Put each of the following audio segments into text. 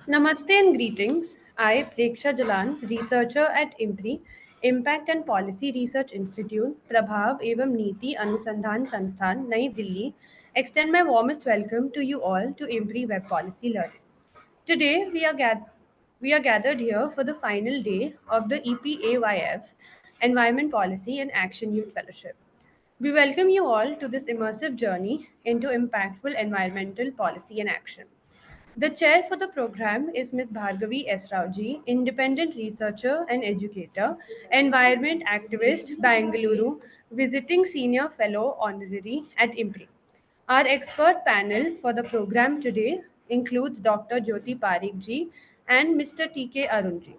Namaste and greetings. I, Preksha Jalan, researcher at IMPRI, Impact and Policy Research Institute, Prabhav एवं नीति अनुसंधान संस्थान, नई Delhi, extend my warmest welcome to you all to IMPRI Web Policy Learning. Today, we are gathered here for the final day of the EPAYF Environment Policy and Action Youth Fellowship. We welcome you all to this immersive journey into impactful environmental policy and action. The chair for the program is Ms. Bhargavi S. Rauji, independent researcher and educator, environment activist, Bengaluru, visiting senior fellow honorary at IMPRI. Our expert panel for the program today includes Dr. Jyoti Parikh ji and Mr. T.K. Arun ji.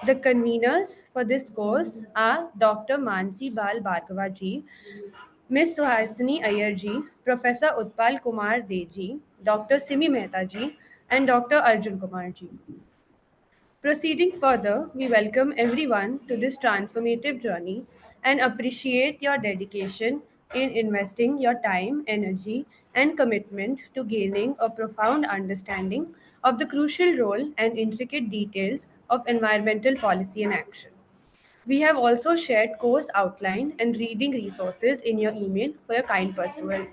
The conveners for this course are Dr. Mansi Bal Bhargava ji, Ms. Suhasini Iyer ji, Professor Utpal Kumar De ji, Dr. Simi Mehta ji, and Dr. Arjun Kumar ji. Proceeding further, we welcome everyone to this transformative journey and appreciate your dedication in investing your time, energy, and commitment to gaining a profound understanding of the crucial role and intricate details of environmental policy and action. We have also shared course outline and reading resources in your email for your kind perusal.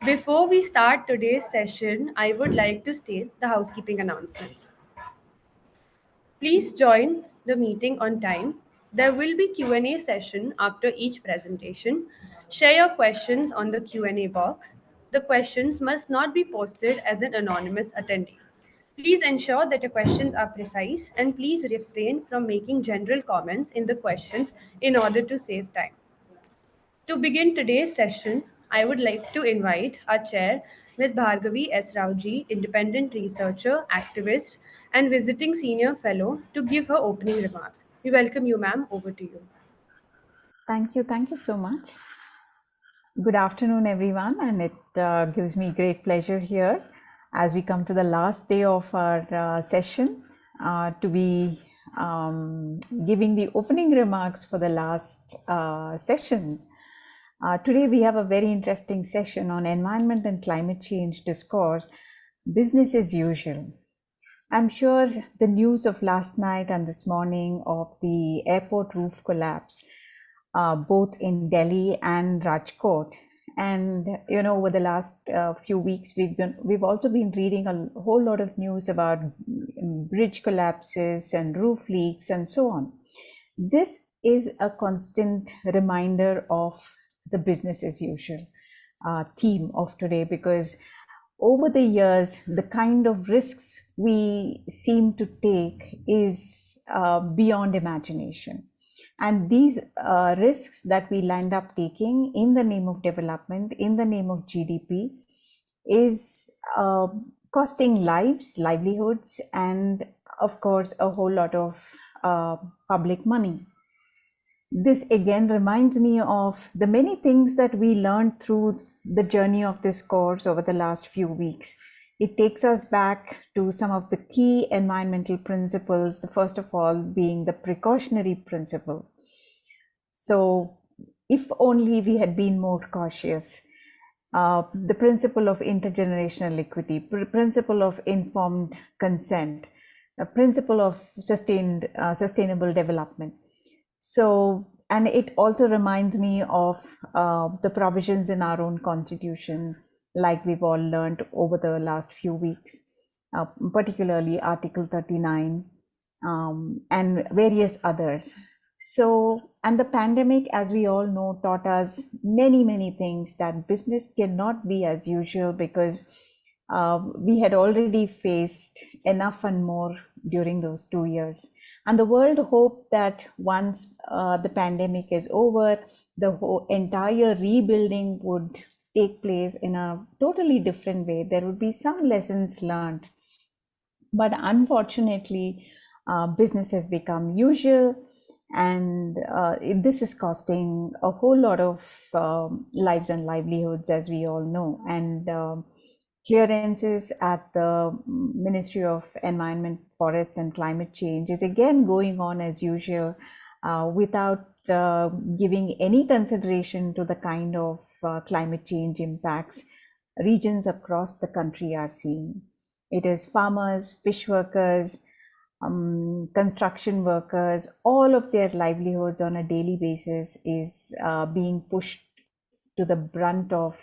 Before we start today's session, I would like to state the housekeeping announcements. Please join the meeting on time. There will be Q&A session after each presentation. Share your questions on the Q&A box. The questions must not be posted as an anonymous attendee. Please ensure that your questions are precise and please refrain from making general comments in the questions in order to save time. To begin today's session, I would like to invite our chair, Ms. Bhargavi S. Rauji, independent researcher, activist, and visiting senior fellow, to give her opening remarks. We welcome you, ma'am. Over to you. Thank you so much. Good afternoon, everyone, and it gives me great pleasure here as we come to the last day of our session to be giving the opening remarks for the last session. Today we have a very interesting session on environment and climate change discourse, business as usual. I'm sure the news of last night and this morning of the airport roof collapse, both in Delhi and Rajkot, and over the last few weeks we've also been reading a whole lot of news about bridge collapses and roof leaks and so on. This is a constant reminder of the business as usual theme of today, because over the years, the kind of risks we seem to take is beyond imagination. And these risks that we land up taking in the name of development, in the name of GDP, is costing lives, livelihoods, and of course, a whole lot of public money. This again reminds me of the many things that we learned through the journey of this course over the last few weeks. It takes us back to some of the key environmental principles, the first of all being the precautionary principle. So if only we had been more cautious, the principle of intergenerational equity, principle of informed consent, the principle of sustainable development. So, and it also reminds me of the provisions in our own constitution, like we've all learned over the last few weeks, particularly Article 39 and various others. So, and the pandemic, as we all know, taught us many things, that business cannot be as usual, because we had already faced enough and more during those 2 years. And the world hoped that once the pandemic is over, the whole entire rebuilding would take place in a totally different way. There would be some lessons learned. But unfortunately, business has become usual, and this is costing a whole lot of lives and livelihoods, as we all know. And clearances at the Ministry of Environment, Forest and Climate Change is again going on as usual, without giving any consideration to the kind of climate change impacts regions across the country are seeing. It is farmers, fish workers, construction workers, all of their livelihoods on a daily basis is being pushed to the brunt of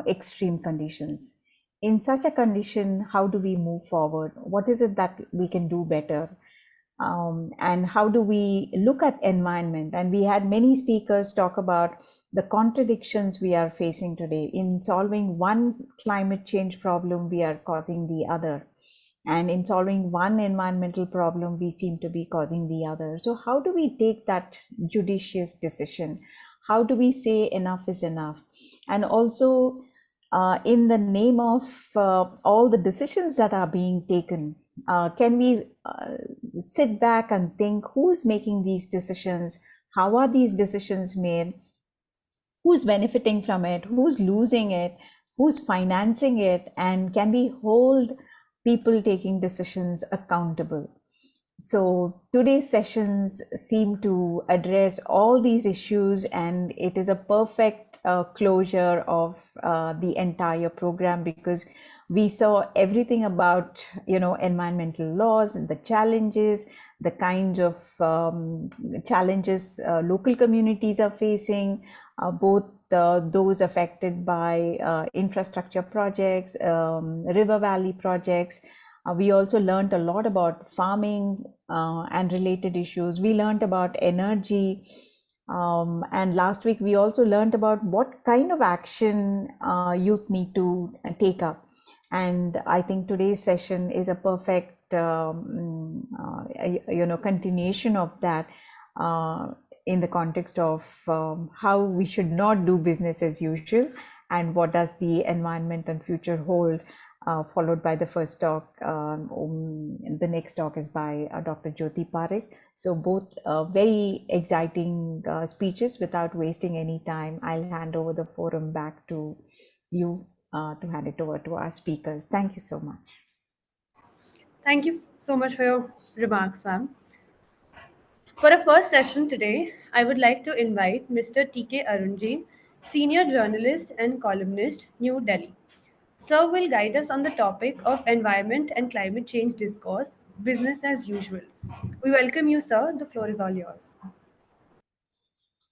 extreme conditions. In such a condition, how do we move forward? What is it that we can do better? And how do we look at environment? And we had many speakers talk about the contradictions we are facing today. In solving one climate change problem, we are causing the other. And in solving one environmental problem, we seem to be causing the other. So how do we take that judicious decision? How do we say enough is enough? And also, in the name of all the decisions that are being taken, can we sit back and think who is making these decisions? How are these decisions made? Who's benefiting from it? Who's losing it? Who's financing it? And can we hold people taking decisions accountable? So today's sessions seem to address all these issues, and it is a perfect closure of the entire program, because we saw everything about environmental laws and the challenges, the kinds of challenges local communities are facing, both those affected by infrastructure projects, river valley projects. We also learned a lot about farming and related issues. We learned about energy. And last week, we also learned about what kind of action youth need to take up. And I think today's session is a perfect continuation of that, in the context of how we should not do business as usual, and what does the environment and future hold, followed by the first talk. The next talk is by Dr. Jyoti Parikh. So both very exciting speeches. Without wasting any time, I'll hand over the forum back to you to hand it over to our speakers. Thank you so much. Thank you so much for your remarks, ma'am. For our first session today, I would like to invite Mr. T.K. Arunji, Senior Journalist and Columnist, New Delhi. Sir will guide us on the topic of environment and climate change discourse, business as usual. We welcome you, sir. The floor is all yours.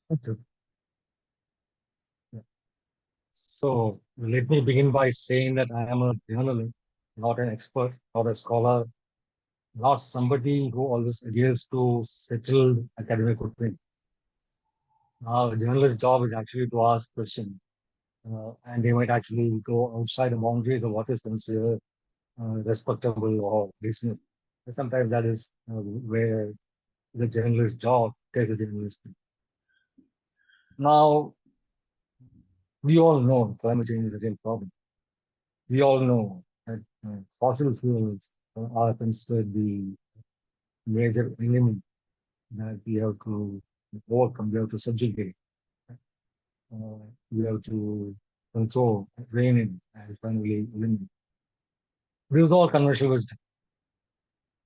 Thank you. So let me begin by saying that I am a journalist, not an expert, not a scholar, not somebody who always adheres to settled academic routine. A journalist's job is actually to ask questions, and they might actually go outside the boundaries of what is considered respectable or reasonable. And sometimes that is where the journalist's job takes the journalist. Now, we all know climate change is a real problem. We all know that fossil fuels are considered the major enemy that we have to overcome, we have to subjugate, we have to control, rein in, and finally eliminate. This is all conventional wisdom.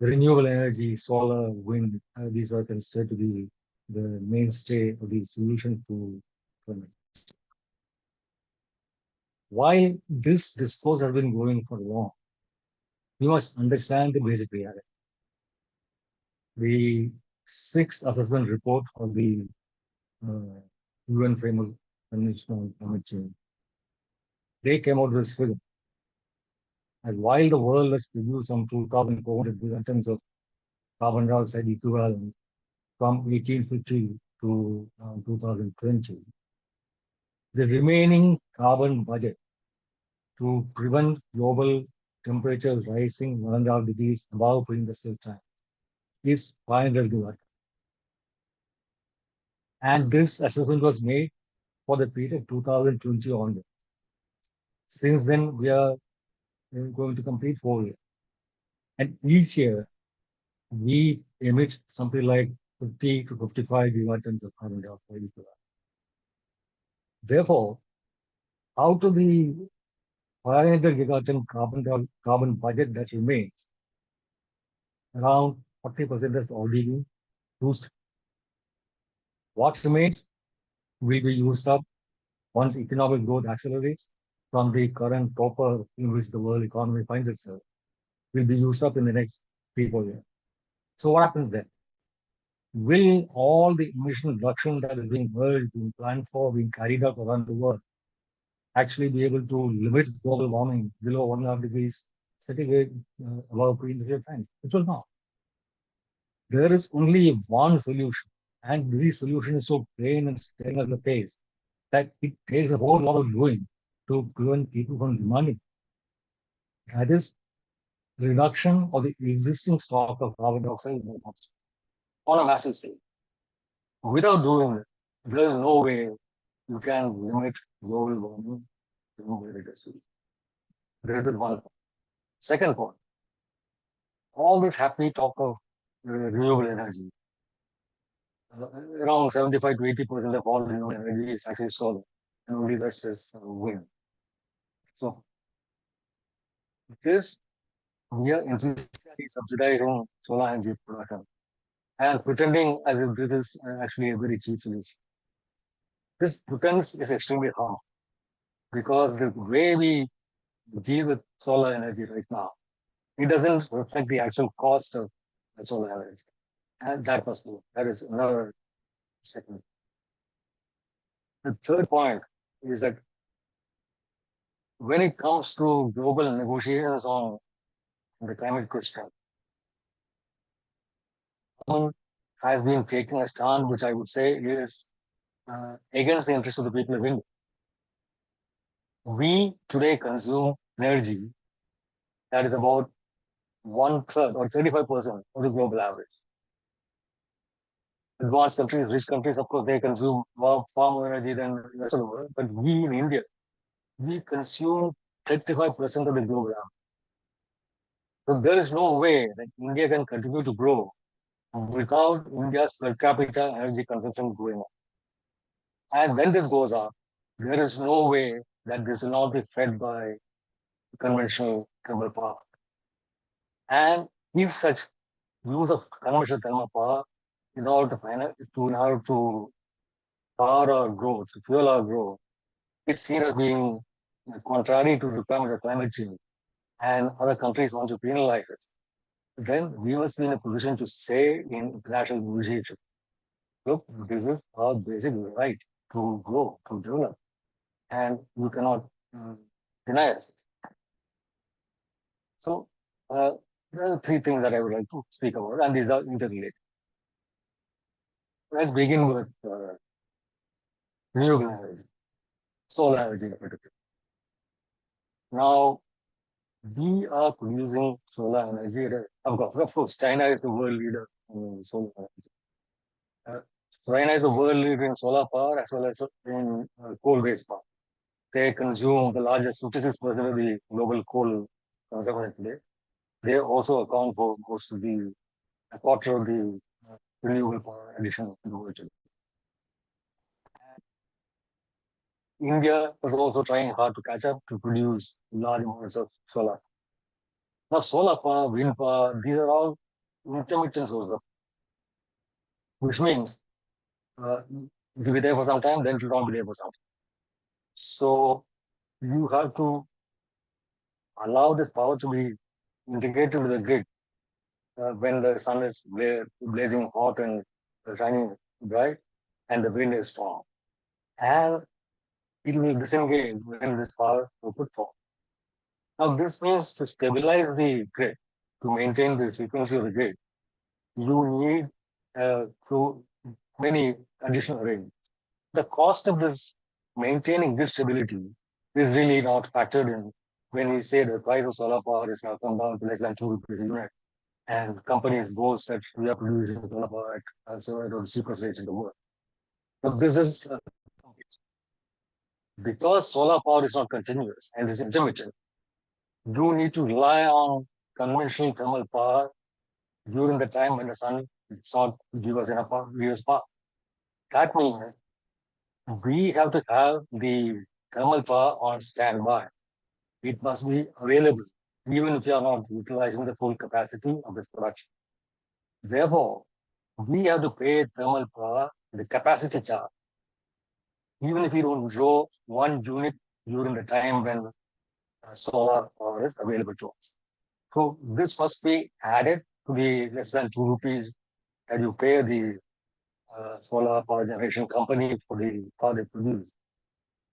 Renewable energy, solar, wind, these are considered to be the mainstay of the solution to climate. While this discourse has been going for long, we must understand the basic reality. The sixth assessment report of the UN Framework Convention on Climate Change, they came out with this figure. And while the world has produced some 2,400 billion tons of carbon dioxide equivalent from 1850 to 2020, the remaining carbon budget to prevent global temperature rising 1.5 degrees above pre-industrial time is 500 gigawatts. And this assessment was made for the period 2020 onward. Since then, we are going to complete 4 years. And each year, we emit something like 50 to 55 gigatons of carbon dioxide. Therefore, out of the 500 gigaton carbon budget that remains, around 40% has already been used. What remains will be used up once economic growth accelerates from the current torpor in which the world economy finds itself will be used up in the next 3-4 years. So what happens then? Will all the emission reduction that is being urged, being planned for, being carried out around the world actually be able to limit global warming below 1.5 degrees centigrade above pre-industrial time? It will not. There is only one solution, and this solution is so plain and staring at the face that it takes a whole lot of doing to prevent people from demanding. That is reduction of the existing stock of carbon dioxide in the atmosphere on a massive scale. Without doing it, there is no way you can limit global warming to where it is. There is one point. Second point, all this happy talk of renewable energy. Around 75 to 80% of all renewable energy is actually solar, and only the rest is wind. So this, we are interestingly subsidizing solar energy production and pretending as if this is actually a very cheap solution. This pretense is extremely harmful because the way we deal with solar energy right now, it doesn't reflect the actual cost of the solar energy. And that must be, that is another segment. The third point is that when it comes to global negotiations on the climate question, Arun has been taking a stand which I would say is against the interests of the people of India. We today consume energy that is about 1/3 or 35% of the global average. Advanced countries, rich countries, of course, they consume far more energy than the rest of the world. But we in India, we consume 35% of the global average. So there is no way that India can continue to grow without India's per capita energy consumption going up. And when this goes up, there is no way that this will not be fed by conventional thermal power. And if such use of conventional thermal power in order to power our growth, to fuel our growth, it's seen as being contrary to the requirements of climate change, and other countries want to penalize it. Then we must be in a position to say in international negotiations, look, this is our basic right to grow, to develop, and you cannot deny us. So there are three things that I would like to speak about, and these are interrelated. Let's begin with renewable energy, solar energy in particular. Now, we are producing solar energy. Of course, China is the world leader in solar energy. China is the world leader in solar power as well as in coal-based power. They consume the largest 56% of the global coal consumption today. They also account for close to a quarter of the renewable power addition in the world today. India is also trying hard to catch up to produce large amounts of solar. Now, solar power, wind power, these are all intermittent sources, which means it will be there for some time, then it will not be there for some time. So you have to allow this power to be integrated with the grid when the sun is blazing hot and shining bright, and the wind is strong. And it will disengage when this power output falls. Now, this means to stabilize the grid, to maintain the frequency of the grid, you need through many additional arrangements. The cost of this maintaining grid stability is really not factored in when we say the price of solar power is now come down to less than 2 rupees a unit, and companies boast that we are producing solar power at the cheapest rates in the world. But this is because solar power is not continuous and is intermittent. You need to rely on conventional thermal power during the time when the sun does not give us enough power. That means we have to have the thermal power on standby. It must be available, even if you are not utilizing the full capacity of this production. Therefore, we have to pay thermal power the capacity charge. Even if you don't draw 1 unit during the time when solar power is available to us. So this must be added to the less than 2 rupees that you pay the solar power generation company for the power they produce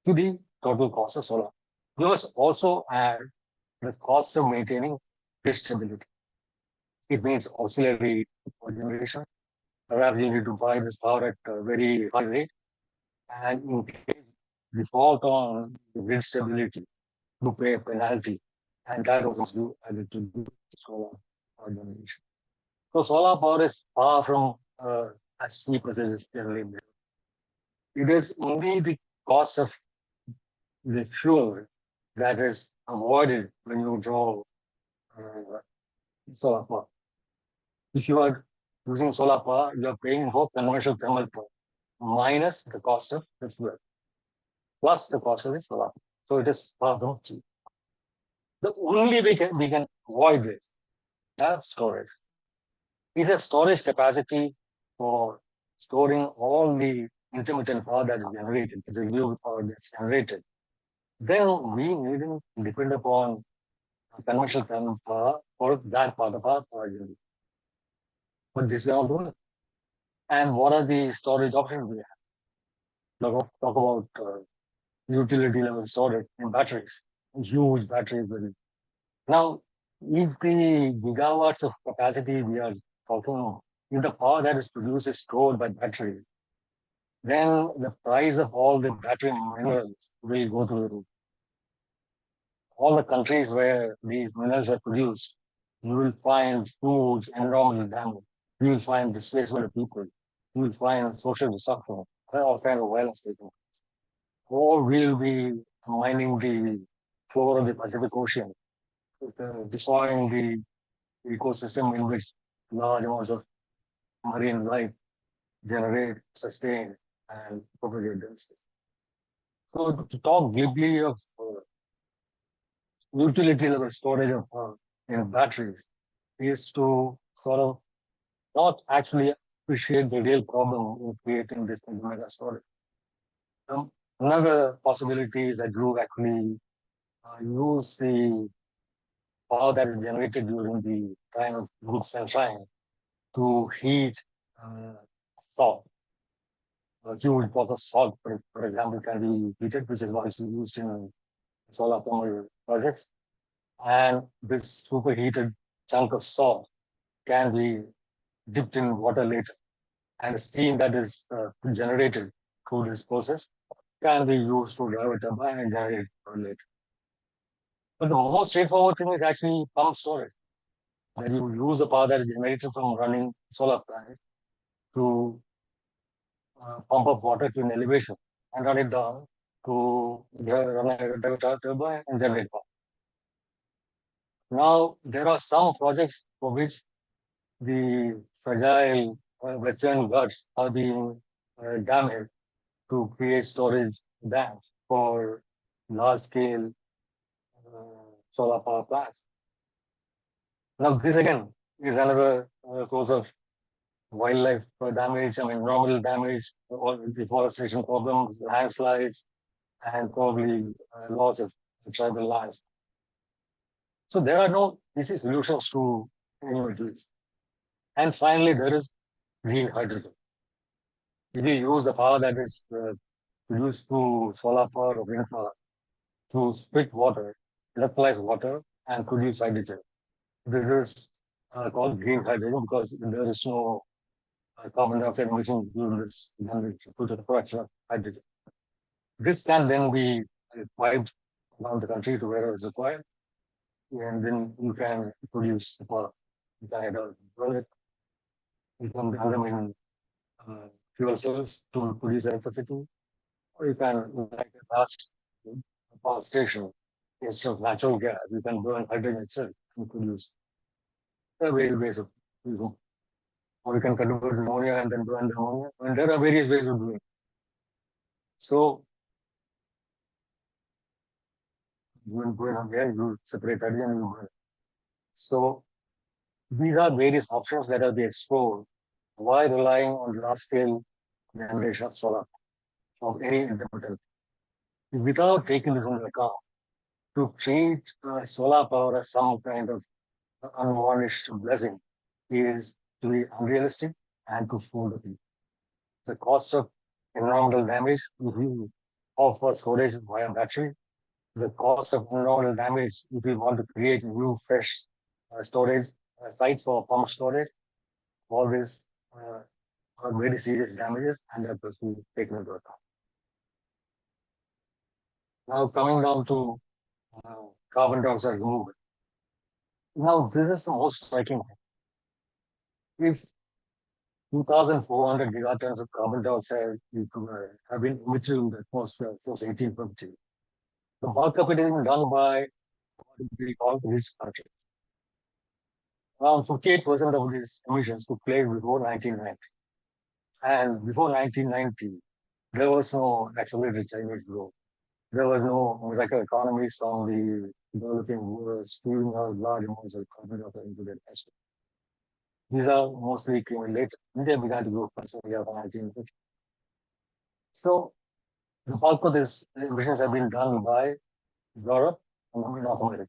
to the total cost of solar. You must also add the cost of maintaining grid stability. It means auxiliary power generation. Perhaps you need to buy this power at a very high rate, and in case default on grid stability, you pay a penalty, and that opens you added to the solar power generation. So solar power is far from as cheap as it is generally made. It is only the cost of the fuel that is avoided when you draw solar power. If you are using solar power, you are paying for conventional thermal power minus the cost of the fuel plus the cost of the solar power. So it is far from cheap. The only way we can avoid this is storage. Is a storage capacity for storing all the intermittent power that is generated, the renewable power that's generated. Then we needn't depend upon conventional thermal power for that part of our power generation. But this we are not doing. And what are the storage options we have? Talk about utility level storage in batteries, huge batteries. Now, if the gigawatts of capacity we are talking about, if the power that is produced is stored by battery, then the price of all the battery minerals will go through the roof. All the countries where these minerals are produced, you will find huge environmental damage. You will find displacement of people. You will find social suffering. All kind of violence taking place. Or we'll be mining the floor of the Pacific Ocean, destroying the ecosystem in which large amounts of marine life generate, sustain, and propagate themselves. So to talk glibly of utility level storage of in batteries is to sort of not actually appreciate the real problem in creating this mega storage. Another possibility is that you actually use the power that is generated during the time of good sunshine to heat salt. A huge pot of salt, for example, can be heated, which is what is used in solar thermal projects. And this superheated chunk of salt can be dipped in water later. And the steam that is generated through this process can be used to drive a turbine and generate power later. But the most straightforward thing is actually pump storage. That you use the power that is generated from running solar plant to pump up water to an elevation and run it down to run a turbine and generate power. Now, there are some projects for which the fragile Western Ghats are being damaged to create storage dams for large-scale solar power plants. Now, this again is another source of wildlife damage, environmental damage, or deforestation problems, landslides, and probably loss of tribal lands. So there are no easy solutions to any of these. And finally, there is green hydrogen. If you use the power that is produced through solar power or wind power to split water, electrolyze water, and produce hydrogen. This is called green hydrogen because there is no carbon dioxide emission during this due to the production of hydrogen. This can then be piped around the country to wherever it's required, and then you can produce the power. You can either burn it, you can run them in fuel cells to produce electricity, or you can, like a vast power station, instead of natural gas, you can burn hydrogen itself and produce. There are various ways of using. Or you can convert ammonia and then burn the ammonia. And there are various ways of doing it. So you can burn again, you separate hydrogen, you burn. So these are various options that are being explored while relying on large scale generation of solar from any intermittent. without taking this into account, to treat solar power as some kind of unvarnished blessing is to be unrealistic and to fool the people. The cost of environmental damage if you offer storage via battery, the cost of environmental damage if you want to create new fresh storage sites for pump storage, all these are very serious damages and that must be taken into account. Now coming down to carbon dioxide removal. Now this is the most striking thing. If 2,400 gigatons of carbon dioxide have been emitted in the atmosphere since 1850, the bulk of it is done by what we call rich countries. Around 58% of these emissions took place before 1990. And before 1990, there was no accelerated Chinese growth. There was no miracle economies from the developing world spewing out large amounts of carbon dioxide into the atmosphere. These are mostly came later. India began to grow first in the year 1950. So the bulk of these emissions have been done by Europe and North America.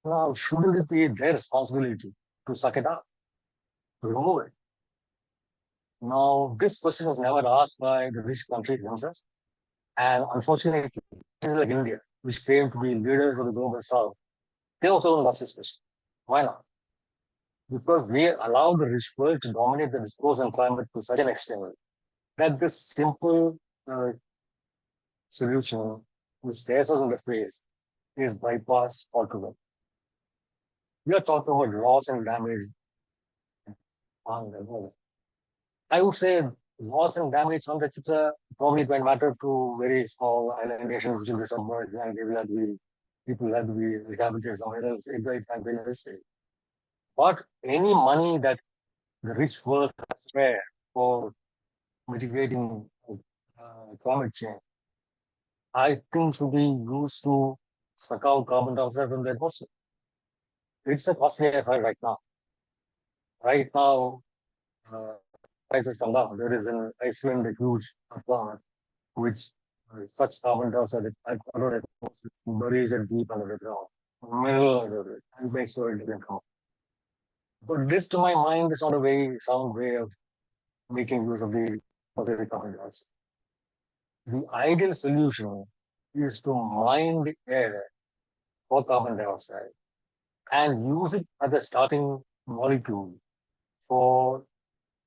Now, shouldn't it be their responsibility to suck it up, to remove it? Now, this question was never asked by the rich countries themselves. And unfortunately, countries like India, which claim to be leaders of the global south, they also don't ask this question. Why not? Because we allow the rich world to dominate the discourse on climate to such an extent that this simple solution, which stares us in the face, is bypassed altogether. We are talking about loss and damage. I would say loss and damage on the Chitra probably it might matter to very small island nations which will be submerged and they will have to be, people have to be rehabilitated somewhere else. It might be necessary. But any money that the rich world has to spare for mitigating climate change, I think should be used to suck out carbon dioxide from the atmosphere. It's a costly affair right now. Right now, prices come down. There is an Iceland, a huge plant which sucks carbon dioxide out of the buries it deep under the ground, middle of it, and makes sure it doesn't come up. But this, to my mind, is not a very sound way of making use of the carbon dioxide. The ideal solution is to mine the air for carbon dioxide and use it as a starting molecule for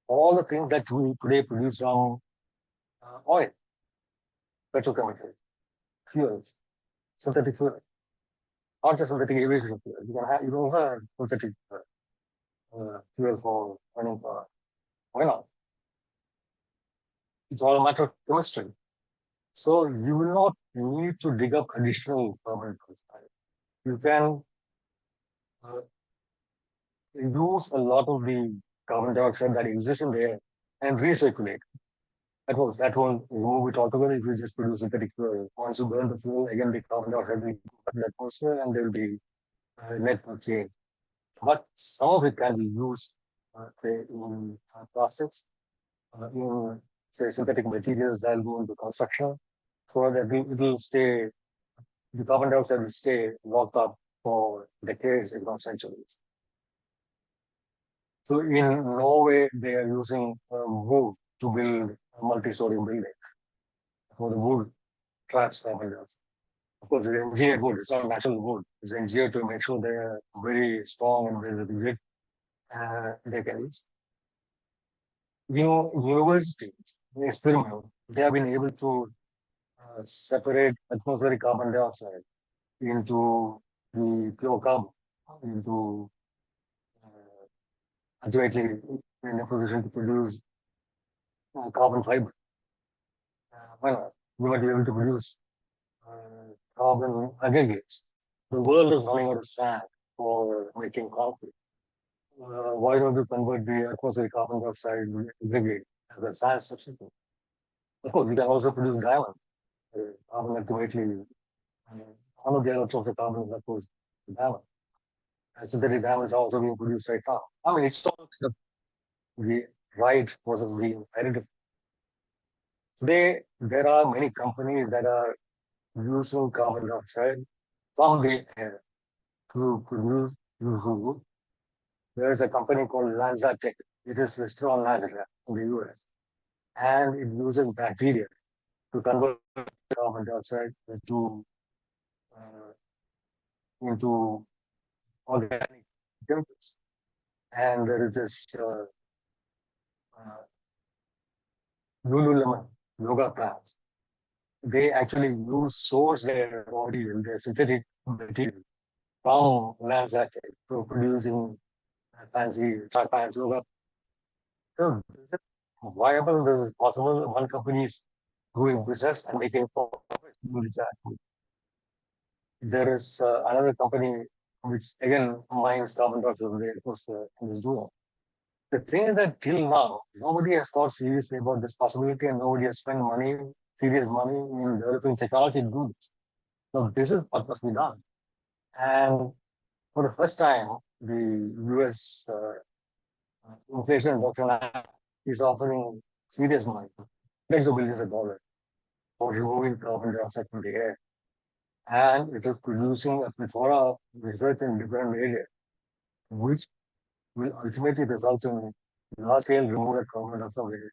all the things that we today produce from oil, petrochemicals, fuels, synthetic fuel, not just synthetic aviation fuel. You can have synthetic fuel for running cars. Why not? It's all a matter of chemistry. So you will not need to dig up additional carbon dioxide. You can use a lot of the carbon dioxide that exists in the air and recirculate. That won't remove it altogether if you just produce synthetic fuel. Once you burn the fuel, again the carbon dioxide will go to the atmosphere and there will be net change. But some of it can be used say in plastics, in say synthetic materials that will go into construction, so that it will stay, the carbon dioxide will stay locked up for decades, if not centuries. So in Norway, they are using wood to build a multi-story building. For the wood traps carbon dioxide. Of course, it's engineered wood. It's not natural wood. It's engineered to make sure they're very strong and very rigid. They can use. You know, universities, experiment, they have been able to separate atmospheric carbon dioxide into the pure carbon, into ultimately in a position to produce carbon fiber. Well, we might be able to produce carbon aggregates. The world is running out of sand for making concrete. Why don't we convert the atmospheric carbon dioxide aggregate as a sand substitute? Of course, we can also produce diamond. Carbon ultimately, one of the other sorts of carbon that goes to diamond. And synthetic diamonds are also being produced right now. I mean, it's all the right versus being identified. Today, there are many companies that are using carbon dioxide from the air to produce useful wood. There is a company called LanzaTech. It is listed on Nasdaq in the US, and it uses bacteria to convert carbon dioxide uh, into organic chemicals. And there is this uh, Lululemon yoga plants. They actually source their material, their synthetic material from LanzaTech for producing fancy track pants yoga. So is it viable? This is possible. One company is doing business and making profit. There is another company which again mines carbon dioxide in the atmosphere and is doing. The thing is that till now, nobody has thought seriously about this possibility and nobody has spent money, serious money in developing technology to do this. So this is what must be done. And for the first time, the US Inflation Reduction Act is offering serious money, tens of billions of dollars for removing carbon dioxide from the air. And it is producing a plethora of research in different areas, which will ultimately result in large-scale removal of carbon dioxide.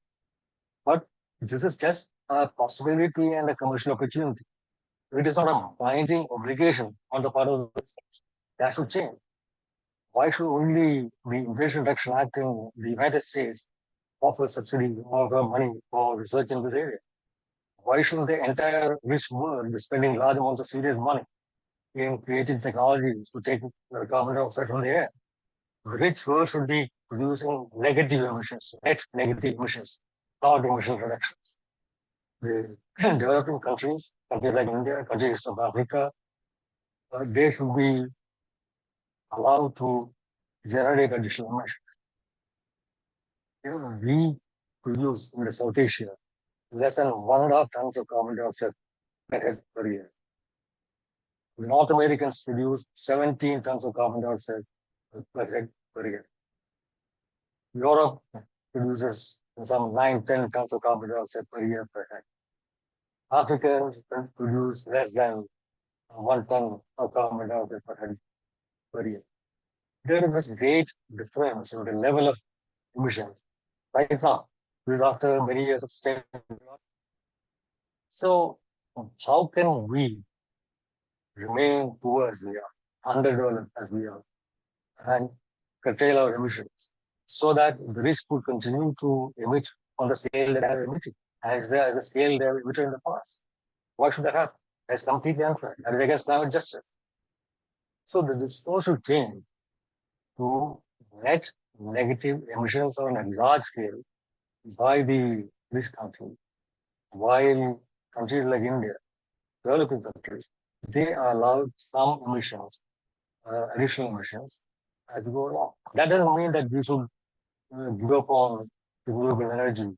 But this is just a possibility and a commercial opportunity. It is not a binding obligation on the part of the states. That should change. Why should only the Inflation Reduction Act in the United States offer subsidy or offer money for research in this area? Why shouldn't the entire rich world be spending large amounts of serious money in creating technologies to take carbon dioxide from the air? The rich world should be producing negative emissions, net negative emissions, not emission reductions. The developing countries like India, countries of Africa, they should be allowed to generate additional emissions. We produce in the South Asia less than 1.5 tons of carbon dioxide per head per year. North Americans produce 17 tons of carbon dioxide per head per year. Europe produces some 9-10 tons of carbon dioxide per year per head. Africans produce less than 1 ton of carbon dioxide per head per year. There is this great difference in the level of emissions right now. This is after many years of staying. So how can we remain poor as we are, underdeveloped as we are, and curtail our emissions so that the rich could continue to emit on the scale that they are emitting as the scale they have emitted in the past? Why should that happen? That's completely unfair. That is against climate justice. So the discourse should change to net negative emissions on a large scale by the rich countries, while countries like India, developing countries, they are allowed some emissions, additional emissions as we go along. That doesn't mean that we should give up on renewable energy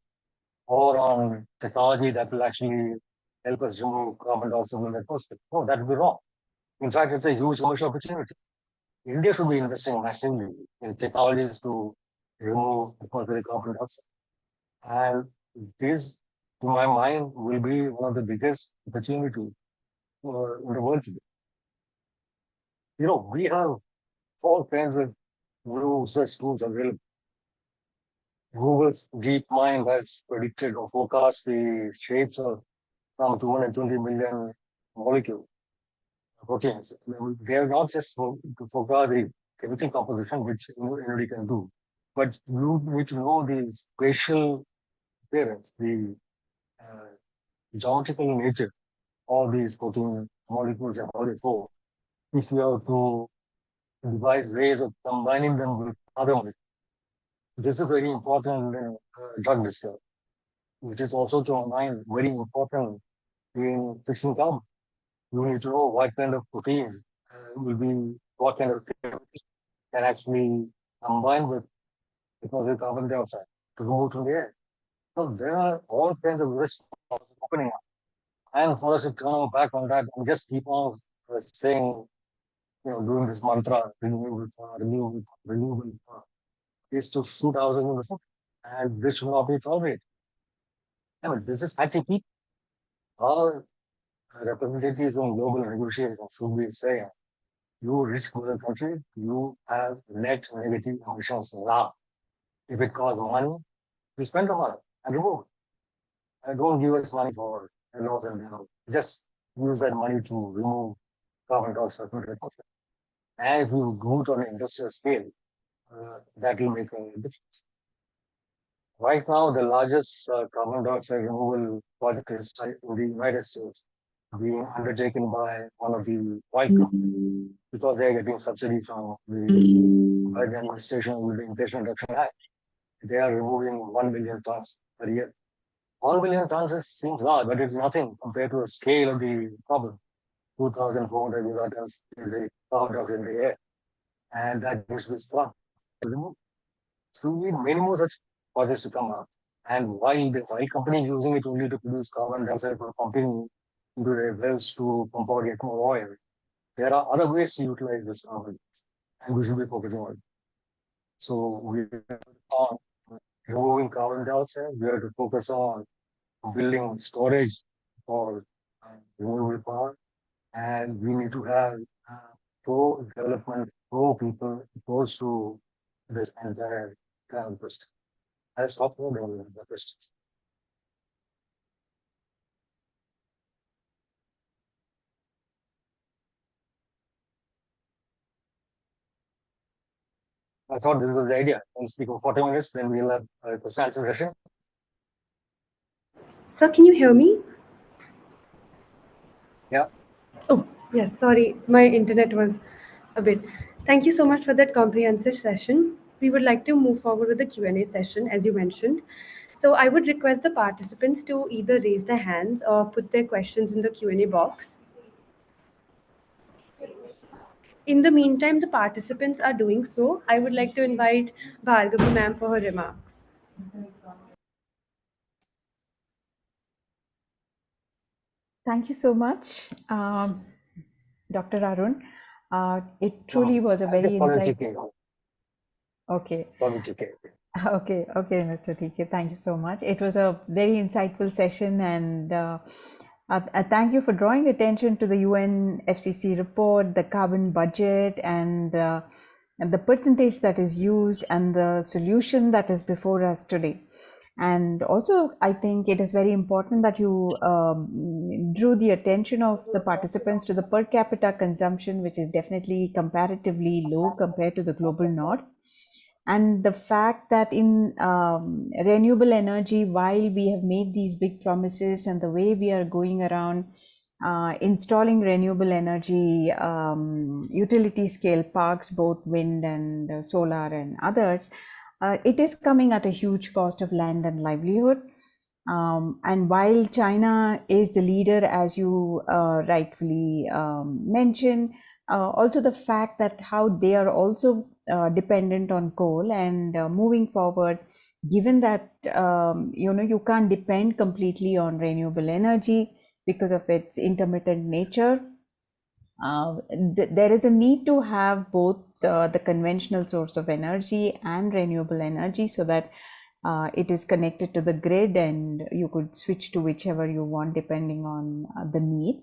or on technology that will actually help us remove carbon dioxide from the atmosphere. No, that would be wrong. In fact, it's a huge commercial opportunity. India should be investing massively in technologies to remove atmospheric carbon dioxide. And this, to my mind, will be one of the biggest opportunities in the world today. We have all kinds of new research tools available. Google's DeepMind has predicted or forecast the shapes of some 220 million molecules, proteins. They are not just to forecast the chemical composition, which anybody can do, but you need to know the spatial appearance, the geometrical nature of these protein molecules and how they form. If you have to devise ways of combining them with other molecules. This is very important in drug discovery, which is also to our mind very important in fixing carbon. You need to know what kind of proteins will be, what kind of chemicals can actually combine with carbon dioxide to remove from the air. So there are all kinds of risks opening up. And for us to turn our back on that and just keep on saying, doing this mantra, renewable, is to shoot ourselves in the foot. And this should not be tolerated. I mean, this is actually our representatives on global negotiations should be saying, you rich poor country, you have net negative emissions now. If it costs money, you spend the money and remove it. And don't give us money for laws and just use that money to remove carbon dioxide from the atmosphere. And if you do it on an industrial scale, that will make a difference. Right now, the largest carbon dioxide removal project is in the United States, being undertaken by one of the oil companies because they are getting subsidy from the Biden administration with the Inflation Reduction Act. They are removing 1 million tons per year. 1 million tons seems large, but it's nothing compared to the scale of the problem. 2,400 megatons in the carbon dioxide in the air, and that needs to be stopped. So we need many more such projects to come up. And while the oil company is using it only to produce carbon dioxide for pumping into their wells to pump out yet more oil, there are other ways to utilize this carbon, and we should be focusing on it. So we are on removing carbon dioxide. We have to focus on building storage for renewable power, and we need to have pro-development, pro-people opposed to this entire kind of question. I'll stop here. There will be questions. I thought this was the idea. I'll speak for 40 minutes, then we'll have a question answer session. Sir, can you hear me? Yeah. Oh, yes, sorry, my internet was a bit. Thank you so much for that comprehensive session. We would like to move forward with the Q&A session, as you mentioned. So I would request the participants to either raise their hands or put their questions in the Q&A box. In the meantime, the participants are doing so. I would like to invite Bhargavi ma'am for her remarks. Thank you so much, Dr. Arun. It truly was a very insightful. Okay. Okay, Mr. TK, thank you so much. It was a very insightful session, and thank you for drawing attention to the UNFCCC report, the carbon budget, and the percentage that is used, and the solution that is before us today. And also, I think it is very important that you drew the attention of the participants to the per capita consumption, which is definitely comparatively low compared to the global north. And the fact that in renewable energy, while we have made these big promises, and the way we are going around installing renewable energy utility scale parks, both wind and solar and others, it is coming at a huge cost of land and livelihood. And while China is the leader, as you rightfully mentioned, also the fact that how they are also dependent on coal, and moving forward, given that you can't depend completely on renewable energy because of its intermittent nature, there is a need to have both the conventional source of energy and renewable energy, so that it is connected to the grid and you could switch to whichever you want depending on the need.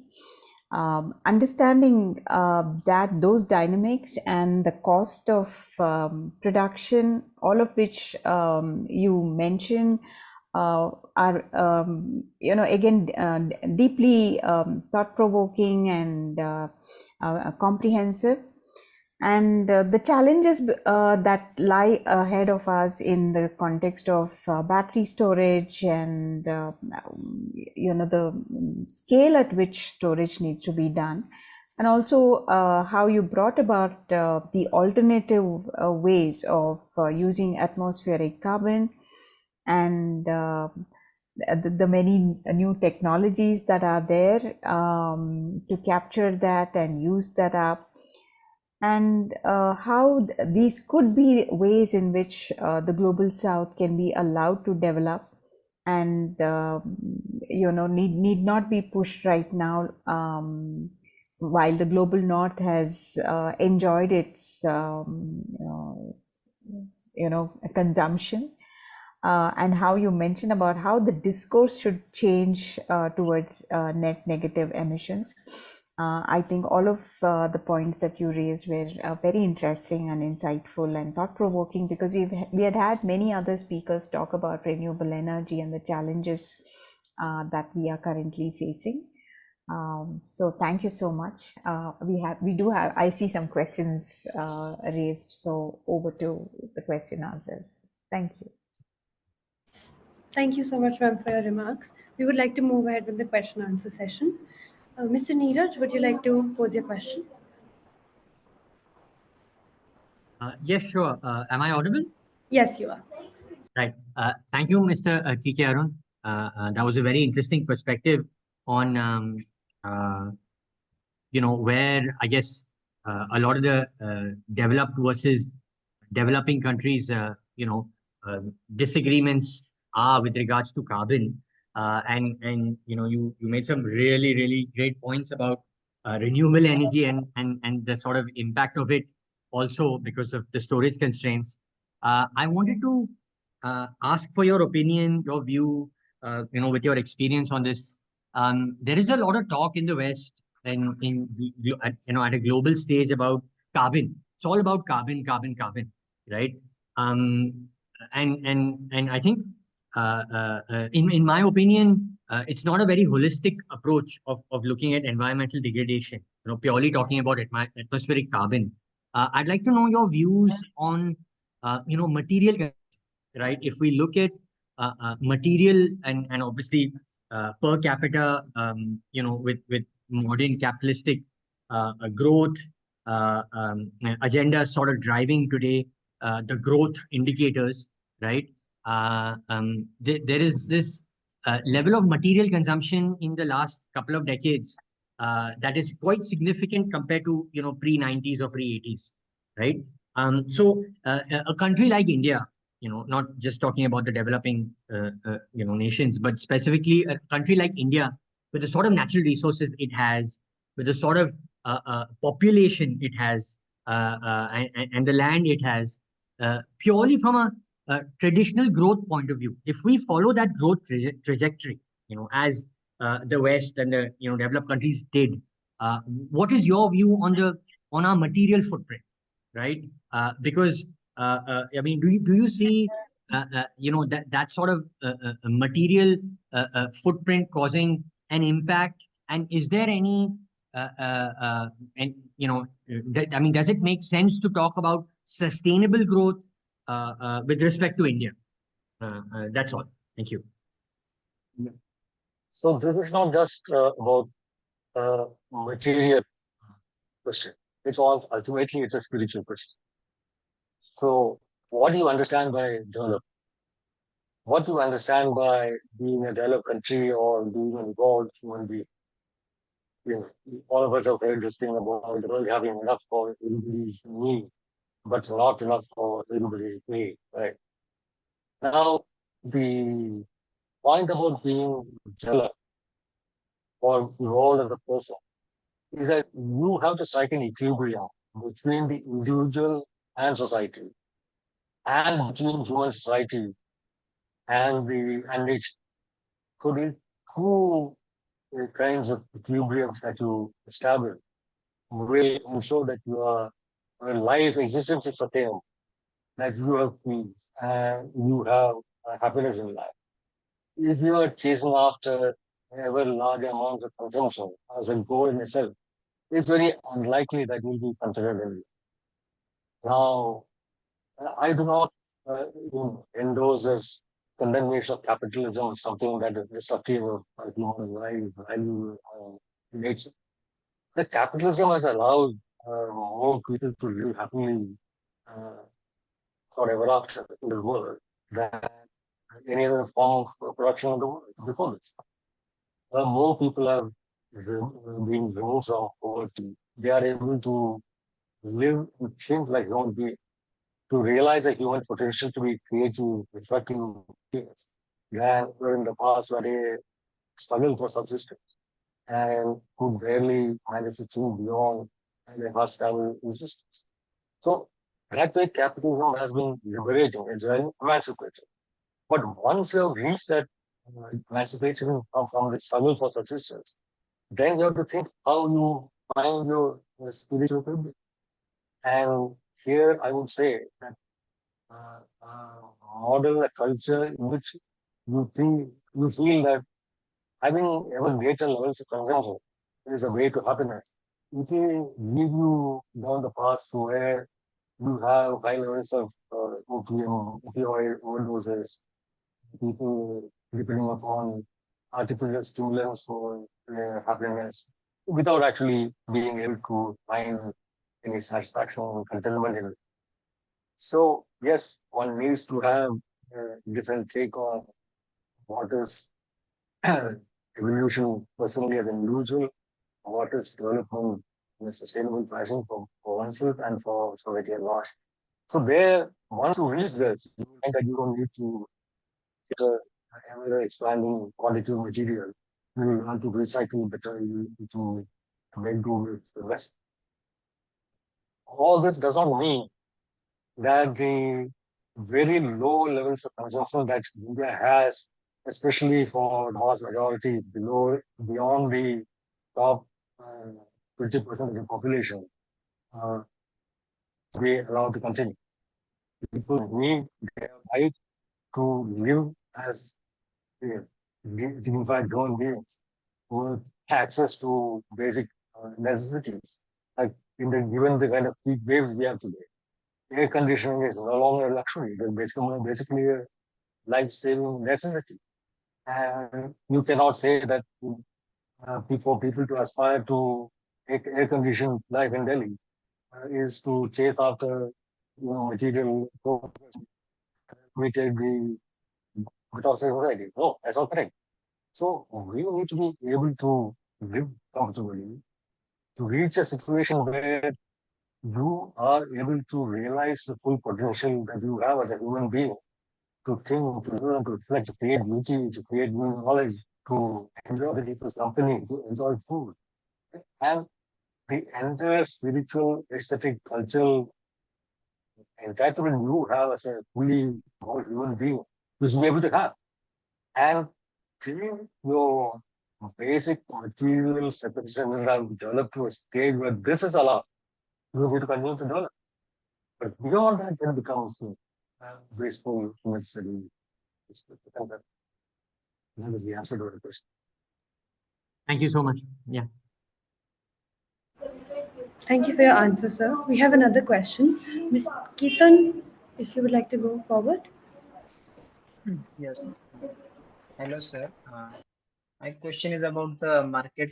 Understanding that those dynamics and the cost of production, all of which you mentioned, are again deeply thought-provoking and comprehensive. And the challenges that lie ahead of us in the context of battery storage, and the scale at which storage needs to be done, and also how you brought about the alternative ways of using atmospheric carbon, and the many new technologies that are there to capture that and use that up, and how these could be ways in which the global south can be allowed to develop, and need not be pushed right now, while the global north has enjoyed its consumption. and how you mentioned about how the discourse should change towards net negative emissions. I think all of the points that you raised were very interesting and insightful and thought-provoking, because we had many other speakers talk about renewable energy and the challenges that we are currently facing. So thank you so much. I see some questions raised, so over to the question answers. Thank you. Thank you so much, ma'am, for your remarks. We would like to move ahead with the question answer session. Mr. Neeraj, would you like to pose your question? Yes, sure. Am I audible? Yes, you are. Right. Thank you, Mr. TK Arun. That was a very interesting perspective on, where I guess a lot of the developed versus developing countries, disagreements are with regards to carbon. And you made some really, really great points about renewable energy and the sort of impact of it also because of the storage constraints. I wanted to ask for your opinion, your view, with your experience on this. There is a lot of talk in the West and at a global stage about carbon. It's all about carbon, carbon, carbon, right? And I think, in my opinion, it's not a very holistic approach of looking at environmental degradation. Purely talking about atmospheric carbon. I'd like to know your views on, material, right? If we look at material and obviously per capita, with modern capitalistic growth agenda sort of driving today the growth indicators, right? There is this level of material consumption in the last couple of decades that is quite significant compared to pre-90s or pre-80s, right? So a country like India, not just talking about the developing nations, but specifically a country like India, with the sort of natural resources it has, with the sort of population it has, and the land it has, purely from a traditional growth point of view. If we follow that growth trajectory, as the West and the developed countries did, what is your view on our material footprint, right? Because I mean, do you see that sort of material footprint causing an impact? And is there any and I mean, does it make sense to talk about sustainable growth with respect to India? That's all. Thank you. So this is not just about material question. It's all ultimately it's a spiritual question. So what do you understand by develop? What do you understand by being a developed country or being an evolved human being? All of us have heard this thing about the world having enough for everybody's need, but not enough for everybody's need, right? Now, the point about being developed or evolved as a person is that you have to strike an equilibrium between the individual and society, and between human society and nature. So these two kinds of equilibriums that you establish will ensure that your life existence is sustainable, that you have peace and you have happiness in life. If you are chasing after ever large amounts of consumption as a goal in itself, it's very unlikely that you'll be considered in. Now, I do not endorse this condemnation of capitalism as something that is destructive of human life, value, nature. The capitalism has allowed more people to live happily uh, forever after in the world than any other form of production in the world before this. More people have been removed from poverty. They are able to live and think like human beings, to realize the human potential to be creative, reflective beings, than were in the past where they struggled for subsistence and could barely manage to think beyond their hostile resistance. So that way capitalism has been liberating, it's very emancipating. But once you have reached that emancipation from the struggle for subsistence, then you have to think how you find your spiritual purpose. And here I would say that model a culture in which you feel that having ever greater levels of consumption is a way to happiness. It will lead you down the path to where you have high levels of opioid overdoses, people depending upon artificial stimulants for their happiness without actually being able to find any satisfaction or contentment in it. So, yes, one needs to have a different take on what is evolution personally as an individual, what is development in a sustainable fashion for oneself and for society at large. So there, once you reach this, you find that you don't need to get a ever expanding quality of material. You will learn to recycle better, you to make do with the rest. All this does not mean that the very low levels of consumption that India has, especially for the vast majority beyond the top 20% of the population, uh, be allowed to continue. People need their right to live as dignified human beings with access to basic necessities. Like given the kind of heat waves we have today, air conditioning is no longer a luxury. It is basically a life-saving necessity. And you cannot say that for people to aspire to air-conditioned life in Delhi is to chase after material created the without society. No, that's not correct. So we need to be able to live comfortably, to reach a situation where you are able to realize the full potential that you have as a human being, to think, to learn, to reflect, to create beauty, to create new knowledge, to enjoy the people's company, to enjoy food. And the entire spiritual, aesthetic, cultural entitlement you have as a fully whole human being, you should be able to have. And till your basic material circumstances have developed to a stage where this is allowed, you need to continue to develop. But beyond that, then becomes graceful, necessary. That is the answer to the question. Thank you so much. Yeah. Thank you for your answer, sir. We have another question. Ms. Keetan, if you would like to go forward. Yes. Hello, sir. My question is about the market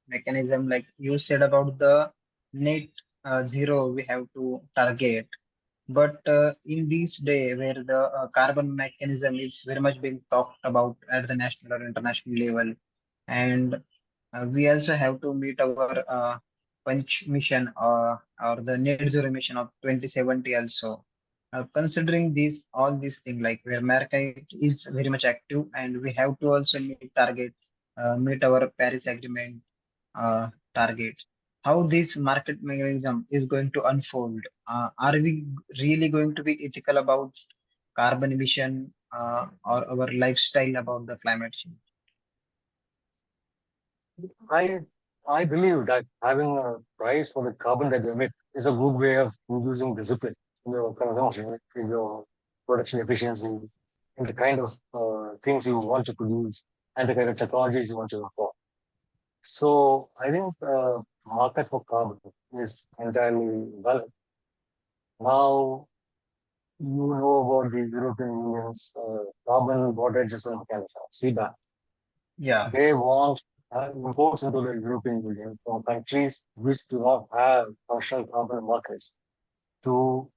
mechanism. Like you said about the net zero, we have to target. But in this day where the carbon mechanism is very much being talked about at the national or international level, and we also have to meet our punch mission or the net zero mission of 2070 also. Considering these all these things, like where market is very much active and we have to also meet target, meet our Paris Agreement target. How this market mechanism is going to unfold? Are we really going to be ethical about carbon emission or our lifestyle about the climate change? I I believe that having a price for the carbon that you emit is a good way of using discipline in your consumption, in your production efficiency, in the kind of things you want to produce and the kind of technologies you want to import. So I think market for carbon is entirely valid. Now you know about the European Union's carbon border adjustment mechanism, CBAM. Yeah. They want imports into the European Union from countries which do not have functional carbon markets to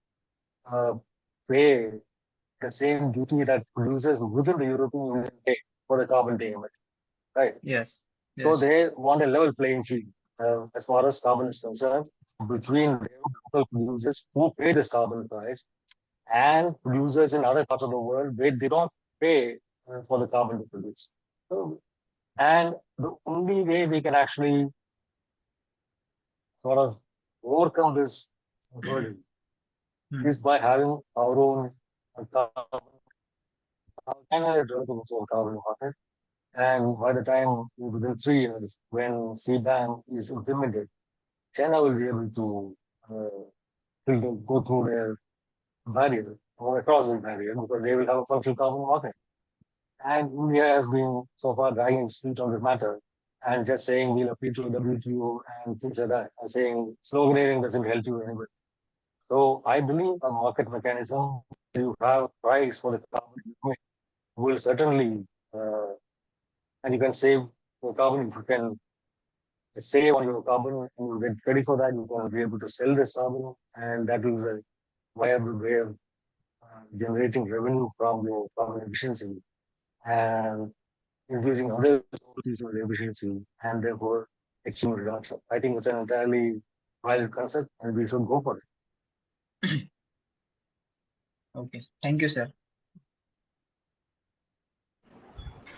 uh, pay the same duty that producers within the European Union pay for the carbon they emit, right? Yes. So Yes. they want a level playing field as far as carbon is concerned between their local producers who pay this carbon price and producers in other parts of the world where they don't pay for the carbon to produce. So, and the only way we can actually sort of overcome this burden Hmm. is by having our own carbon China is developing its own carbon market, and by the time within 3 years, when CBAM is implemented, China will be able to go through their barrier or across the barrier because they will have a functional carbon market. And India has been so far dragging its feet on the matter and just saying we'll appeal to WTO and things like that, and saying sloganeering doesn't help you anyway. So I believe a market mechanism, you have price for the carbon you emit, will certainly, and you can save the carbon if you can save on your carbon and you get ready for that, you can be able to sell this carbon, and that will be a viable way of generating revenue from your carbon efficiency and increasing other sources of efficiency and therefore achieving reduction. I think it's an entirely valid concept and we should go for it. Okay, thank you, sir.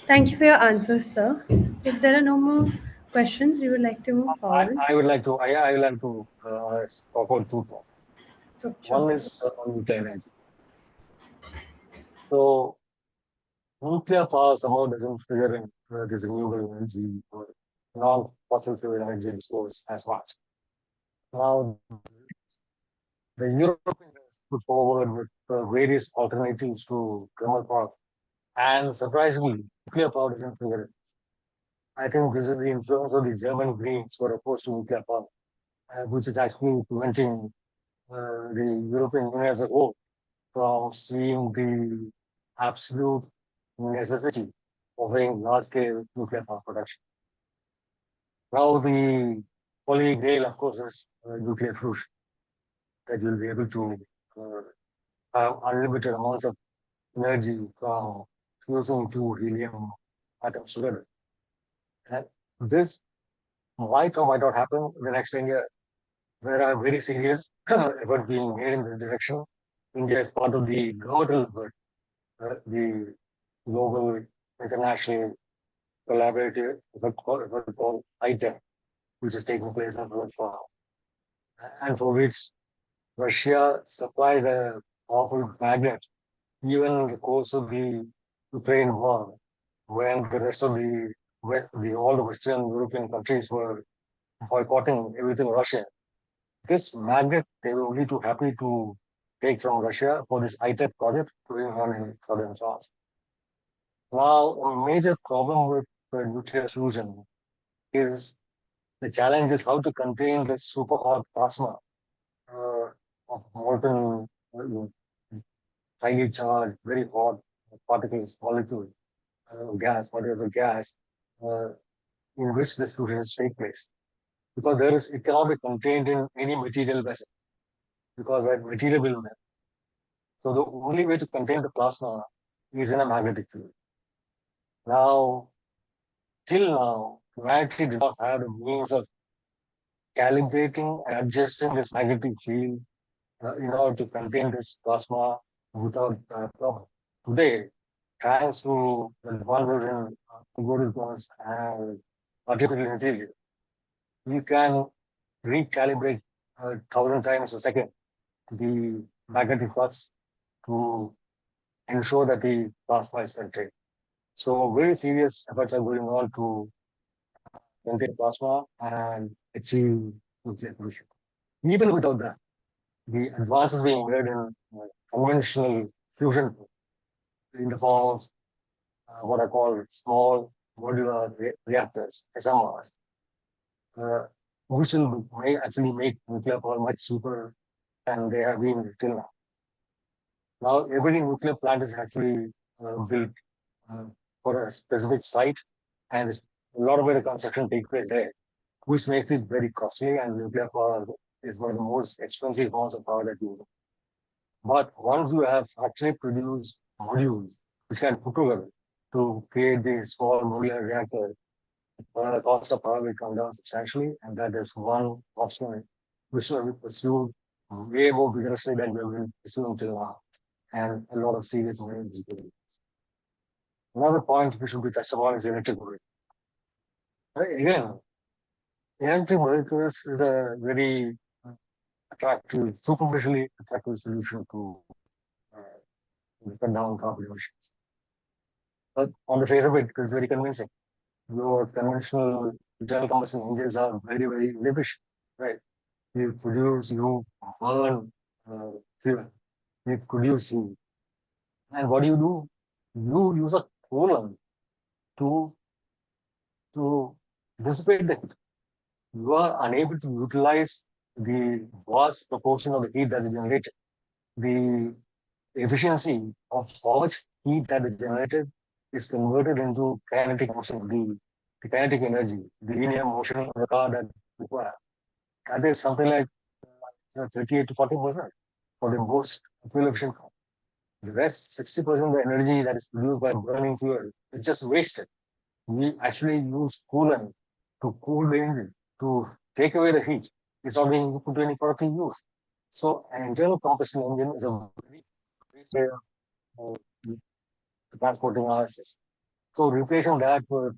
Thank you for your answers, sir. If there are no more questions, we would like to move forward. I would like to talk about two thoughts. So, sure, One sir. is on nuclear energy. So nuclear power somehow doesn't figure in this renewable energy or non-fossil fuel energy discourse as much. Now, the European has put forward with various alternatives to thermal power, and surprisingly, nuclear power doesn't figure in. I think this is the influence of the German Greens who are opposed to nuclear power, which is actually preventing the European Union as a whole from seeing the absolute necessity of having large-scale nuclear power production. Now, the holy grail, of course, is nuclear fusion, that you'll be able to uh, have unlimited amounts of energy from fusing two helium atoms together. And this might or might not happen in the next 10 years. There are very serious efforts being made in this direction. India is part of the global effort, the global international collaborative effort called ITER, which is taking place in for and for which Russia supplied a powerful magnet even in the course of the Ukraine war, when the rest of all the Western European countries were boycotting everything Russian. This magnet they were only too happy to take from Russia for this ITER project going on in southern France. Now, a major problem with nuclear fusion is the challenge is how to contain the super hot plasma uh, of molten, highly charged, very hot particles, molecules, gas, whatever gas, uh, in which this fusions take place. Because it cannot be contained in any material vessel, because that material will melt. So the only way to contain the plasma is in a magnetic field. Now, till now, humanity did not have the means of calibrating and adjusting this magnetic field in order to contain this plasma without problem. Today, thanks to the advances in algorithms and artificial intelligence, you can recalibrate 1,000 times a second the magnetic flux to ensure that the plasma is contained. So very serious efforts are going on to contain plasma and achieve nuclear fusion. Even without that, the advances being made in conventional fusion in the form of what I call small modular reactors, SMRs, which may actually make nuclear power much cheaper than they have been till now. Now, every nuclear plant is actually built uh, for a specific site, and a lot of the construction takes place there, which makes it very costly. And nuclear power is one of the most expensive forms of power that you know. But once you have actually produced modules which can put together to create these small modular reactors, the cost of power will come down substantially, and that is one option which will be pursued way more vigorously than we have been pursuing till now, and a lot of serious money is given. Another point which should be touched upon is electric vehicles. Again, electric vehicles is a very attractive, superficially attractive solution to cut down carbon emissions. But on the face of it, it's very convincing. Your conventional internal combustion engines are very, very inefficient, right? You produce, you burn fuel, you produce heat. And what do? You use a coolant to, to dissipate the heat. You are unable to utilize the vast proportion of the heat that is generated. The efficiency of how much heat that is generated is converted into kinetic motion, the kinetic energy, the linear motion of the car that require. That is something like 38 to 40% for the most fuel efficient car. The rest, 60% of the energy that is produced by burning fuel is just wasted. We actually use coolant to cool the engine, to take away the heat. It's not being put to any productive use. So an internal combustion engine is a very great way of transporting our assets. So replacing that with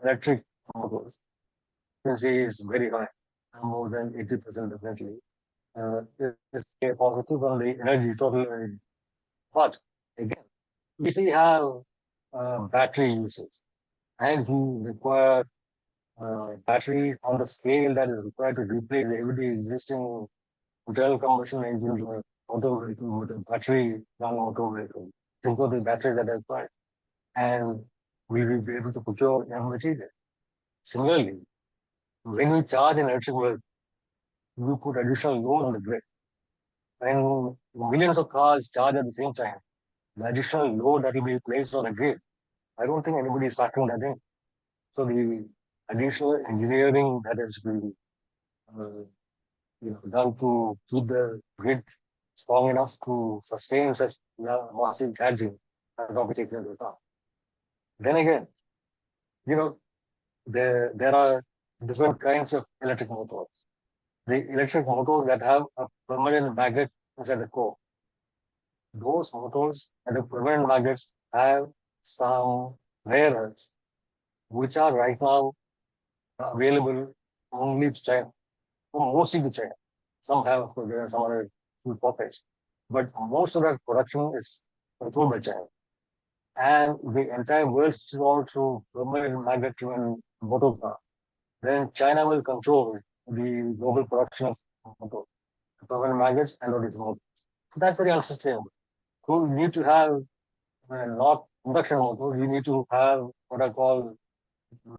electric motors, efficiency is very high, more than 80% definitely. It's a positive on the energy, total energy. But again, if we have battery usage and you require battery on the scale that is required to replace every existing internal combustion engine or auto vehicle with a battery run auto vehicle, think of the battery that is required. And we will be able to procure young material. Similarly, when we charge an electric vehicle, we put additional load on the grid. When millions of cars charge at the same time, the additional load that will be placed on the grid, I don't think anybody is factoring that in. So the additional engineering that has been done to keep the grid strong enough to sustain such massive charging has not been taken into account. Then again, there are different kinds of electric motors. The electric motors that have a permanent magnet inside the core. Those motors and the permanent magnets have some rare earths, which are right now available only to China, mostly to China. Some have, there are some other few pockets, but most of that production is controlled by China. And the entire world is all through permanent magnet-driven motor car. Then China will control the global production of motor, permanent magnets and all these motors. So that's very unsustainable. So you need to have not induction motors, you need to have what I call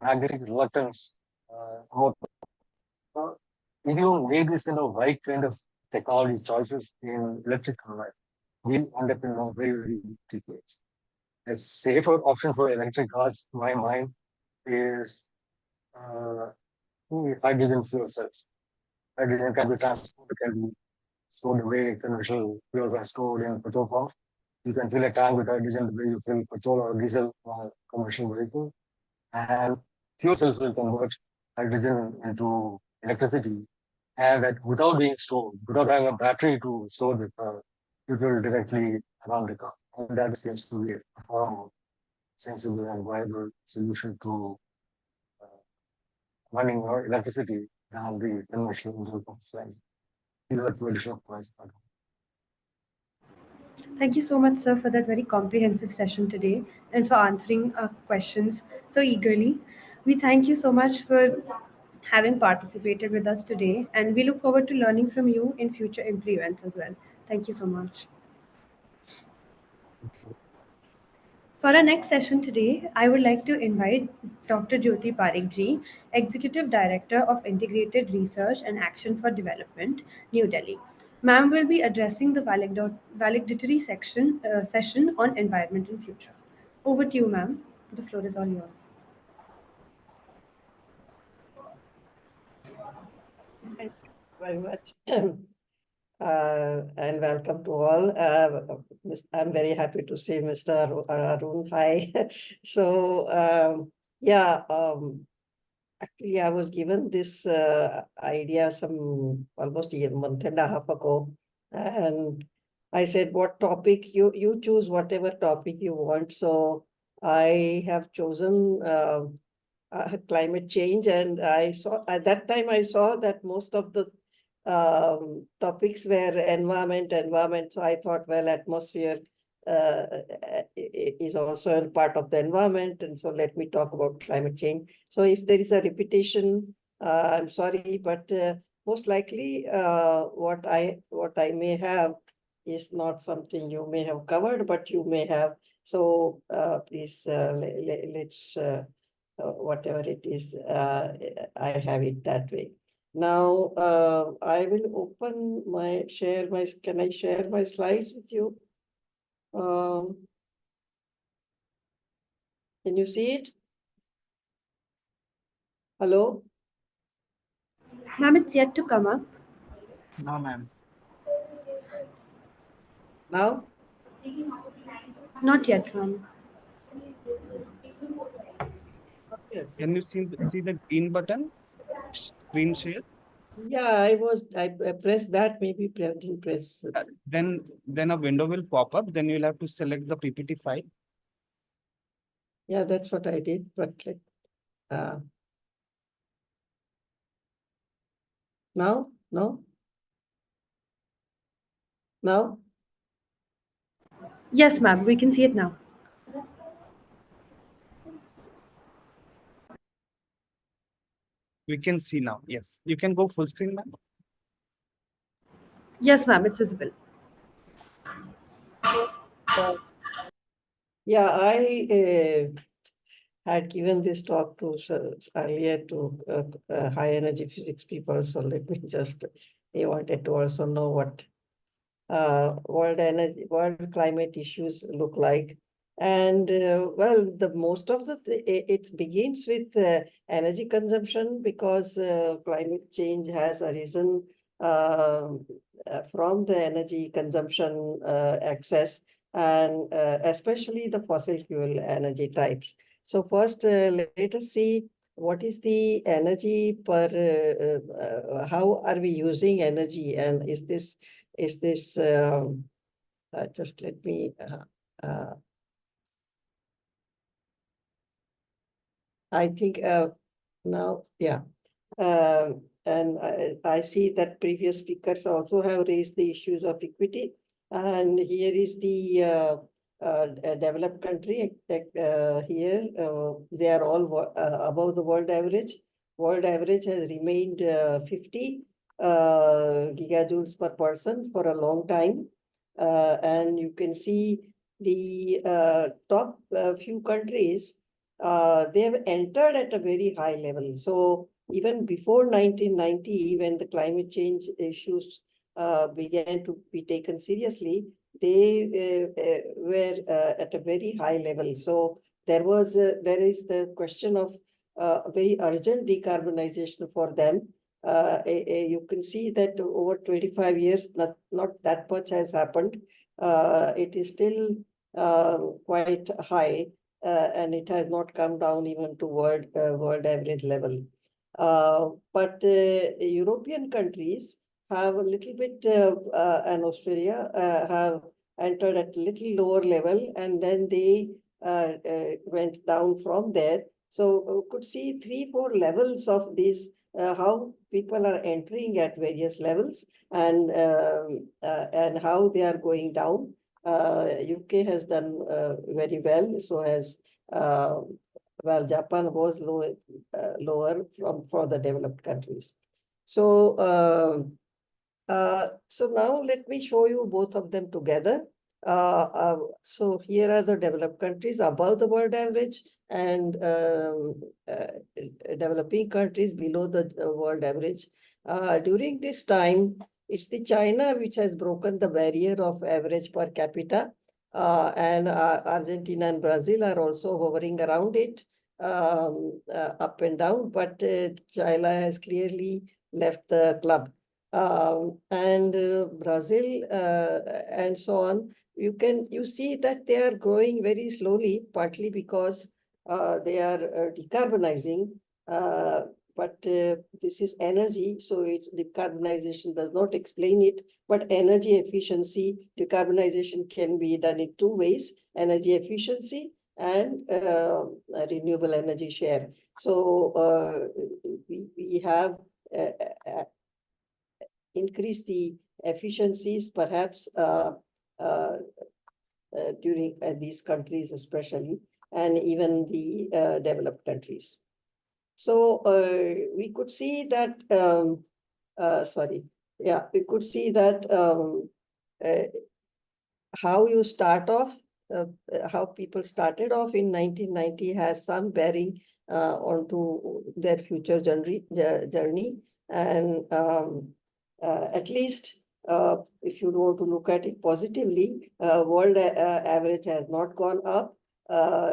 magnetic reluctance motor. So if you make this kind of right kind of technology choices in electric car, we end up in a very, very situation. A safer option for electric cars, in my mind, is hydrogen fuel cells. Hydrogen can be transported, can be stored away. Conventional fuels are stored in petrol pumps. You can fill a tank with hydrogen the way you fill petrol or diesel on a commercial vehicle. And fuel cells will convert hydrogen into electricity. And that without being stored, without having a battery to store the car, it will directly run the car. And that seems to be a far more sensible and viable solution to running our electricity than the conventional engine pumps. These are two additional points. Thank you so much, sir, for that very comprehensive session today and for answering our questions so eagerly. We thank you so much for having participated with us today, and we look forward to learning from you in future IMPRI events as well. Thank you so much. For our next session today, I would like to invite Dr. Jyoti Parikh ji, Executive Director of Integrated Research and Action for Development, New Delhi. Ma'am will be addressing the valedictory session on environment and future. Over to you, ma'am. The floor is all yours. Thank you very much. And welcome to all. I'm very happy to see Mr. Arun. Hi. So, actually, I was given this idea almost a month and a half ago. And I said, what topic? You choose whatever topic you want. So I have chosen climate change. And I saw, at that time, I saw that most of the topics were environment. So I thought, well, atmosphere is also a part of the environment. And so let me talk about climate change. So if there is a repetition, I'm sorry, but most likely what I may have is not something you may have covered, but you may have. So please let's whatever it is, I have it that way. Now I will open can I share my slides with you? Can you see it? Hello? Ma'am, it's yet to come up. No, ma'am. Now? Not yet, ma'am. Can you see the green button? Screen share? Yeah, I pressed that, maybe didn't press. Then a window will pop up. Then you'll have to select the PPT file. Yeah, that's what I did, but like, now? No? Now? Yes, ma'am, we can see it now. We can see now. Yes. You can go full screen, ma'am. Yes, ma'am, it's visible. Yeah, I had given this talk to earlier to high energy physics people. So let me just, they wanted to also know what world climate issues look like. And well, the most of it begins with energy consumption, because climate change has arisen from the energy consumption excess, and especially the fossil fuel energy types. So first, let us see what is the energy per, how are we using energy, and is this just let me I think now, yeah. And I see that previous speakers also have raised the issues of equity. And here is the developed country. Here, they are all above the world average. World average has remained 50 gigajoules per person for a long time. And you can see the top few countries, they have entered at a very high level. So even before 1990, when the climate change issues began to be taken seriously, they were at a very high level. So there is the question of very urgent decarbonization for them. You can see that over 25 years, not that much has happened. It is still quite high. And it has not come down even to world average level. But European countries have a little bit, and Australia have entered at a little lower level, and then they went down from there. So we could see 3-4 levels of this, how people are entering at various levels, and how they are going down. UK has done very well, so has well, Japan was lower for the developed countries. So so now let me show you both of them together. So here are the developed countries above the world average, and developing countries below the world average. During this time, it's the China which has broken the barrier of average per capita, and Argentina and Brazil are also hovering around it, up and down, but China has clearly left the club. And Brazil and so on, you see that they are growing very slowly, partly because they are decarbonizing, but this is energy, so it's decarbonization does not explain it, but energy efficiency, decarbonization can be done in 2 ways, energy efficiency and renewable energy share. So we have increased the efficiencies, perhaps during these countries especially, and even the developed countries. So we could see that, we could see that how you start off, how people started off in 1990 has some bearing onto their future journey. And at least if you want to look at it positively, world average has not gone up.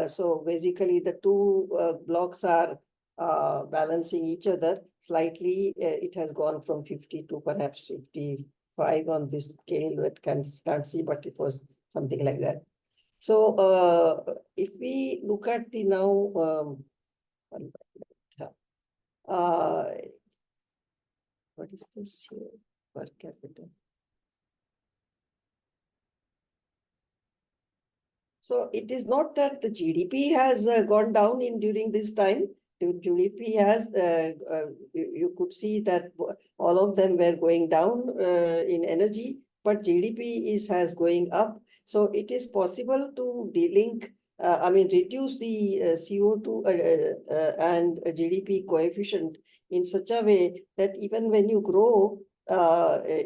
So basically the two blocks are balancing each other slightly. It has gone from 50 to perhaps 55 on this scale that can't see, but it was something like that. So if we look at the now, what is this here per capita? So it is not that the GDP has gone down during this time. The GDP has, you could see that all of them were going down in energy, but GDP has going up. So it is possible to delink, reduce the CO2 and GDP coefficient in such a way that even when you grow,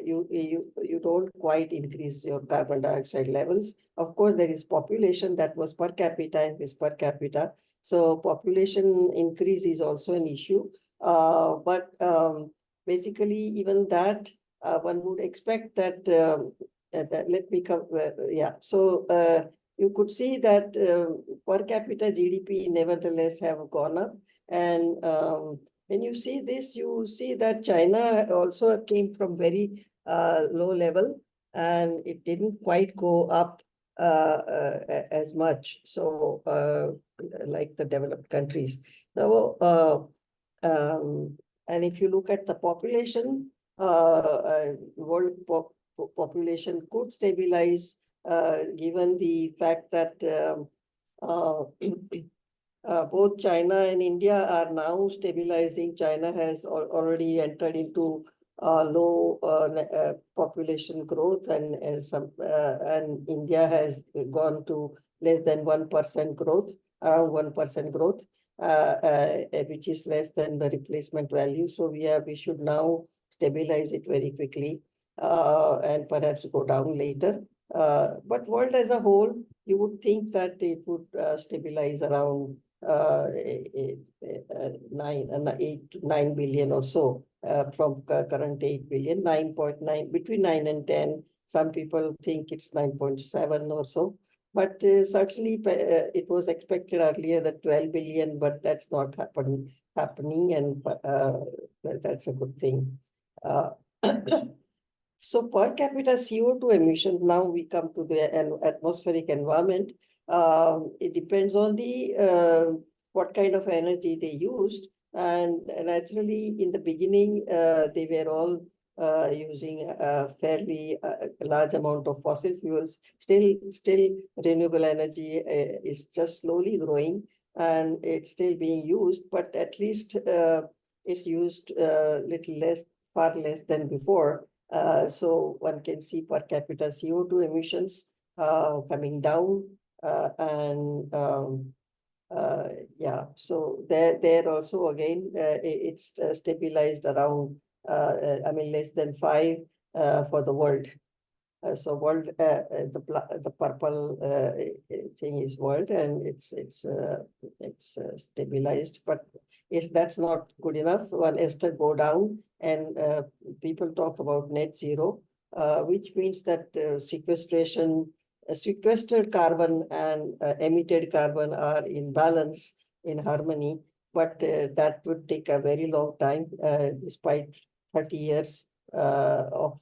you don't quite increase your carbon dioxide levels. Of course, there is population that was per capita and this per capita. So population increase is also an issue. But basically, even that, one would expect that, let me come, So you could see that per capita GDP nevertheless have gone up. And when you see this, you see that China also came from very low level and it didn't quite go up as much. So like the developed countries. Now, and if you look at the population, world population could stabilize given the fact that both China and India are now stabilizing. China has already entered into low population growth, and India has gone to less than 1% growth, around 1% growth, which is less than the replacement value. So we should now stabilize it very quickly and perhaps go down later. But world as a whole, you would think that it would stabilize around 8 to 9 billion or so from current 8 billion, 9.9, between 9 and 10. Some people think it's 9.7 or so. But certainly it was expected earlier that 12 billion, but that's not happening, and that's a good thing. So per capita CO2 emission, now we come to the atmospheric environment. It depends on the what kind of energy they used. And naturally, in the beginning, they were all using a fairly large amount of fossil fuels. Still renewable energy is just slowly growing and it's still being used, but at least it's used little less, far less than before. So one can see per capita CO2 emissions coming down, so there also again it's stabilized around less than 5 for the world. So world, the purple thing is world, and it's stabilized. But if that's not good enough, one has to go down, and people talk about net zero, which means that sequestered carbon and emitted carbon are in balance, in harmony. But that would take a very long time, despite 30 years of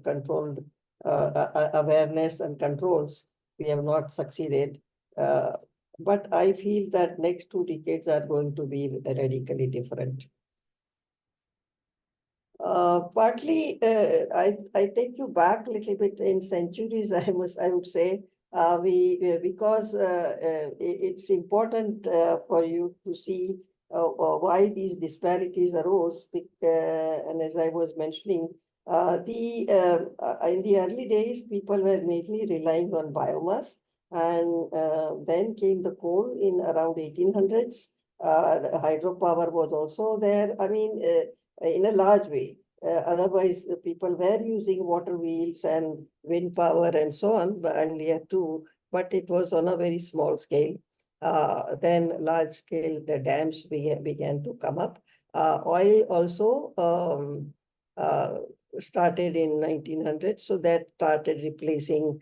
controlled awareness and controls. We have not succeeded. But I feel that next 2 decades are going to be radically different. Partly, I take you back a little bit in centuries, I would say, because it's important for you to see why these disparities arose. And as I was mentioning, In the early days, people were mainly relying on biomass, and then came the coal in around 1800s. Hydropower was also there. I mean, in a large way. Otherwise, people were using water wheels and wind power and so on earlier too, but it was on a very small scale. Then large scale the dams began to come up. Oil also started in 1900, so that started replacing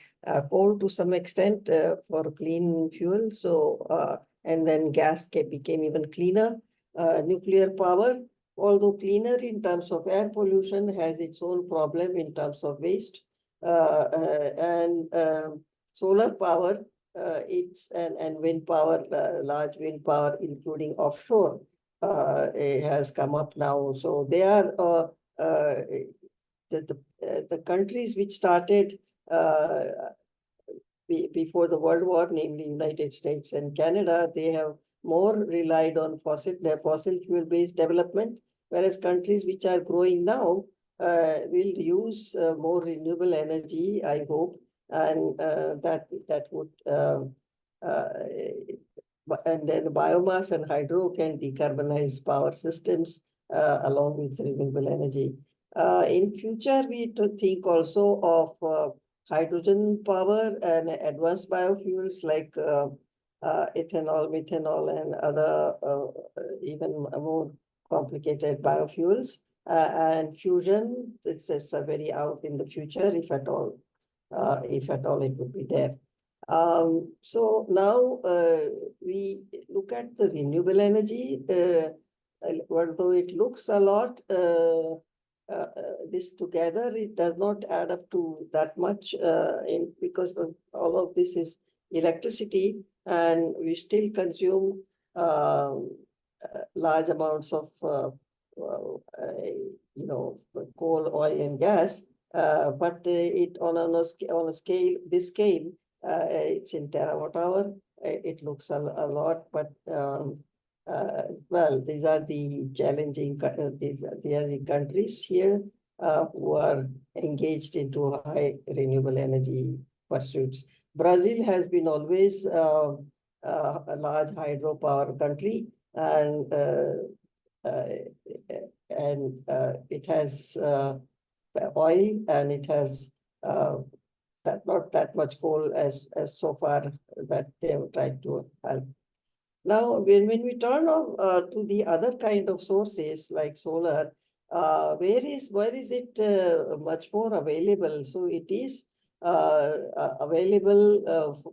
coal to some extent for clean fuel. So and then gas became even cleaner. Nuclear power, although cleaner in terms of air pollution, has its own problem in terms of waste. And solar power, and wind power, large wind power, including offshore, it has come up now. So they are the countries which started before the World War, namely United States and Canada, they have more relied on fossil fuel-based development, whereas countries which are growing now will use more renewable energy, I hope, and that would and then biomass and hydro can decarbonize power systems along with renewable energy. In future, we to think also of hydrogen power and advanced biofuels like ethanol, methanol, and other even more complicated biofuels. And fusion, this is very out in the future, if at all it would be there. So now we look at the renewable energy, although it looks a lot, this together, it does not add up to that much because all of this is electricity, and we still consume large amounts of coal, oil, and gas. But it on a scale, this scale, it's in terawatt hour. It looks a lot, but well, these are the challenging. These are the countries here who are engaged into high renewable energy pursuits. Brazil has been always a large hydropower country, and it has oil, and it has not that much coal as so far that they have tried to help. Now, when we turn to the other kind of sources like solar, where is it much more available? So it is available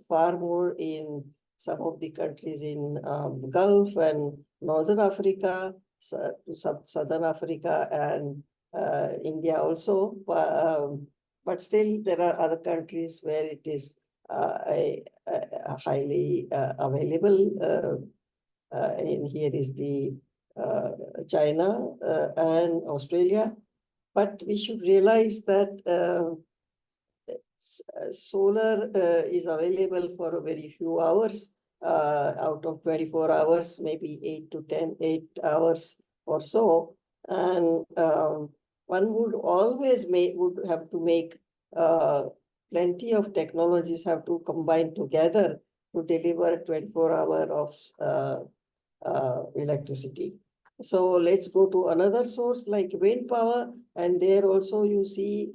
far more in some of the countries in Gulf and Northern Africa, Southern Africa, and India also. But still, there are other countries where it is highly available. And here is the China and Australia. But we should realize that solar is available for a very few hours. Out of 24 hours, maybe 8 hours or so. And one would always would have to make plenty of technologies have to combine together to deliver 24-hour of electricity. So let's go to another source like wind power, and there also you see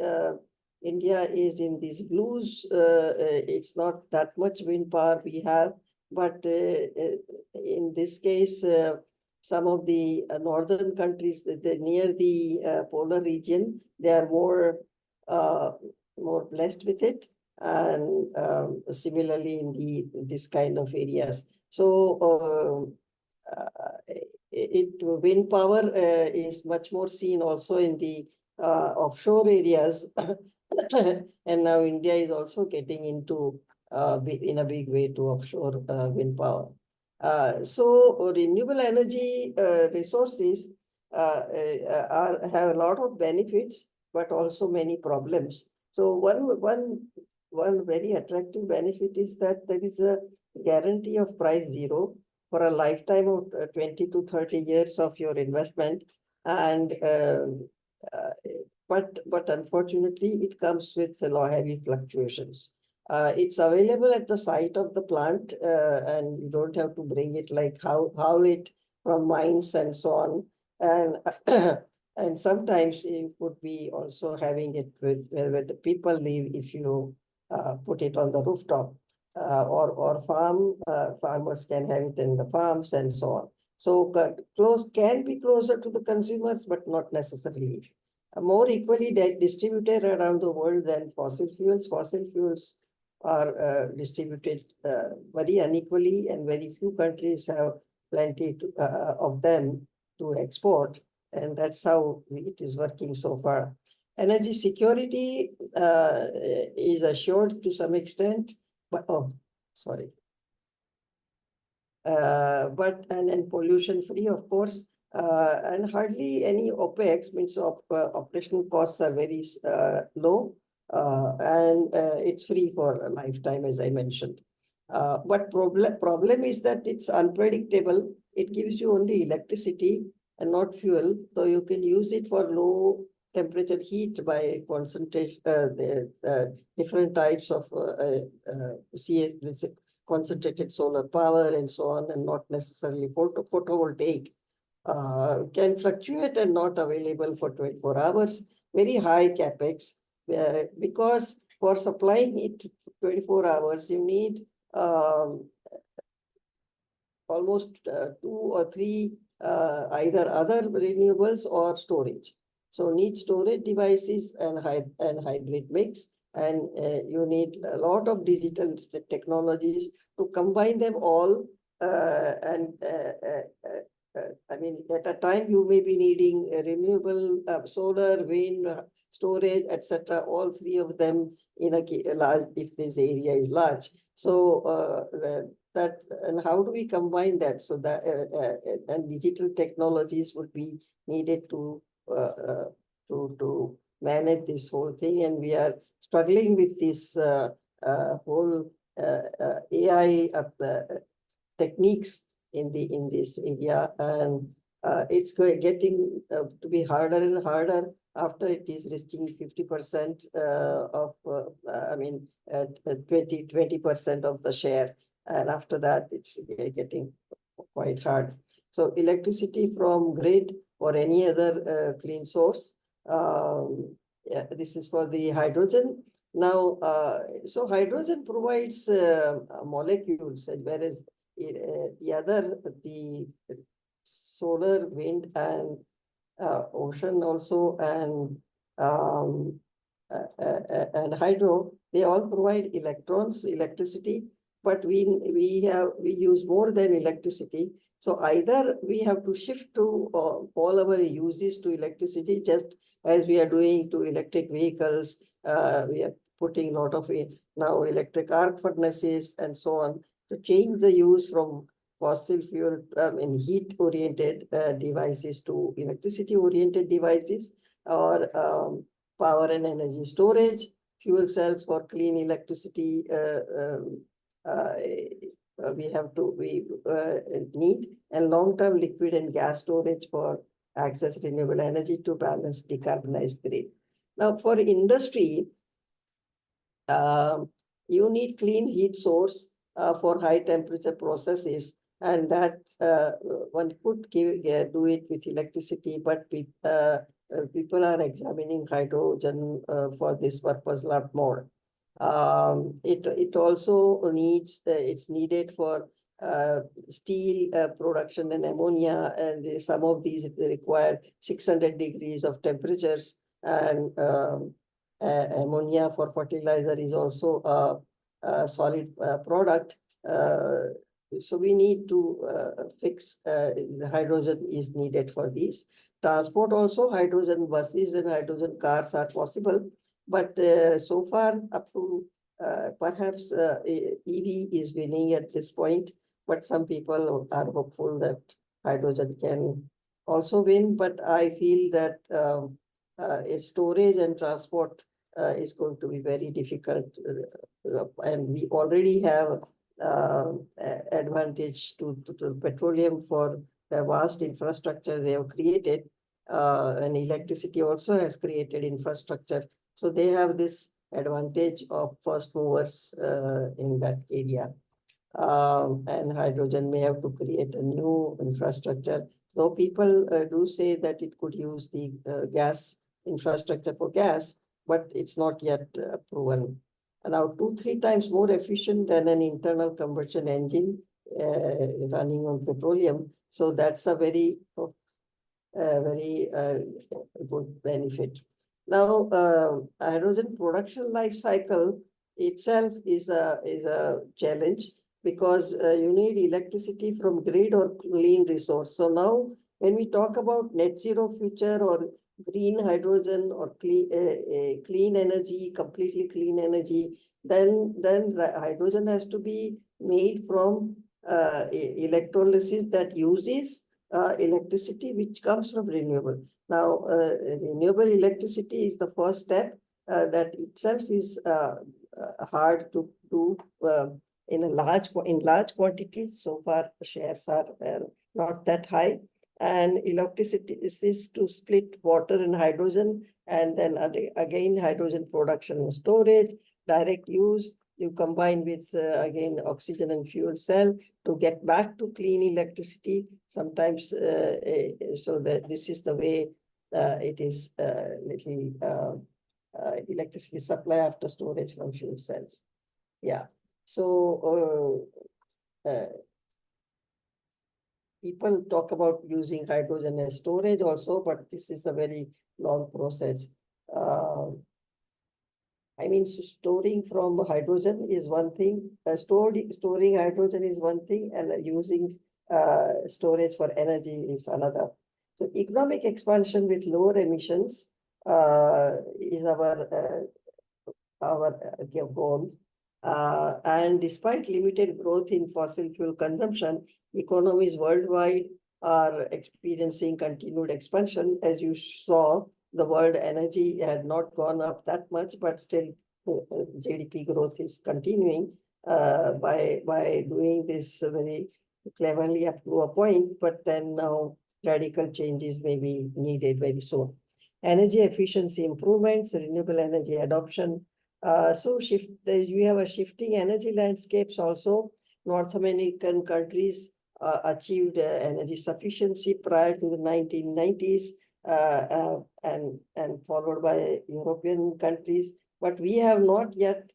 India is in these blues. It's not that much wind power we have, but in this case, some of the northern countries near the polar region, they are more blessed with it, and similarly in this kind of areas. So wind power is much more seen also in the offshore areas, and now India is also getting into in a big way to offshore wind power. So renewable energy resources have a lot of benefits, but also many problems. So one very attractive benefit is that there is a guarantee of price zero for a lifetime of 20 to 30 years of your investment, and but unfortunately, it comes with heavy fluctuations. It's available at the site of the plant, and you don't have to bring it like haul it from mines and so on. And and sometimes you could be also having it with where the people live if you put it on the rooftop, or farmers can have it in the farms and so on. So close can be closer to the consumers, but not necessarily. More equally distributed around the world than fossil fuels. Fossil fuels are distributed very unequally, and very few countries have plenty of them to export, and that's how it is working so far. Energy security is assured to some extent, but sorry. But and pollution free, of course, and hardly any OPEX, means operational costs are very low, and it's free for a lifetime, as I mentioned. But problem is that it's unpredictable. It gives you only electricity and not fuel, so you can use it for low temperature heat by concentration, different types of concentrated solar power and so on, and not necessarily photovoltaic. Can fluctuate and not available for 24 hours. Very high capex, because for supplying it 24 hours, you need almost 2 or 3 either other renewables or storage. So need storage devices and hybrid mix, and you need a lot of digital technologies to combine them all. I mean, at a time you may be needing renewable solar, wind, storage, etc. All 3 of them in a large, if this area is large. So that, and how do we combine that? So that and digital technologies would be needed to manage this whole thing, and we are struggling with this whole AI techniques in this area, and it's getting to be harder and harder after it is reaching 50% of, I mean, 20% of the share, and after that it's getting quite hard. So electricity from grid or any other clean source. Yeah, this is for the hydrogen. Now, so hydrogen provides molecules, whereas the solar, wind, and ocean also, and hydro, they all provide electrons, electricity, but we use more than electricity. So either we have to shift to all our uses to electricity, just as we are doing to electric vehicles. We are putting a lot of now electric arc furnaces and so on, to change the use from fossil fuel and heat-oriented devices to electricity-oriented devices, or power and energy storage, fuel cells for clean electricity. We need, and long-term liquid and gas storage for access renewable energy to balance decarbonized grid. Now, for industry, you need clean heat source for high temperature processes, and that one could do it with electricity, but people are examining hydrogen for this purpose a lot more. It also needs, it's needed for steel production and ammonia, and some of these require 600 degrees of temperatures, and ammonia for fertilizer is also a solid product. So we need to fix the hydrogen is needed for these. Transport also, hydrogen buses and hydrogen cars are possible, but so far up to perhaps EV is winning at this point, but some people are hopeful that hydrogen can also win. But I feel that storage and transport is going to be very difficult, and we already have advantage to petroleum for the vast infrastructure they have created. and electricity also has created infrastructure. So they have this advantage of first movers in that area. And hydrogen may have to create a new infrastructure. Though people do say that it could use the gas infrastructure for gas, but it's not yet proven. And now 2-3 times more efficient than an internal combustion engine running on petroleum. So that's a very good benefit. Now, hydrogen production life cycle itself is a challenge because you need electricity from grid or clean resource. So now, when we talk about net zero future or green hydrogen or clean energy, completely clean energy, then hydrogen has to be made from electrolysis that uses electricity which comes from renewable. Now, renewable electricity is the first step that itself is hard to do in large quantities. So far, shares are not that high. And electricity is to split water and hydrogen, and then again hydrogen production and storage, direct use. You combine with again oxygen and fuel cell to get back to clean electricity. Sometimes so that this is the way it is little electricity supply after storage from fuel cells. Yeah. So people talk about using hydrogen as storage also, but this is a very long process. I mean, storing from hydrogen is one thing, storing hydrogen is one thing, and using storage for energy is another. So economic expansion with lower emissions is our goal. And despite limited growth in fossil fuel consumption, economies worldwide are experiencing continued expansion. As you saw, the world energy had not gone up that much, but still GDP growth is continuing by doing this very cleverly up to a point, but then now radical changes may be needed very soon. Energy efficiency improvements, renewable energy adoption. So we have a shifting energy landscapes also. North American countries achieved energy sufficiency prior to the 1990s and followed by European countries. But we have not yet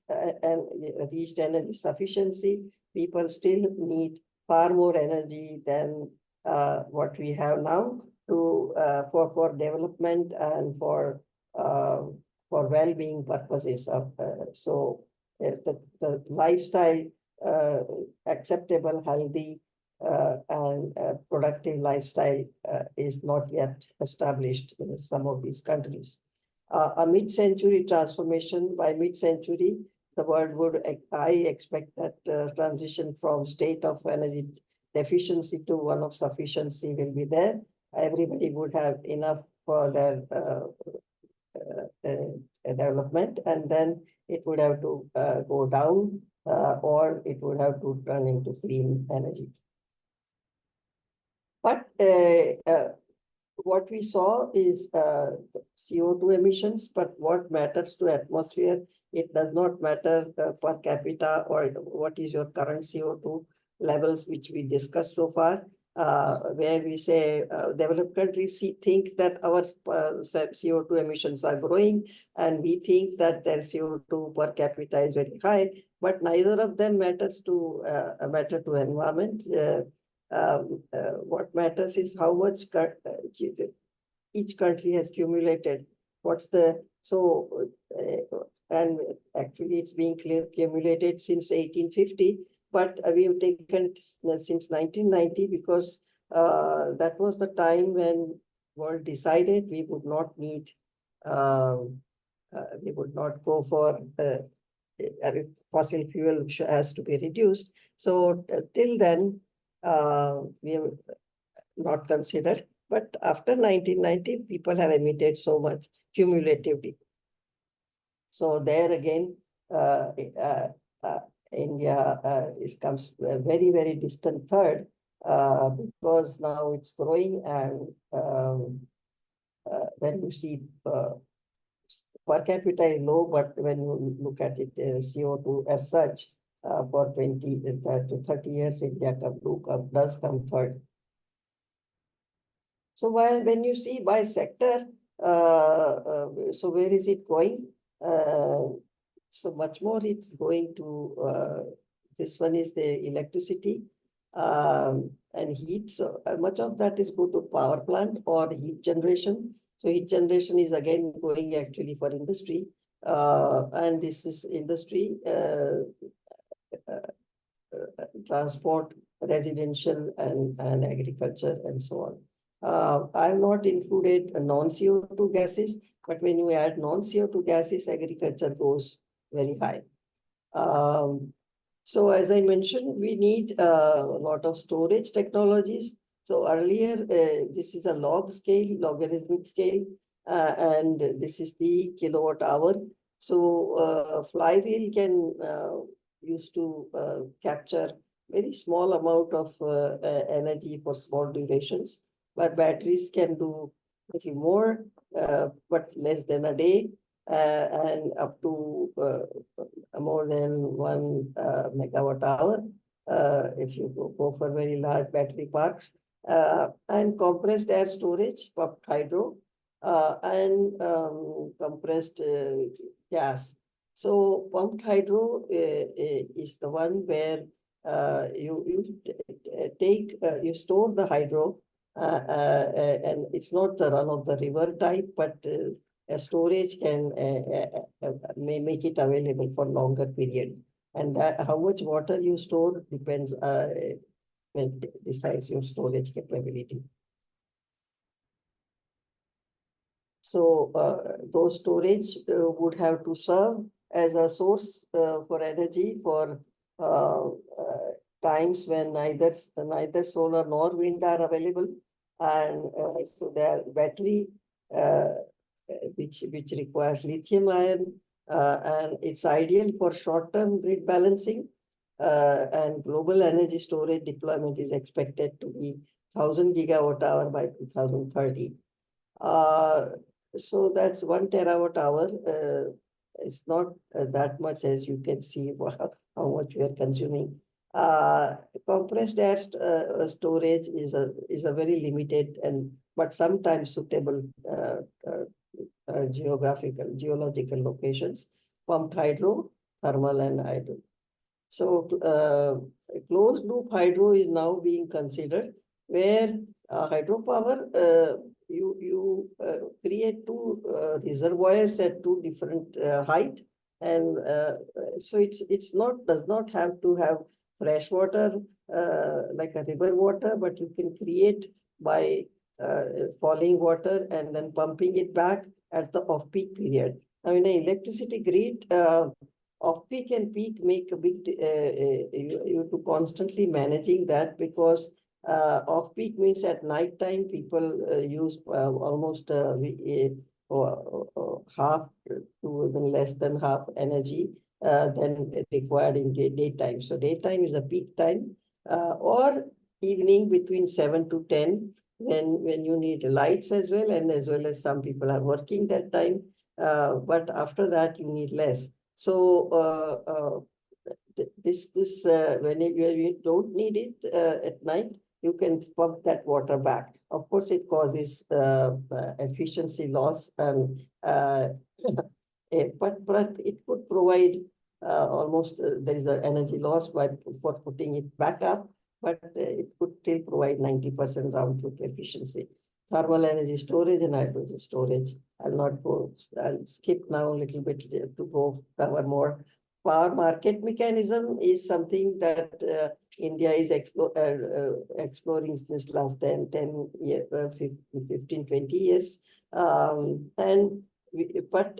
reached energy sufficiency. People still need far more energy than what we have now to for development and for well-being purposes. So the lifestyle, acceptable, healthy, and productive lifestyle is not yet established in some of these countries. A mid-century transformation. By mid-century, the world would, I expect that transition from state of energy deficiency to one of sufficiency will be there. Everybody would have enough for their development, and then it would have to go down or it would have to turn into clean energy. But what we saw is CO2 emissions, but what matters to atmosphere, it does not matter per capita or what is your current CO2 levels, which we discussed so far, where we say developed countries think that our CO2 emissions are growing, and we think that their CO2 per capita is very high, but neither of them matters to matter to environment. What matters is how much each country has accumulated. What's the and actually it's being accumulated since 1850, but we have taken since 1990 because that was the time when world decided we would not need we would not go for fossil fuel has to be reduced. So till then. We have not considered, but after 1990, people have emitted so much cumulatively. So there again, India comes a very, very distant third because now it's growing and when you see per capita is low, but when you look at it, CO2 as such, for 20 to 30 years, India does come third. So when you see by sector, so where is it going? So much more it's going to, this one is the electricity and heat. So much of that is go to power plant or heat generation. So heat generation is again going actually for industry. And this is industry, transport, residential and agriculture and so on. I've not included non-CO2 gases, but when you add non-CO2 gases, agriculture goes very high. So as I mentioned, we need a lot of storage technologies. So earlier, this is a log scale, logarithmic scale, and this is the kilowatt hour. So flywheel can used to capture very small amount of energy for small durations, but batteries can do little more, but less than a day, and up to more than 1 megawatt hour if you go for very large battery parks, and compressed air storage, pumped hydro, and compressed gas. So pumped hydro is the one where you store the hydro, and it's not the run of the river type, but storage can may make it available for longer period. And that, how much water you store depends, decides your storage capability. So those storage would have to serve as a source for energy for times when neither solar nor wind are available, and so their battery, which requires lithium ion, and it's ideal for short-term grid balancing. And global energy storage deployment is expected to be 1,000 gigawatt hour by 2030. So that's 1 terawatt hour. It's not that much, as you can see how much we are consuming. Compressed air storage is a very limited but sometimes suitable geological locations. Pumped hydro, thermal and hydro. So closed loop hydro is now being considered, where hydropower, you create two reservoirs at two different height, and so does not have to have fresh water like a river water, but you can create by falling water and then pumping it back at the off-peak period. Now in an electricity grid, off-peak and peak make a big, you have to constantly managing that, because off-peak means at night time people use almost half to even less than half energy than required in daytime. So daytime is the peak time, or evening between 7 to 10 when you need lights as well, and as well as some people are working that time, but after that you need less. So when you don't need it at night, you can pump that water back. Of course, it causes efficiency loss, and but it could provide almost there is an energy loss for putting it back up, but it could still provide 90% round trip efficiency. Thermal energy storage and hydrogen storage. I'll not go. I'll skip now a little bit to go cover more. Power market mechanism is something that India is exploring since last 10 years, 15, 20 years. But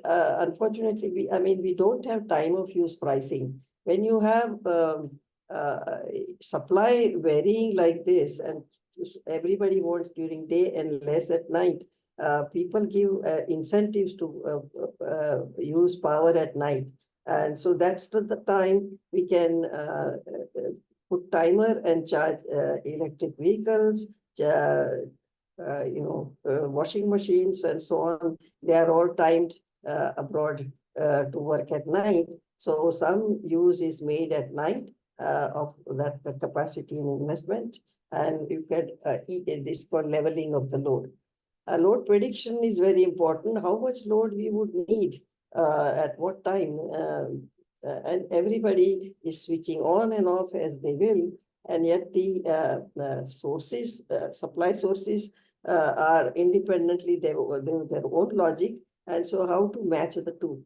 unfortunately, we don't have time of use pricing. When you have supply varying like this, and everybody wants during day and less at night, people give incentives to use power at night. And so that's the time we can put timer and charge electric vehicles, washing machines and so on, they are all timed abroad to work at night. So some use is made at night of that capacity and investment, and you get this called leveling of the load. Load prediction is very important. How much load we would need at what time, and everybody is switching on and off as they will, and yet the sources, supply sources are independently their own logic, and so how to match the two,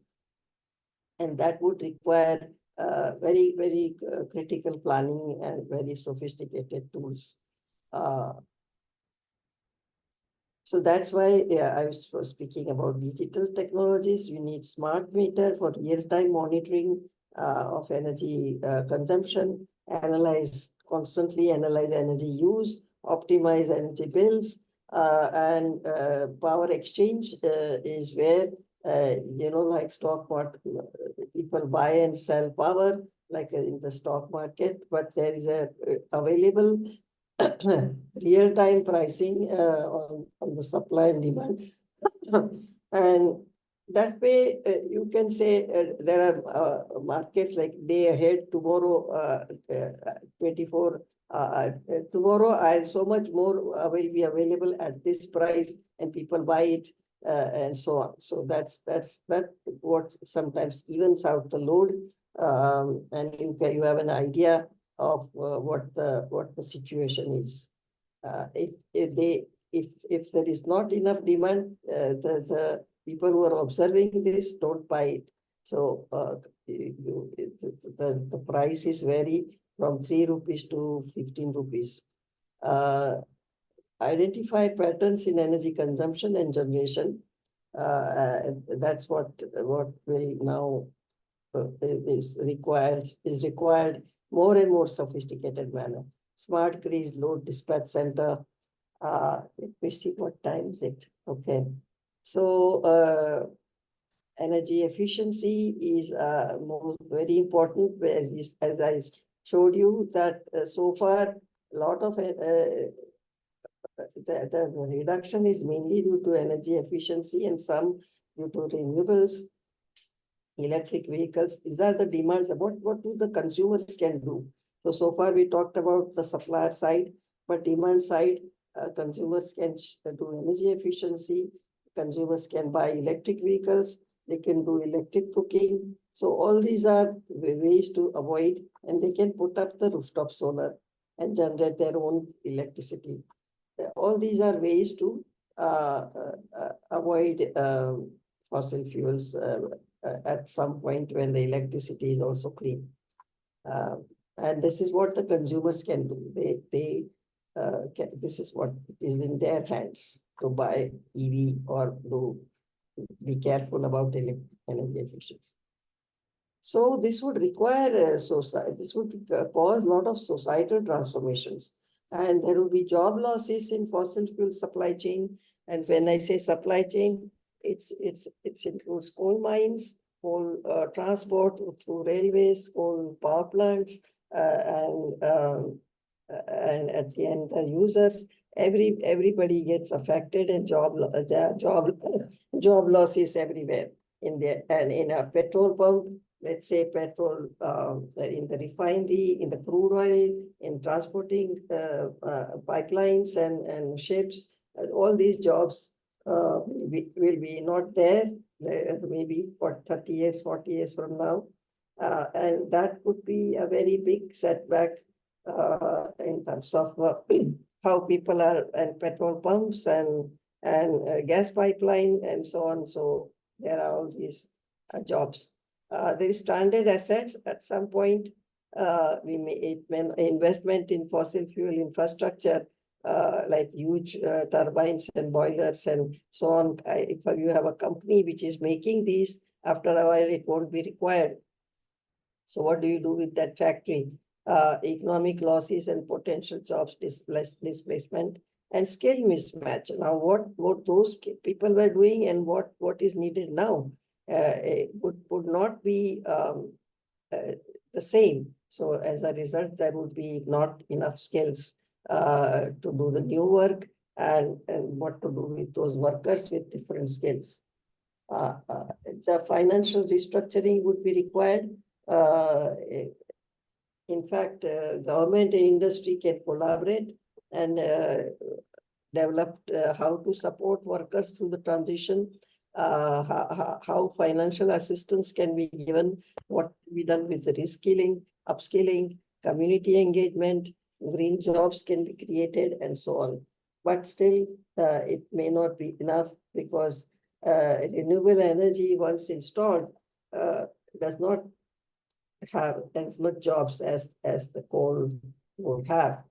and that would require very, very critical planning and very sophisticated tools. So that's why I was speaking about digital technologies. You need smart meter for real-time monitoring of energy consumption, constantly analyze energy use, optimize energy bills, and power exchange is where, like stock market, people buy and sell power like in the stock market, but there is a available real-time pricing on the supply and demand. And that way, you can say there are markets like day ahead, tomorrow, 24, tomorrow, so much more will be available at this price and people buy it and so on. So that's what sometimes evens out the load, and you have an idea of what the situation is. If there is not enough demand, the people who are observing this don't buy it. So the prices vary from 3 rupees to 15 rupees. Identify patterns in energy consumption and generation. That's what will now is required more and more sophisticated manner. Smart grid load dispatch center. Let me see what time is it. Okay. So energy efficiency is very important, as I showed you that so far a lot of the reduction is mainly due to energy efficiency and some due to renewables, electric vehicles. These are the demands about what do the consumers can do. So far we talked about the supplier side, but demand side, consumers can do energy efficiency, consumers can buy electric vehicles, they can do electric cooking. So all these are ways to avoid, and they can put up the rooftop solar and generate their own electricity. All these are ways to avoid fossil fuels at some point when the electricity is also clean. And this is what the consumers can do. This is what is in their hands to buy EV or to be careful about energy efficiency. So this would require this would cause a lot of societal transformations, and there will be job losses in fossil fuel supply chain. And when I say supply chain, it includes coal mines, coal transport through railways, coal power plants, and at the end the users. Everybody gets affected, and job losses everywhere in a petrol pump. Let's say petrol in the refinery, in the crude oil, in transporting pipelines and ships. All these jobs will be not there, maybe for 30 years, 40 years from now. And that could be a very big setback in terms of how people are, and petrol pumps and gas pipeline and so on. So there are all these jobs. There is stranded assets at some point. Investment in fossil fuel infrastructure, like huge turbines and boilers and so on. If you have a company which is making these, after a while it won't be required. So what do you do with that factory? Economic losses and potential jobs displacement and skill mismatch. Now, what those people were doing and what is needed now would not be the same. So as a result, there would be not enough skills to do the new work, and what to do with those workers with different skills. The financial restructuring would be required. In fact, government and industry can collaborate and develop how to support workers through the transition, how financial assistance can be given, what can be done with the reskilling, upskilling, community engagement, green jobs can be created, and so on. But still, it may not be enough because renewable energy, once installed, does not have as much jobs as the coal would have,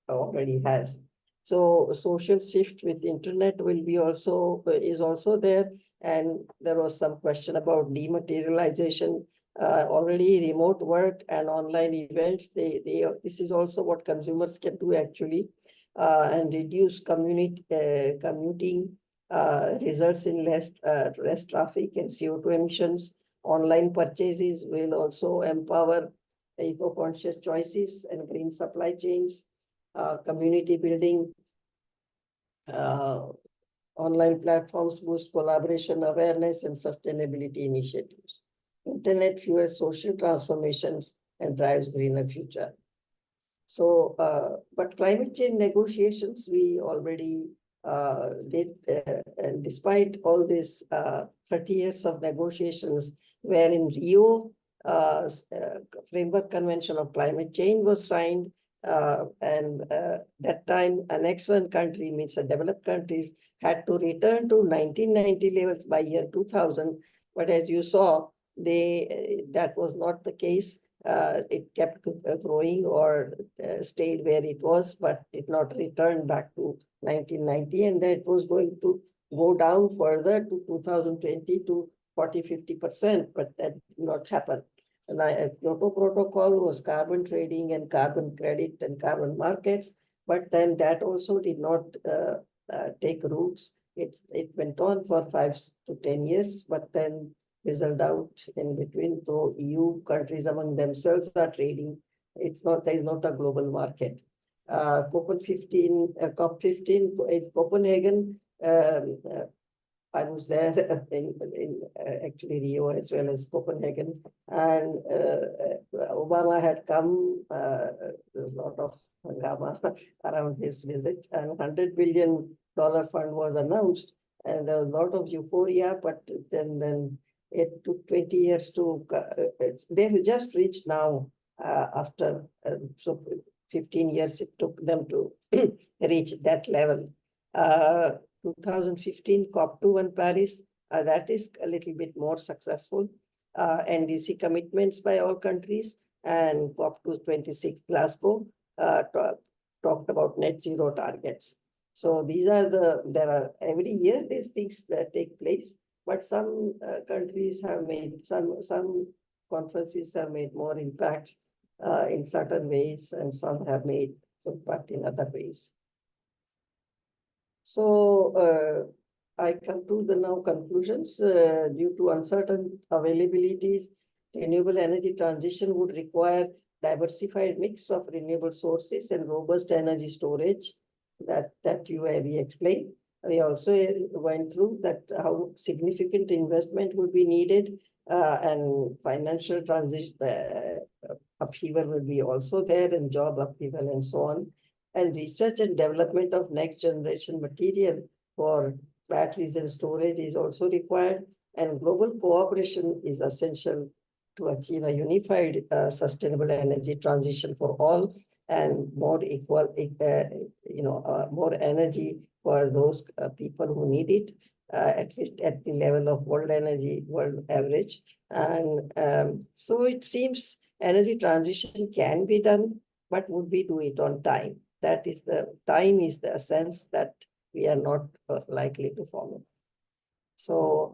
already has. So social shift with internet will be also is also there, and there was some question about dematerialization. Already remote work and online events. This is also what consumers can do actually, and reduce commuting results in less traffic and CO2 emissions. Online purchases will also empower eco-conscious choices and green supply chains. Community building, online platforms boost collaboration, awareness, and sustainability initiatives. Internet fuels social transformations and drives greener future. So, but climate change negotiations, we already did, and despite all this 30 years of negotiations, where in Rio, Framework Convention of Climate Change was signed, and that time a next one country, means the developed countries, had to return to 1990 levels by year 2000. But as you saw, that was not the case. It kept growing or stayed where it was, but did not return back to 1990, and that was going to go down further to 2020 to 40-50%, but that did not happen. And Kyoto Protocol was carbon trading and carbon credit and carbon markets, but then that also did not take roots. It went on for 5 to 10 years, but then fizzled out in between. Though EU countries among themselves are trading, there is not a global market. COP15 in Copenhagen, I was there in actually Rio as well as Copenhagen, and Obama had come. There was a lot of hangama around his visit, and $100 billion fund was announced, and there was a lot of euphoria. But then it took 20 years to. They've just reached now after so 15 years it took them to reach that level. 2015 COP2 in Paris, that is a little bit more successful. NDC commitments by all countries, and COP26 Glasgow talked about net zero targets. So these are there are every year these things that take place, but some countries have made, some conferences have made more impact in certain ways, and some have made impact in other ways. So I come to the now conclusions. Due to uncertain availabilities, renewable energy transition would require diversified mix of renewable sources and robust energy storage that we explained. We also went through that how significant investment would be needed, and financial transition upheaval will be also there, and job upheaval and so on. And research and development of next generation material for batteries and storage is also required, and global cooperation is essential to achieve a unified sustainable energy transition for all, and more equal, more energy for those people who need it, at least at the level of world average. And so it seems energy transition can be done, but would we do it on time? That is time is the essence that we are not likely to follow. So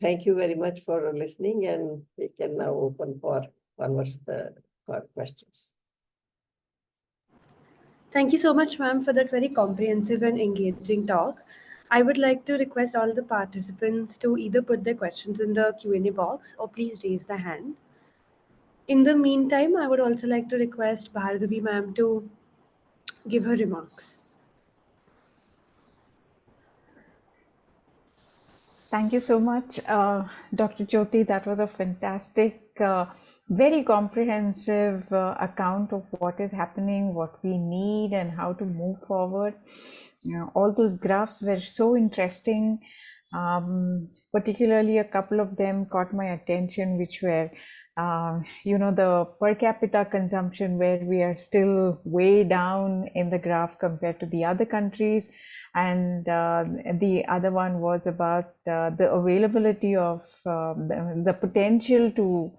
thank you very much for listening, and we can now open for questions. Thank you so much, ma'am, for that very comprehensive and engaging talk. I would like to request all the participants to either put their questions in the Q&A box or please raise the hand. In the meantime, I would also like to request Bhargavi ma'am to give her remarks. Thank you so much, Dr. Jyoti. That was a fantastic, very comprehensive account of what is happening, what we need, and how to move forward. All those graphs were so interesting. Particularly, a couple of them caught my attention, which were, the per capita consumption, where we are still way down in the graph compared to the other countries. And the other one was about the availability of the potential to,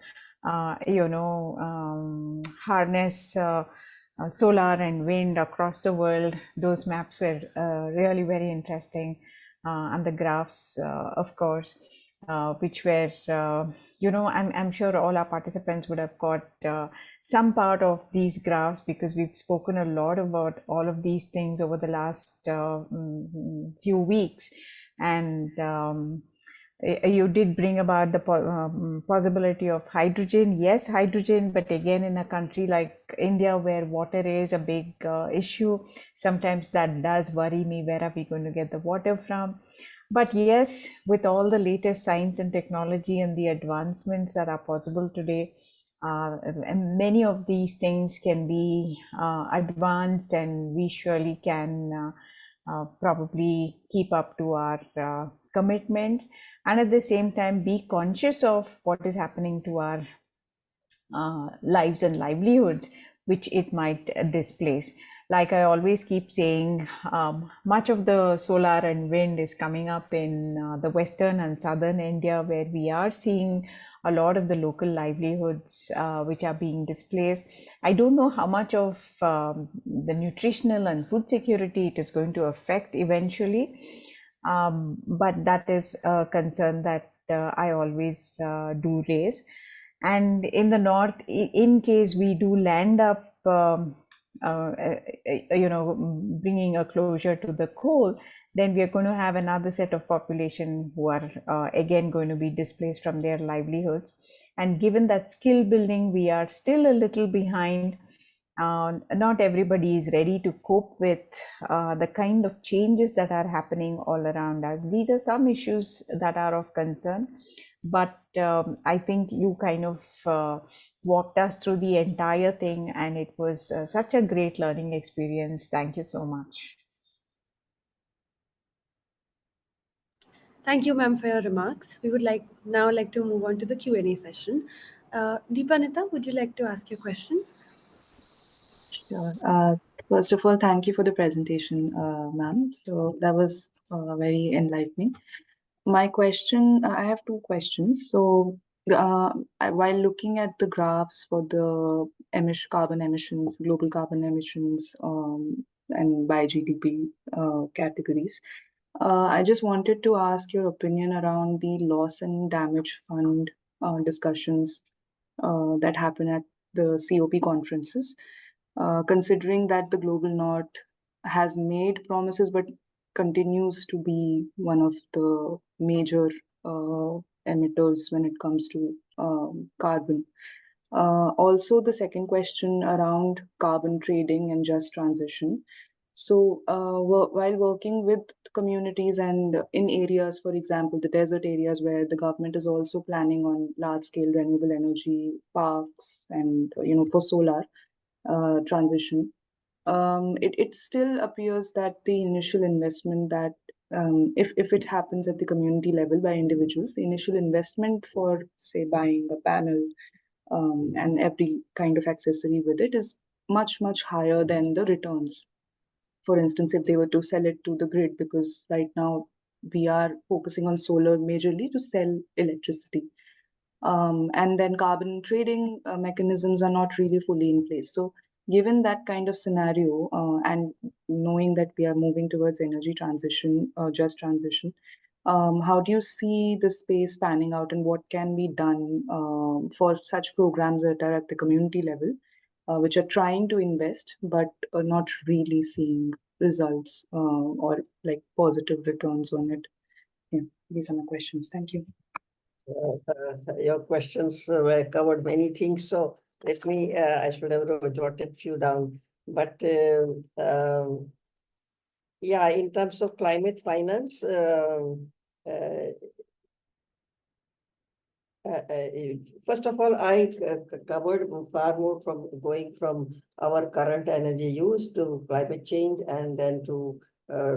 harness solar and wind across the world. Those maps were really very interesting. And the graphs, of course, which were, I'm sure all our participants would have got some part of these graphs, because we've spoken a lot about all of these things over the last few weeks. And you did bring about the possibility of hydrogen. Yes, hydrogen, but again, in a country like India, where water is a big issue, sometimes that does worry me. Where are we going to get the water from? But yes, with all the latest science and technology and the advancements that are possible today, and many of these things can be advanced, and we surely can probably keep up to our commitments, and at the same time be conscious of what is happening to our lives and livelihoods, which it might displace. Like I always keep saying, much of the solar and wind is coming up in the western and southern India, where we are seeing a lot of the local livelihoods which are being displaced. I don't know how much of the nutritional and food security it is going to affect eventually, but that is a concern that I always do raise. And in the north, in case we do land up bringing a closure to the coal, then we are going to have another set of population who are again going to be displaced from their livelihoods. And given that skill building, we are still a little behind. Not everybody is ready to cope with the kind of changes that are happening all around us. These are some issues that are of concern, but I think you kind of walked us through the entire thing, and it was such a great learning experience. Thank you so much. Thank you, ma'am, for your remarks. We would now like to move on to the Q&A session. Deepanita, would you like to ask your question? Sure. First of all, thank you for the presentation, ma'am. So that was very enlightening. My question, I have two questions. So while looking at the graphs for the carbon emissions, global carbon emissions, and by GDP categories, I just wanted to ask your opinion around the loss and damage fund discussions that happen at the COP conferences. Considering that the global north has made promises but continues to be one of the major emitters when it comes to carbon. Also, the second question around carbon trading and just transition. So while working with communities and in areas, for example, the desert areas where the government is also planning on large-scale renewable energy parks and, for solar, transition, it still appears that the initial investment that if it happens at the community level by individuals, the initial investment for, say, buying a panel and every kind of accessory with it is much, much higher than the returns. For instance, if they were to sell it to the grid, because right now we are focusing on solar majorly to sell electricity. And then carbon trading mechanisms are not really fully in place. So given that kind of scenario and knowing that we are moving towards energy transition, just transition, how do you see the space panning out, and what can be done for such programs that are at the community level, which are trying to invest but are not really seeing results or like positive returns on it? Yeah, these are my questions. Thank you. Your questions were covered many things, so let me, I should have jotted few down. But yeah, in terms of climate finance, first of all, I covered far more from going from our current energy use to climate change and then to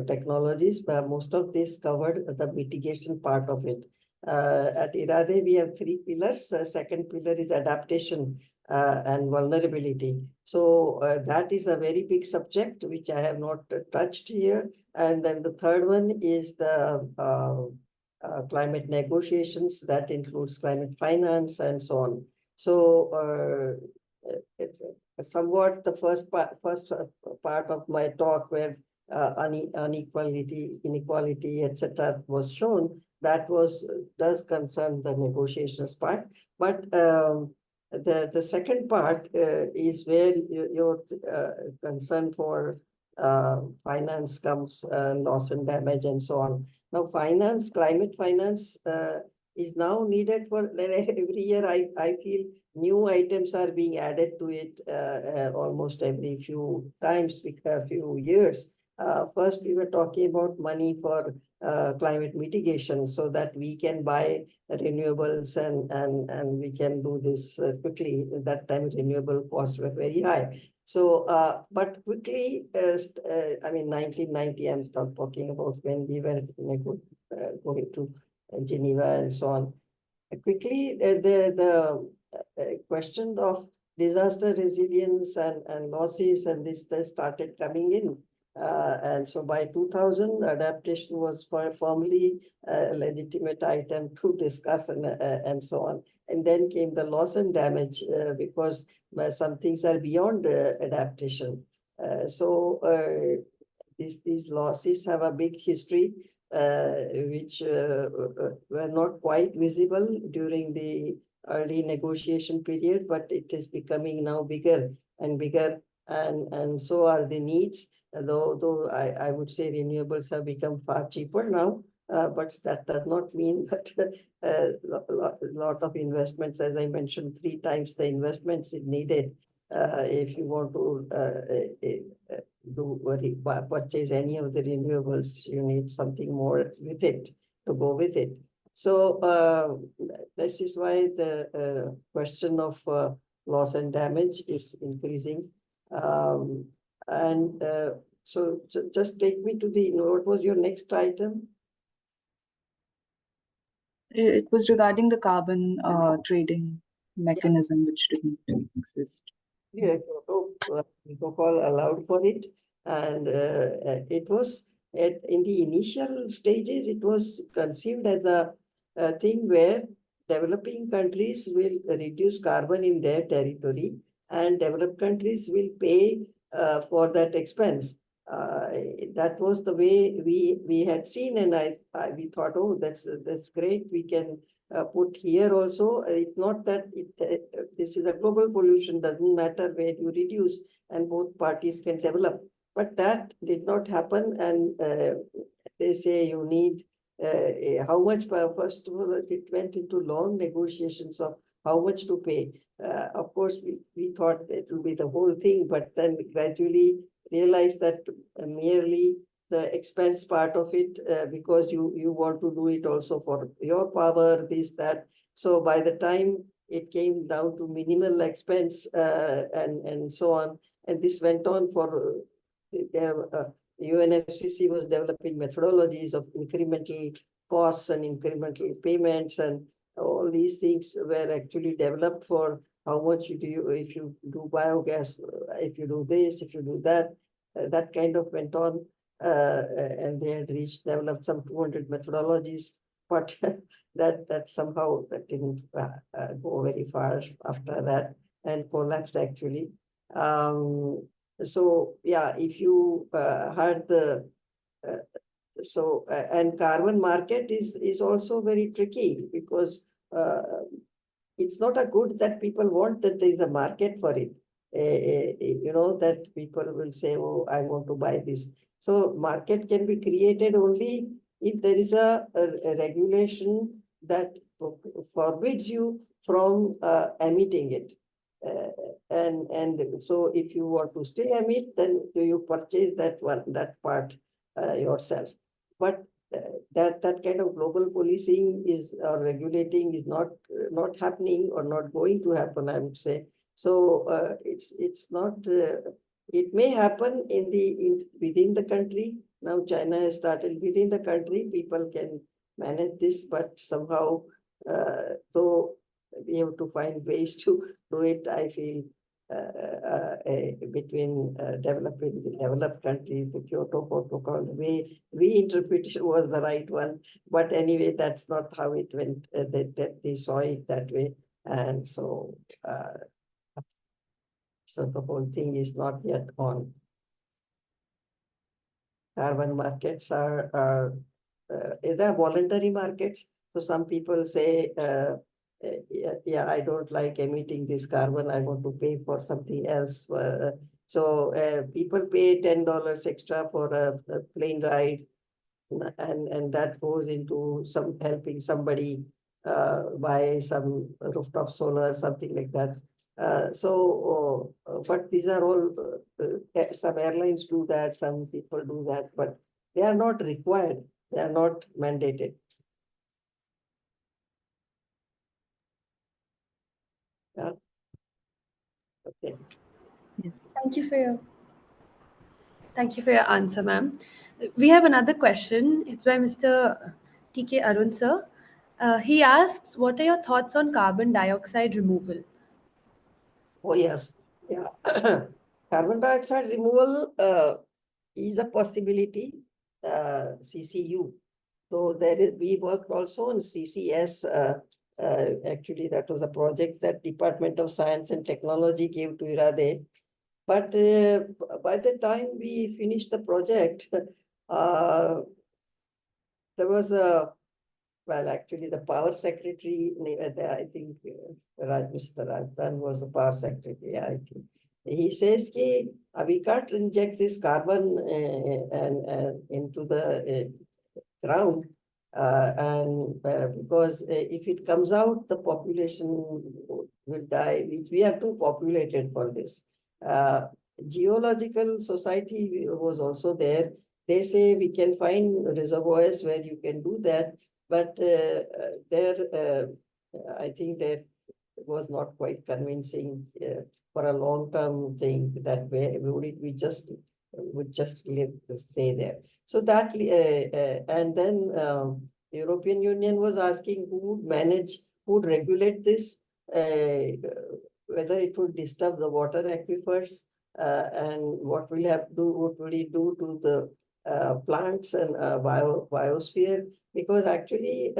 technologies, but most of this covered the mitigation part of it. At IRADE, we have 3 pillars. The second pillar is adaptation and vulnerability. So that is a very big subject, which I have not touched here. And then the third one is the climate negotiations, that includes climate finance and so on. So somewhat the first part of my talk where inequality, etc. was shown, that does concern the negotiations part. But the second part is where your concern for finance comes, loss and damage and so on. Now, climate finance is now needed for every year. I feel new items are being added to it almost every few times, a few years. First, we were talking about money for climate mitigation so that we can buy renewables and we can do this quickly. At that time, renewable costs were very high. So, but quickly, I mean, 1990, I'm not talking about when we were going to Geneva and so on. Quickly, the question of disaster resilience and losses and this started coming in. And so by 2000, adaptation was firmly a legitimate item to discuss and so on. And then came the loss and damage because some things are beyond adaptation. These losses have a big history, which were not quite visible during the early negotiation period, but it is becoming now bigger and bigger, and so are the needs. Though I would say renewables have become far cheaper now, but that does not mean that a lot of investments, as I mentioned, 3 times the investments is needed if you want to purchase any of the renewables. You need something more with it to go with it. So this is why the question of loss and damage is increasing. So just take me to what was your next item? It was regarding the carbon trading mechanism, which didn't exist. Yeah, protocol allowed for it, and it was in the initial stages. It was conceived as a thing where developing countries will reduce carbon in their territory, and developed countries will pay for that expense. That was the way we had seen, and we thought, oh, that's great. We can put here also. It's not that this is a global pollution. Doesn't matter where you reduce, and both parties can develop. But that did not happen, and they say you need how much. First of all, it went into long negotiations of how much to pay. Of course, we thought it will be the whole thing, but then gradually realized that merely the expense part of it, because you want to do it also for your power, this, that. So by the time it came down to minimal expense and so on, and this went on for UNFCCC was developing methodologies of incremental costs and incremental payments, and all these things were actually developed for how much you do if you do biogas, if you do this, if you do that. That kind of went on, and they had developed some 200 methodologies, but that somehow that didn't go very far after that and collapsed actually. So yeah, if you had the and carbon market is also very tricky because it's not a good that people want that there is a market for it. That people will say, oh, I want to buy this. So market can be created only if there is a regulation that forbids you from emitting it. And so if you want to still emit, then you purchase that part yourself. But that kind of global policing is or regulating is not happening or not going to happen, I would say. So it's not. It may happen within the country. Now China has started within the country. People can manage this, but somehow, though we have to find ways to do it. I feel between developed countries, the Kyoto Protocol, the way we interpreted it was the right one. But anyway, that's not how it went. They saw it that way, and so the whole thing is not yet on. Carbon markets are they're voluntary markets. So some people say, yeah, I don't like emitting this carbon. I want to pay for something else. So people pay $10 extra for a plane ride, and that goes into some helping somebody buy some rooftop solar, something like that. But these are all, some airlines do that, some people do that, but they are not required. They are not mandated. Yeah. Okay. Thank you for your answer, ma'am. We have another question. It's by Mr. T.K. Arun, sir. He asks, what are your thoughts on carbon dioxide removal? Oh, yes. Yeah. Carbon dioxide removal is a possibility, CCU. So we worked also on CCS. Actually, that was a project that Department of Science and Technology gave to IRADE. But by the time we finished the project, there was actually the power secretary, I think Mr. Rajdan was the power secretary, yeah, I think. He says, we can't inject this carbon into the ground, because if it comes out, the population will die. We are too populated for this. Geological Society was also there. They say we can find reservoirs where you can do that, but I think that was not quite convincing for a long-term thing that way. We just would just stay there. So that, and then European Union was asking who would manage, who would regulate this, whether it would disturb the water aquifers, and what will it do to the plants and biosphere, because actually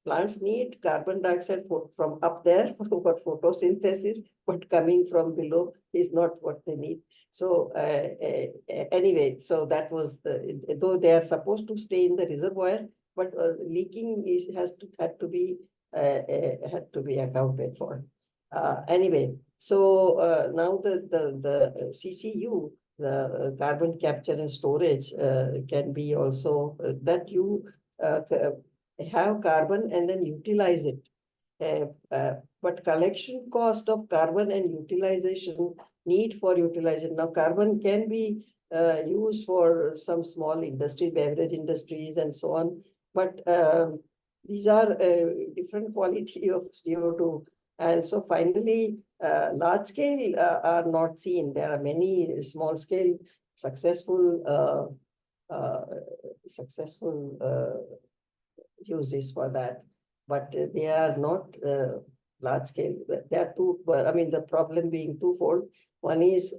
plants need carbon dioxide from up there for photosynthesis, but coming from below is not what they need. So anyway, so that was though they are supposed to stay in the reservoir, but leaking had to be accounted for. Anyway, so now the CCU, the carbon capture and storage, can be also that you have carbon and then utilize it. But collection cost of carbon and utilization, need for utilization. Now, carbon can be used for some small industry, beverage industries and so on. But these are different quality of CO2. And so finally, large scale are not seen. There are many small scale successful uses for that, but they are not large scale. There are two, I mean, the problem being twofold. One is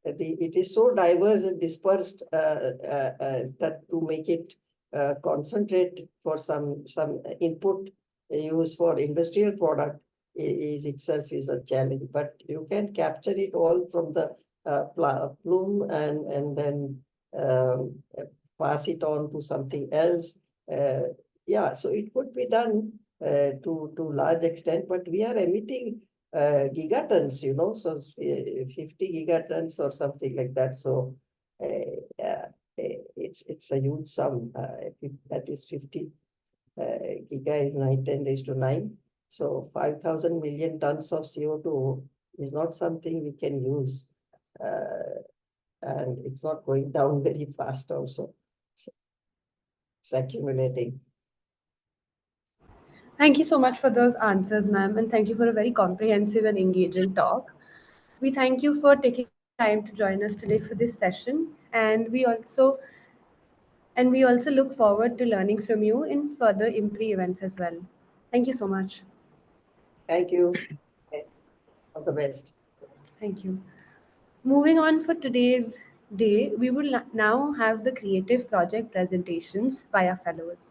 it is so diverse and dispersed that to make it concentrate for some input used for industrial product itself is a challenge, but you can capture it all from the plume and then pass it on to something else. Yeah, so it could be done to large extent, but we are emitting gigatons, so 50 gigatons or something like that. So it's a huge sum. That is 50 giga is 10⁹. So 5,000 million tons of CO2 is not something we can use. And it's not going down very fast also. It's accumulating. Thank you so much for those answers, ma'am, and thank you for a very comprehensive and engaging talk. We thank you for taking time to join us today for this session, and we also look forward to learning from you in further IMPRI events as well. Thank you so much. Thank you. All the best. Thank you. Moving on for today's day, we will now have the creative project presentations by our fellows.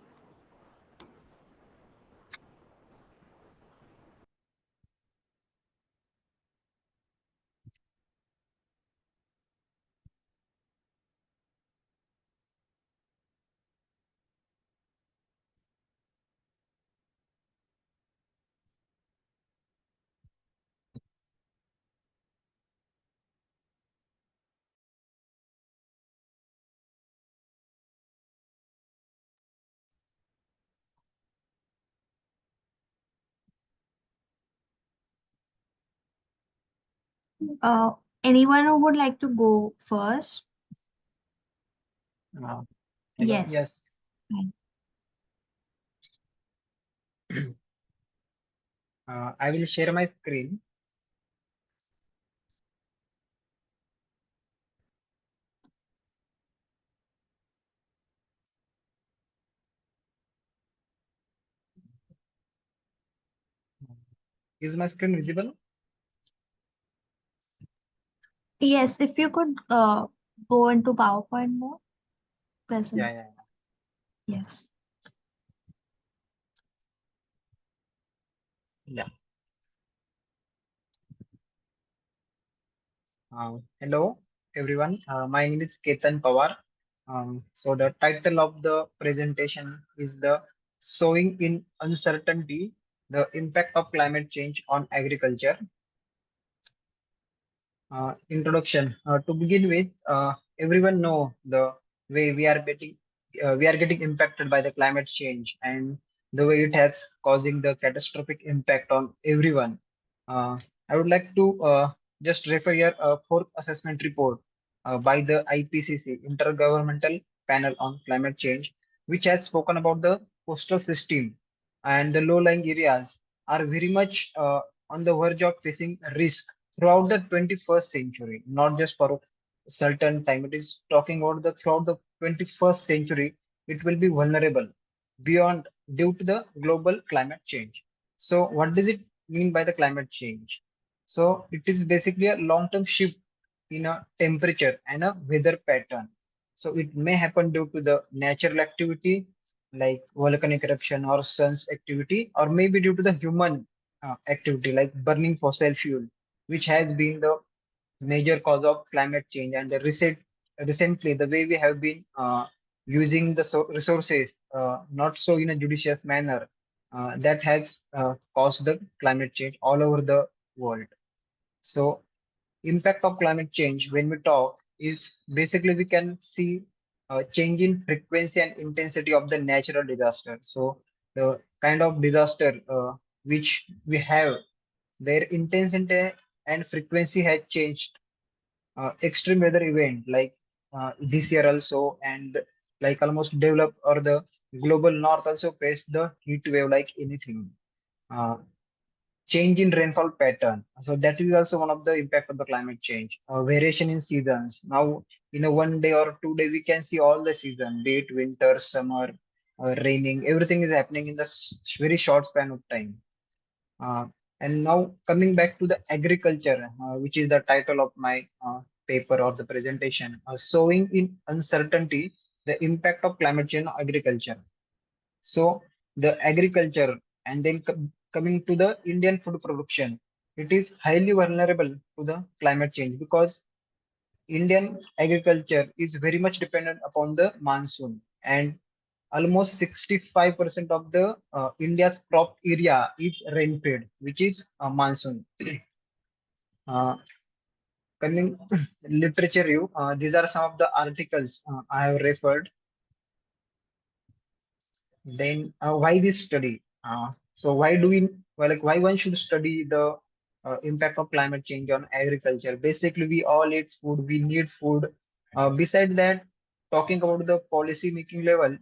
Anyone who would like to go first? Hello. Yes. Yes. Fine. I will share my screen. Is my screen visible? Yes, if you could go into PowerPoint mode, present. Yeah. Yes. Yeah. Hello, everyone. My name is Ketan Pawar. So the title of the presentation is the Sowing in Uncertainty, the Impact of Climate Change on Agriculture. Introduction. To begin with, everyone know the way we are getting impacted by the climate change and the way it has causing the catastrophic impact on everyone. I would like to just refer here a fourth assessment report by the IPCC, Intergovernmental Panel on Climate Change, which has spoken about the coastal system and the low-lying areas are very much on the verge of facing risk throughout the 21st century, not just for a certain time. It is talking about the throughout the 21st century, it will be vulnerable beyond due to the global climate change. So what does it mean by the climate change? So it is basically a long-term shift in a temperature and a weather pattern. So it may happen due to the natural activity like volcanic eruption or sun's activity, or maybe due to the human activity like burning fossil fuel, which has been the major cause of climate change. And recently, the way we have been using the resources not so in a judicious manner, that has caused the climate change all over the world. So impact of climate change when we talk is basically we can see a change in frequency and intensity of the natural disaster. So the kind of disaster which we have, their intensity and frequency has changed. Extreme weather event like this year also, and like almost developed or the global north also faced the heat wave like anything. Uh, Change in rainfall pattern. So that is also one of the impact of the climate change. Variation in seasons. Now, in a 1 day or 2 day, we can see all the season, be it winter, summer, raining. Everything is happening in the very short span of time. Uh, and now coming back to the agriculture, which is the title of my paper or the presentation, Sowing in Uncertainty, the Impact of Climate Change on Agriculture. So the agriculture and then coming to the Indian food production, it is highly vulnerable to the climate change because Indian agriculture is very much dependent upon the monsoon, and almost 65% of the India's crop area is rain-fed, which is monsoon. Uh, Coming literature review, these are some of the articles I have referred. Then why this study? So why do we, well, like why one should study the impact of climate change on agriculture? Basically, we all eat food, we need food. Besides that, talking about the policy making level,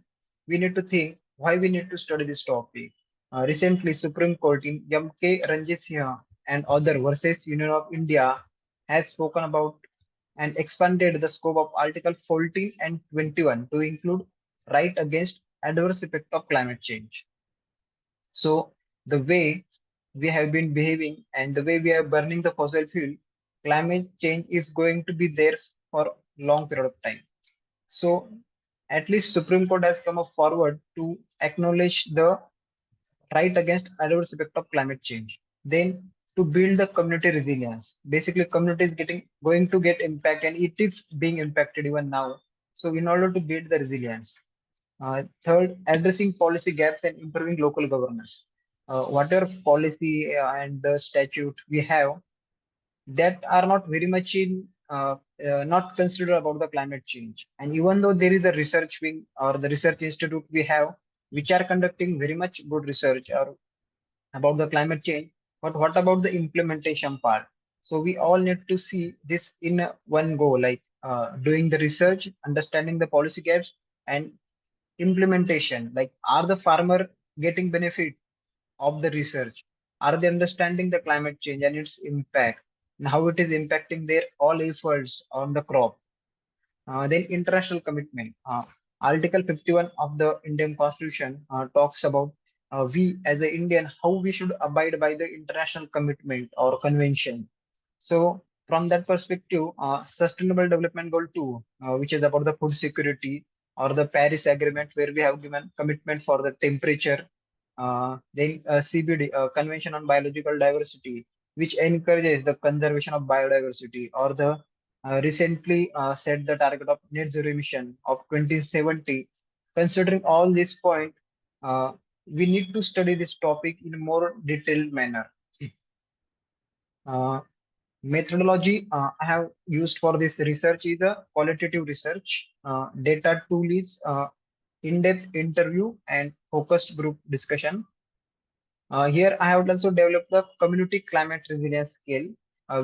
we need to think why we need to study this topic. Recently, Supreme Court in M.K. Ranjit Singh and other versus Union of India has spoken about and expanded the scope of Article 14 and 21 to include right against adverse effect of climate change. So the way we have been behaving and the way we are burning the fossil fuel, climate change is going to be there for long period of time. So at least Supreme Court has come up forward to acknowledge the right against adverse effect of climate change. Then to build the community resilience. Basically, community is going to get impact, and it is being impacted even now. So in order to build the resilience. Third, addressing policy gaps and improving local governance. Whatever policy and the statute we have that are not very much in not considered about the climate change. And even though there is a research wing or the research institute we have, which are conducting very much good research or about the climate change, but what about the implementation part? So we all need to see this in one go, like doing the research, understanding the policy gaps, and implementation. Like, are the farmer getting benefit of the research? Are they understanding the climate change and its impact and how it is impacting their all efforts on the crop? Then international commitment. Article 51 of the Indian Constitution talks about we as an Indian, how we should abide by the international commitment or convention. So from that perspective, Sustainable Development Goal 2, which is about the food security, or the Paris Agreement, where we have given commitment for the temperature. Then CBD, Convention on Biological Diversity, which encourages the conservation of biodiversity, or the recently set the target of net zero emission of 2070. Considering all this point, we need to study this topic in a more detailed manner. Methodology I have used for this research is a qualitative research. Data tool is in-depth interview and focused group discussion. Here I have also developed the community climate resilience scale,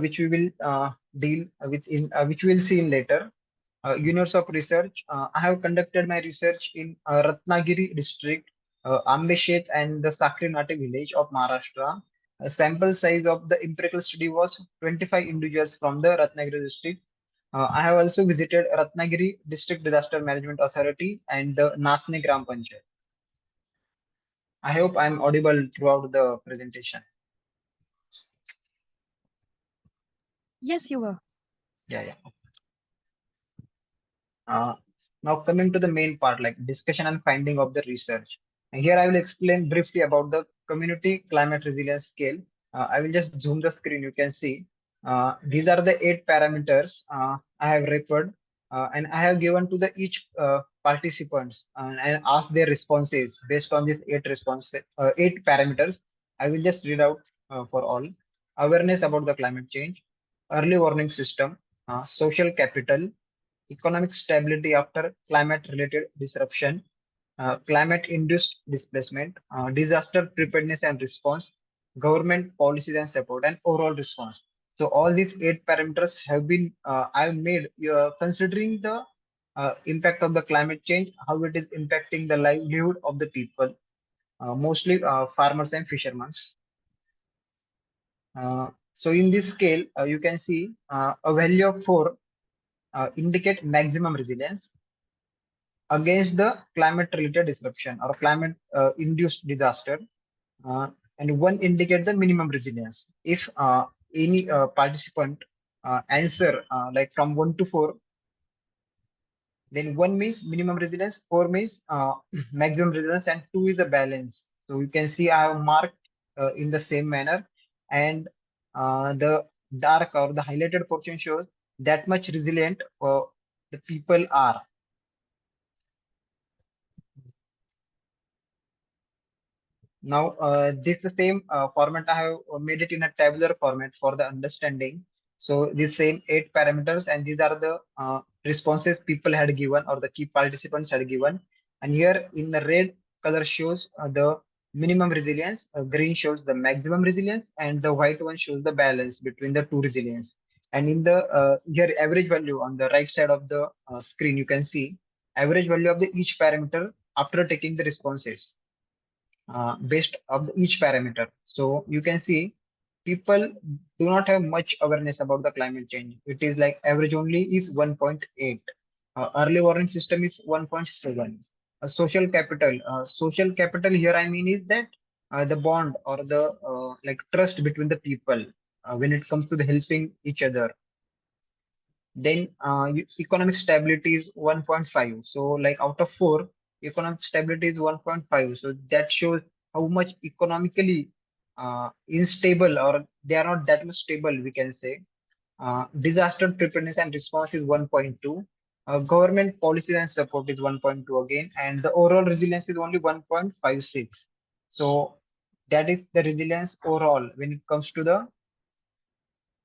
which we will deal with which we will see in later. Units of research. I have conducted my research in Ratnagiri district, Ambeshet and the Sakri Nate village of Maharashtra. A sample size of the empirical study was 25 individuals from the Ratnagiri district. I have also visited Ratnagiri District Disaster Management Authority and the Nasne Gram Panchayat. I hope I am audible throughout the presentation. Yes, you were. Yeah. Now coming to the main part, like discussion and finding of the research. And here I will explain briefly about the community climate resilience scale. I will just zoom the screen. You can see these are the 8 parameters I have referred, and I have given to the each participants and asked their responses based on these 8 responses, 8 parameters. I will just read out for all. Awareness about the climate change, early warning system, social capital, economic stability after climate-related disruption, climate-induced displacement, disaster preparedness and response, government policies and support, and overall response. So all these 8 parameters have been I've made considering the impact of the climate change, how it is impacting the livelihood of the people, mostly farmers and fishermen. So in this scale, you can see a value of 4 indicate maximum resilience against the climate-related disruption or climate-induced disaster, and 1 indicate the minimum resilience. If any participant answer like from 1 to 4, then 1 means minimum resilience, 4 means maximum resilience, and 2 is a balance. So you can see I have marked in the same manner, and the dark or the highlighted portion shows that much resilient the people are. Now, this is the same format. I have made it in a tabular format for the understanding. So these same 8 parameters, and these are the responses people had given or the key participants had given. And here in the red color shows the minimum resilience, green shows the maximum resilience, and the white one shows the balance between the 2 resilience. And in the here average value on the right side of the screen, you can see average value of the each parameter after taking the responses based of each parameter. So you can see people do not have much awareness about the climate change. It is like average only is 1.8. Early warning system is 1.7. Social capital here I mean is that the bond or the like trust between the people when it comes to the helping each other. Then economic stability is 1.5. So like out of 4, economic stability is 1.5. So that shows how much economically unstable, or they are not that much stable, we can say. Disaster preparedness and response is 1.2. Government policies and support is 1.2 again, and the overall resilience is only 1.56. So that is the resilience overall when it comes to the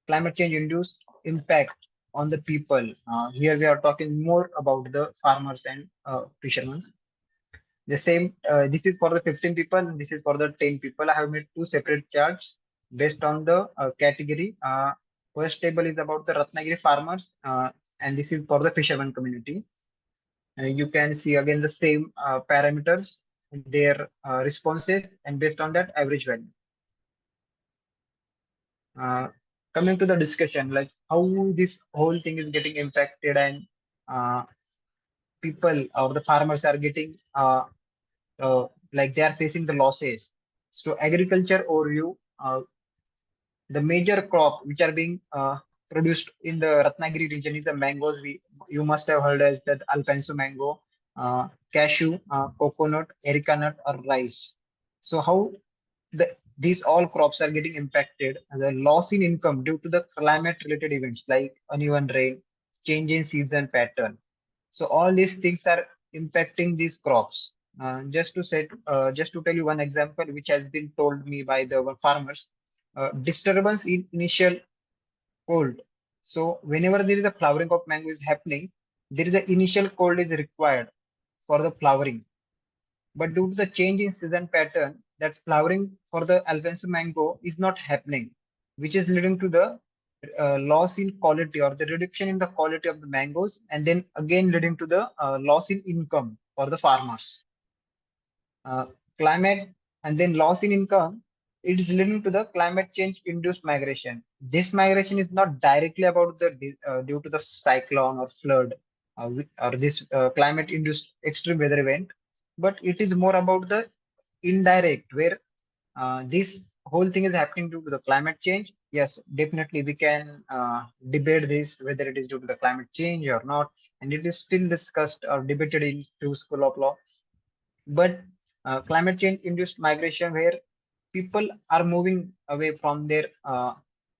climate change induced impact on the people. Here we are talking more about the farmers and fishermen. The same, this is for the 15 people, and this is for the 10 people. I have made two separate charts based on the category. First table is about the Ratnagiri farmers, and this is for the fisherman community. You can see again the same parameters, their responses, and based on that average value. Coming to the discussion, like how this whole thing is getting impacted, and people or the farmers are getting like they are facing the losses. So agriculture overview, the major crop which are being produced in the Ratnagiri region is the mangoes. You must have heard as that Alfonso mango, cashew, coconut, erica nut, or rice. So how these all crops are getting impacted, and the loss in income due to the climate related events like uneven rain, change in season pattern. So all these things are impacting these crops. Just to tell you one example which has been told me by the farmers. Disturbance in initial cold. So whenever there is a flowering of mango is happening, there is an initial cold is required for the flowering. But due to the change in season pattern, that flowering for the Alfonso mango is not happening, which is leading to the loss in quality or the reduction in the quality of the mangoes, and then again leading to the loss in income for the farmers. Climate and then loss in income, it is leading to the climate change induced migration. This migration is not directly about the due to the cyclone or flood or this climate induced extreme weather event, but it is more about the indirect where this whole thing is happening due to the climate change. Yes, definitely we can debate this whether it is due to the climate change or not, and it is still discussed or debated in through school of law. But climate change induced migration where people are moving away from their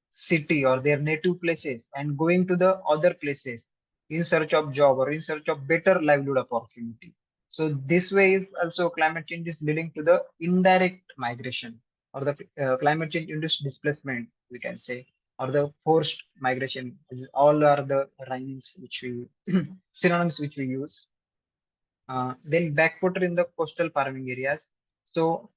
city or their native places and going to the other places in search of job or in search of better livelihood opportunity. So this way is also climate change is leading to the indirect migration or the climate change induced displacement, we can say, or the forced migration. All are the rhymes which we synonyms which we use. Then backwater in the coastal farming areas. So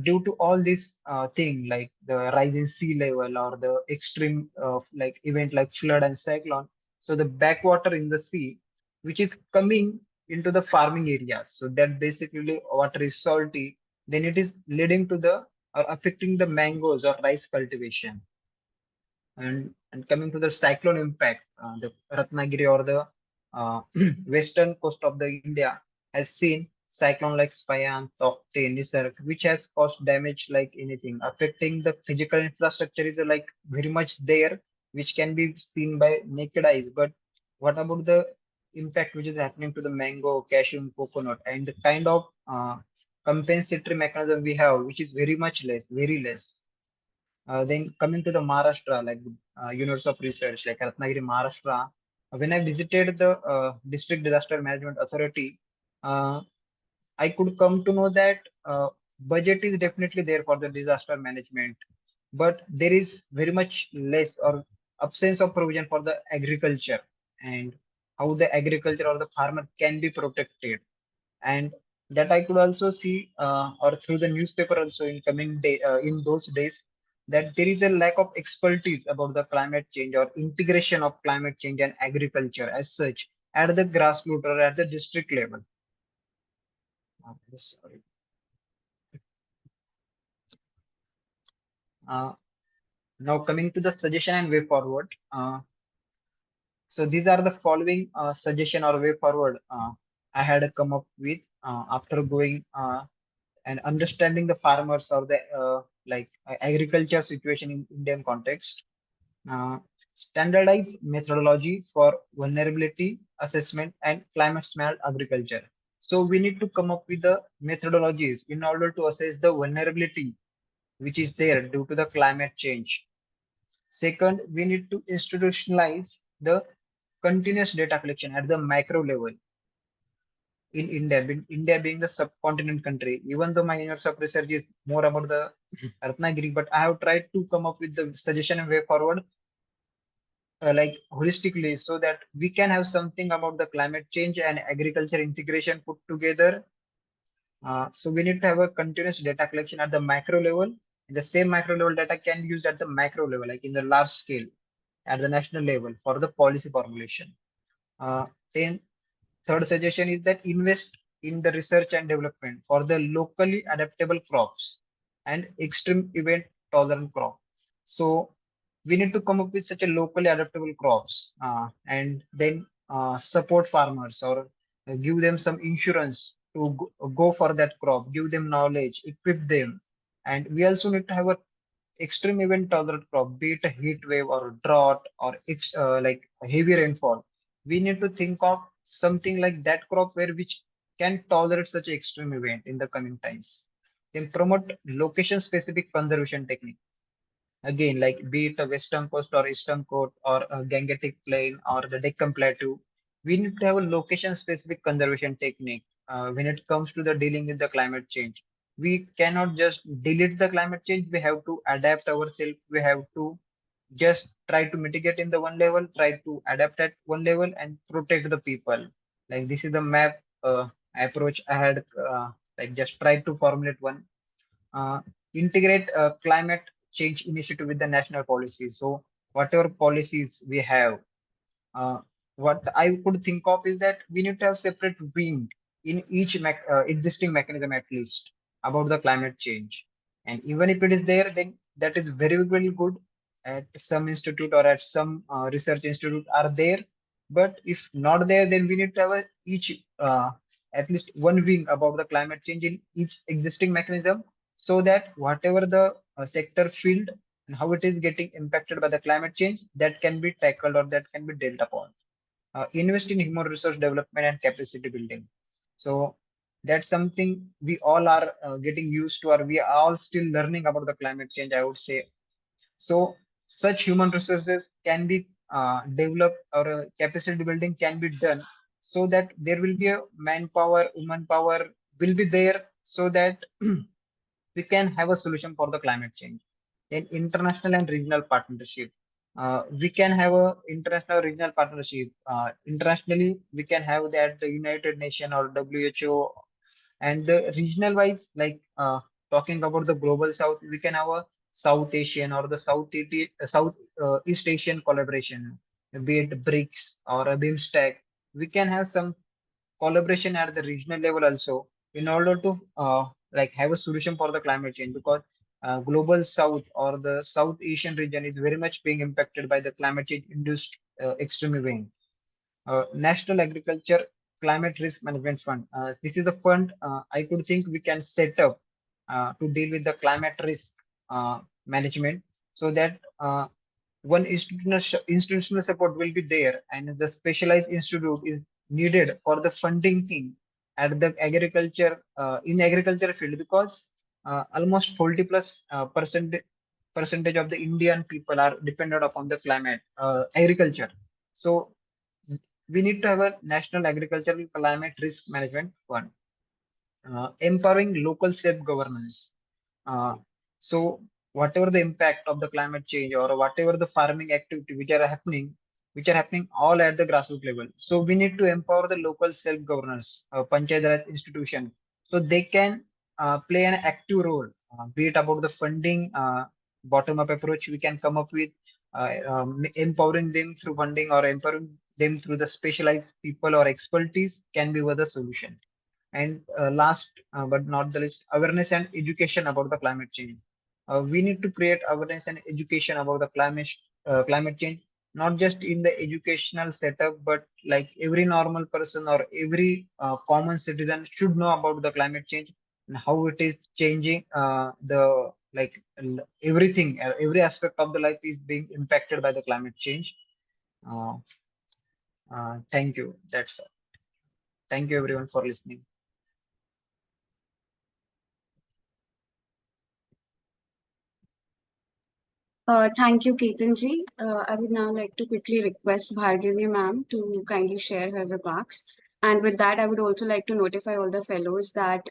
due to all this thing like the rise in sea level or the extreme like event like flood and cyclone, so the backwater in the sea, which is coming into the farming areas, so that basically water is salty, then it is leading to the or affecting the mangoes or rice cultivation. And coming to the cyclone impact, the Ratnagiri or the western coast of the India has seen cyclone like Spayan, Taukte, Nisarg, which has caused damage like anything. Affecting the physical infrastructure is like very much there, which can be seen by naked eyes. But what about the impact which is happening to the mango, cashew, and coconut, and the kind of compensatory mechanism we have, which is very much less, very less. Then coming to the Maharashtra, like units of research, like Ratnagiri, Maharashtra, when I visited the District Disaster Management Authority, I could come to know that budget is definitely there for the disaster management, but there is very much less or absence of provision for the agriculture and how the agriculture or the farmer can be protected. And that I could also see or through the newspaper also in coming day in those days, that there is a lack of expertise about the climate change or integration of climate change and agriculture as such at the grassroots or at the district level. Sorry. Now coming to the suggestion and way forward. So these are the following suggestion or way forward I had come up with after going and understanding the farmers or the agriculture situation in Indian context. Standardized methodology for vulnerability assessment and climate smart agriculture. So we need to come up with the methodologies in order to assess the vulnerability which is there due to the climate change. Second, we need to institutionalize the continuous data collection at the macro level in India. India being the subcontinent country, even though my years of research is more about the Ratnagiri, but I have tried to come up with the suggestion and way forward holistically so that we can have something about the climate change and agriculture integration put together. So we need to have a continuous data collection at the macro level. The same macro level data can be used at the macro level, like in the large scale at the national level for the policy formulation. Then third suggestion is that invest in the research and development for the locally adaptable crops and extreme event tolerant crop. So we need to come up with such a locally adaptable crops and then support farmers or give them some insurance to go for that crop, give them knowledge, equip them. And we also need to have a extreme event tolerant crop, be it a heat wave or drought or it's heavy rainfall. We need to think of something like that crop where which can tolerate such extreme event in the coming times. Then promote location specific conservation technique. Again, like be it a western coast or eastern coast or a Gangetic plain or the Deccan plateau, we need to have a location specific conservation technique when it comes to the dealing with the climate change. We cannot just delete the climate change. We have to adapt ourselves. We have to just try to mitigate in the one level, try to adapt at one level and protect the people. Like this is the map approach I had just tried to formulate one. uh, Integrate climate change initiative with the national policies. So whatever policies we have, uh, what I could think of is that we need to have separate wing in each existing mechanism at least about the climate change. And even if it is there, then that is very, very good at some institute or at some research institute are there. But if not there, then we need to have each at least one wing about the climate change in each existing mechanism so that whatever the sector field and how it is getting impacted by the climate change, that can be tackled or that can be dealt upon. Invest in human resource development and capacity building. So that's something we all are getting used to, or we are all still learning about the climate change, I would say. So such human resources can be developed or capacity building can be done so that there will be a manpower, woman power will be there so that we can have a solution for the climate change. Then international and regional partnership. We can have a international regional partnership. Internationally, we can have that the United Nations or WHO, and the regional wise, talking about the global south, we can have a South Asian or the South East Asian collaboration, be it BRICS or a BIMSTEC. We can have some collaboration at the regional level also in order to have a solution for the climate change, because global south or the South Asian region is very much being impacted by the climate change induced extreme event. National Agriculture Climate Risk Management Fund. This is a fund I could think we can set up to deal with the climate risk management, so that one institutional support will be there and the specialized institute is needed for the funding thing at the agriculture in agriculture field, because almost 40 plus percentage of the Indian people are dependent upon the climate agriculture. So we need to have a national agricultural climate risk management fund. Empowering local self-governance. Uh, so whatever the impact of the climate change or whatever the farming activity which are happening all at the grassroots level. So we need to empower the local self-governance, Panchayat Raj institution, so they can play an active role, be it about the funding, bottom-up approach we can come up with, empowering them through funding or empowering them through the specialized people or expertise can be the solution. And last but not the least, awareness and education about the climate change. We need to create awareness and education about the climate change, not just in the educational setup, but like every normal person or every common citizen should know about the climate change and how it is changing the like everything, every aspect of the life is being impacted by the climate change. Uh, Thank you. That's all. Thank you everyone for listening. Thank you, Ketanji. I would now like to quickly request Bhargavi ma'am to kindly share her remarks. And with that, I would also like to notify all the fellows that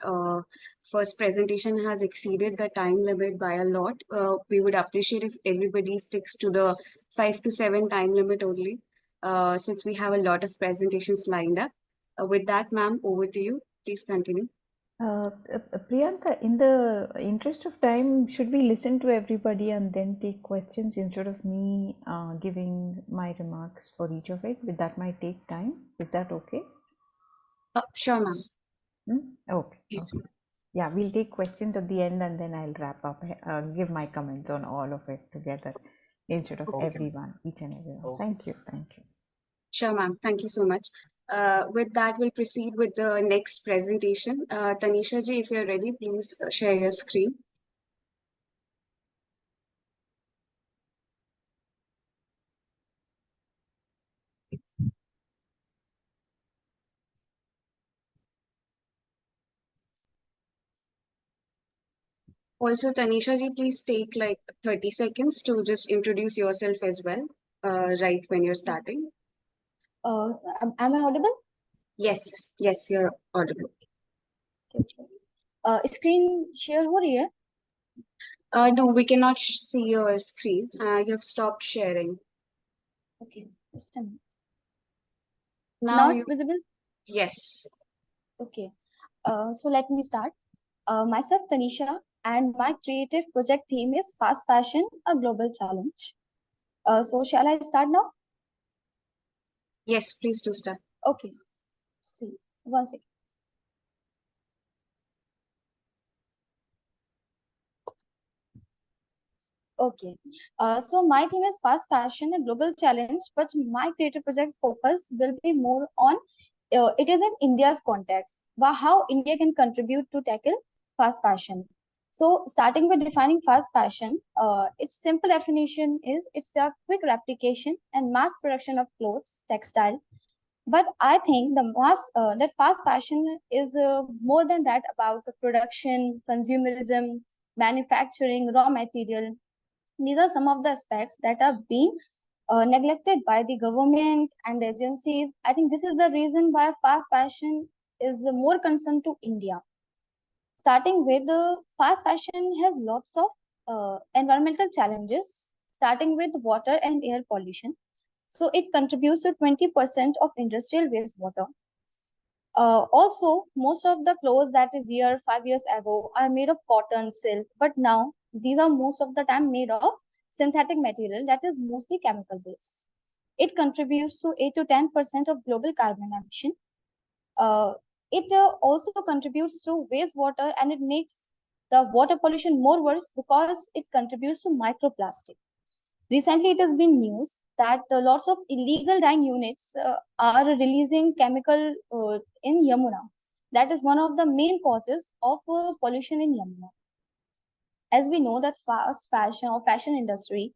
first presentation has exceeded the time limit by a lot. We would appreciate if everybody sticks to the 5 to 7 time limit only, since we have a lot of presentations lined up. With that, ma'am, over to you. Please continue. Priyanka, in the interest of time, should we listen to everybody and then take questions instead of me giving my remarks for each of it? That might take time. Is that okay? Sure, ma'am. Okay. Yes, Okay. Yeah, we'll take questions at the end and then I'll wrap up, give my comments on all of it together instead of everyone, each and everyone. Okay. Thank you. Thank you. Sure, ma'am. Thank you so much. With that, we'll proceed with the next presentation. Tanisha ji, if you're ready, please share your screen. Also, Tanisha ji, please take like 30 seconds to just introduce yourself as well, right when you're starting. Am I audible? Yes, yes, you're audible. Screen share हो रही है? No, we cannot see your screen. You have stopped sharing. Okay, just a minute. Now Now it's visible? Yes. Okay. So let me start. Myself, Tanisha, and my creative project theme is Fast Fashion, a Global Challenge. So shall I start now? Yes, please do start. Okay. See, one second. Okay. So my theme is Fast Fashion, a Global Challenge, but my creative project focus will be more on it is in India's context, how India can contribute to tackle fast fashion. So starting with defining fast fashion, its simple definition is it's a quick replication and mass production of clothes, textile. But I think that fast fashion is more than that, about production, consumerism, manufacturing, raw material. These are some of the aspects that are being neglected by the government and the agencies. I think this is the reason why fast fashion is more concerned to India. Starting with fast fashion has lots of environmental challenges, starting with water and air pollution. So it contributes to 20% of industrial wastewater. Also, most of the clothes that we wear 5 years ago are made of cotton, silk, but now these are most of the time made of synthetic material that is mostly chemical based. It contributes to 8 to 10% of global carbon emission. It also contributes to wastewater, and it makes the water pollution more worse because it contributes to microplastic. Recently, it has been news that lots of illegal dyeing units are releasing chemical in Yamuna. That is one of the main causes of pollution in Yamuna. As we know that fast fashion or fashion industry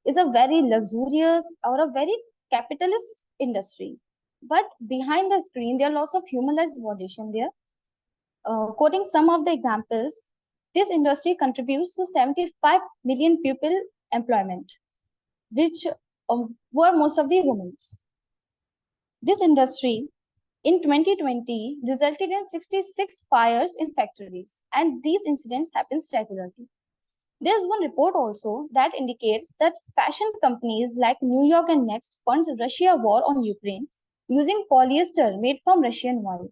is a very luxurious or a very capitalist industry. But behind the screen, there are lots of human rights violation there. Quoting some of the examples, this industry contributes to 75 million people employment, which were most of the women. This industry in 2020 resulted in 66 fires in factories, and these incidents happen regularly. There's one report also that indicates that fashion companies like New York and Next fund Russia war on Ukraine using polyester made from Russian oil.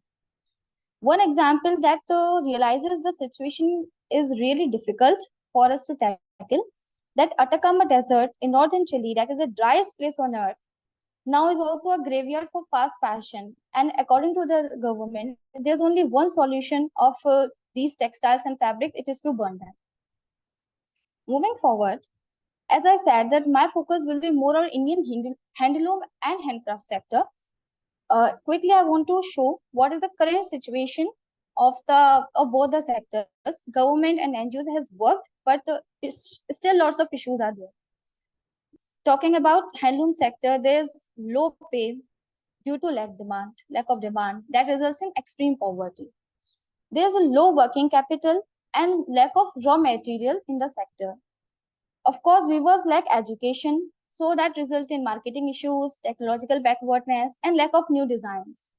One example that realizes the situation is really difficult for us to tackle, that Atacama Desert in northern Chile, that is the driest place on earth, now is also a graveyard for fast fashion. And according to the government, there's only one solution of these textiles and fabric, it is to burn them. Moving forward, as I said, that my focus will be more on Indian handloom and handcraft sector. Quickly, I want to show what is the current situation of both the sectors. Government and NGOs has worked, but still lots of issues are there. Talking about handloom sector, there is low pay due to lack of demand that results in extreme poverty. There is a low working capital and lack of raw material in the sector. Of course, weavers lack education, so that results in marketing issues, technological backwardness, and lack of new designs.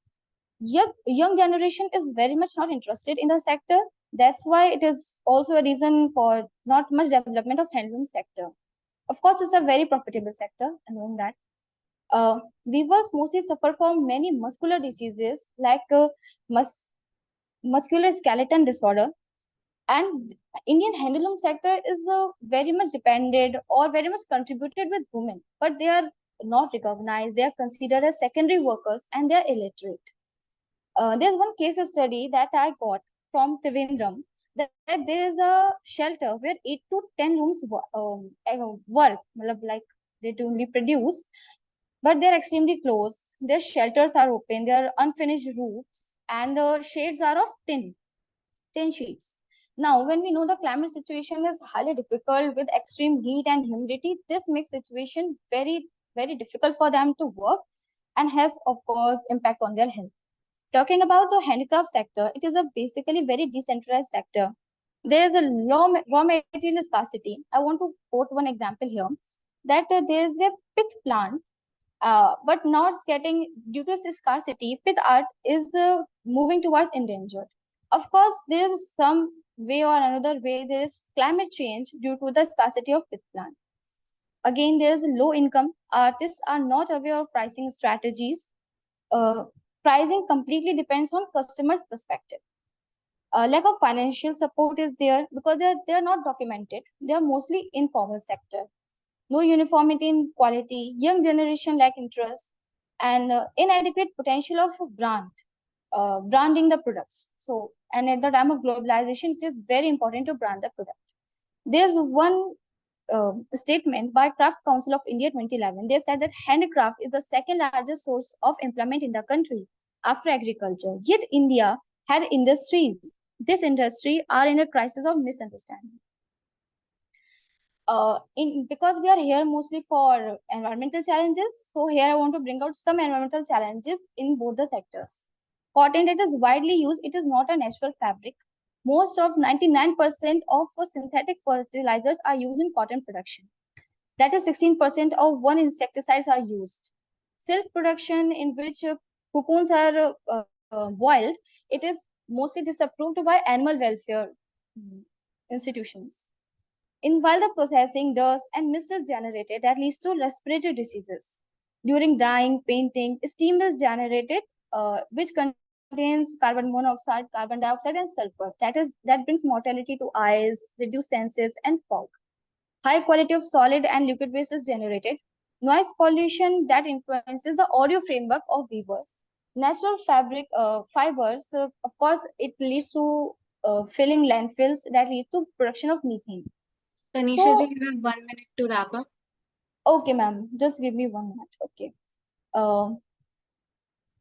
Young generation is very much not interested in the sector. That's why it is also a reason for not much development of handloom sector. Of course, it's a very profitable sector, and knowing that. Weavers mostly suffer from many muscular diseases like muscular skeleton disorder, and Indian handloom sector is very much depended or very much contributed with women, but they are not recognized. They are considered as secondary workers and they are illiterate. There's one case study that I got from Trivandrum that there is a shelter where 8 to 10 rooms work, like they do only produce, but they're extremely close. Their shelters are open, there are unfinished roofs, and shades are of tin sheets. Now, when we know the climate situation is highly difficult with extreme heat and humidity, this makes situation very, very difficult for them to work and has, of course, impact on their health. Talking about the handicraft sector, it is a basically very decentralized sector. There is a raw material scarcity. I want to quote one example here that there is a pith plant, but not getting due to scarcity. Pith art is moving towards endangered. Of course, there is some way or another way there is climate change due to the scarcity of pith plant. Again, there is low income. Artists are not aware of pricing strategies. Pricing completely depends on customers' perspective. Lack of financial support is there because they're not documented. They are mostly informal sector. No uniformity in quality. Young generation lack interest and inadequate potential of branding the products. So, and at the time of globalization, it is very important to brand the product. There's one statement by Craft Council of India 2011. They said that handicraft is the second largest source of employment in the country after agriculture. Yet India had industries. This industry are in a crisis of misunderstanding. Because we are here mostly for environmental challenges, so here I want to bring out some environmental challenges in both the sectors. Cotton that is widely used, it is not a natural fabric. Most of 99% of synthetic fertilizers are used in cotton production. That is 16% of one insecticides are used. Silk production in which cocoons are boiled, it is mostly disapproved by animal welfare institutions. While the processing, dust and mist is generated that leads to respiratory diseases. During drying, painting, steam is generated, which contains carbon monoxide, carbon dioxide, and sulfur. That brings mortality to eyes, reduced senses, and fog. High quality of solid and liquid waste is generated. Noise pollution that influences the audio framework of weavers. Natural fibers, of course, it leads to filling landfills that lead to production of methane. Tanisha ji, you have 1 minute to wrap up. Okay, ma'am. Just give me 1 minute. Okay.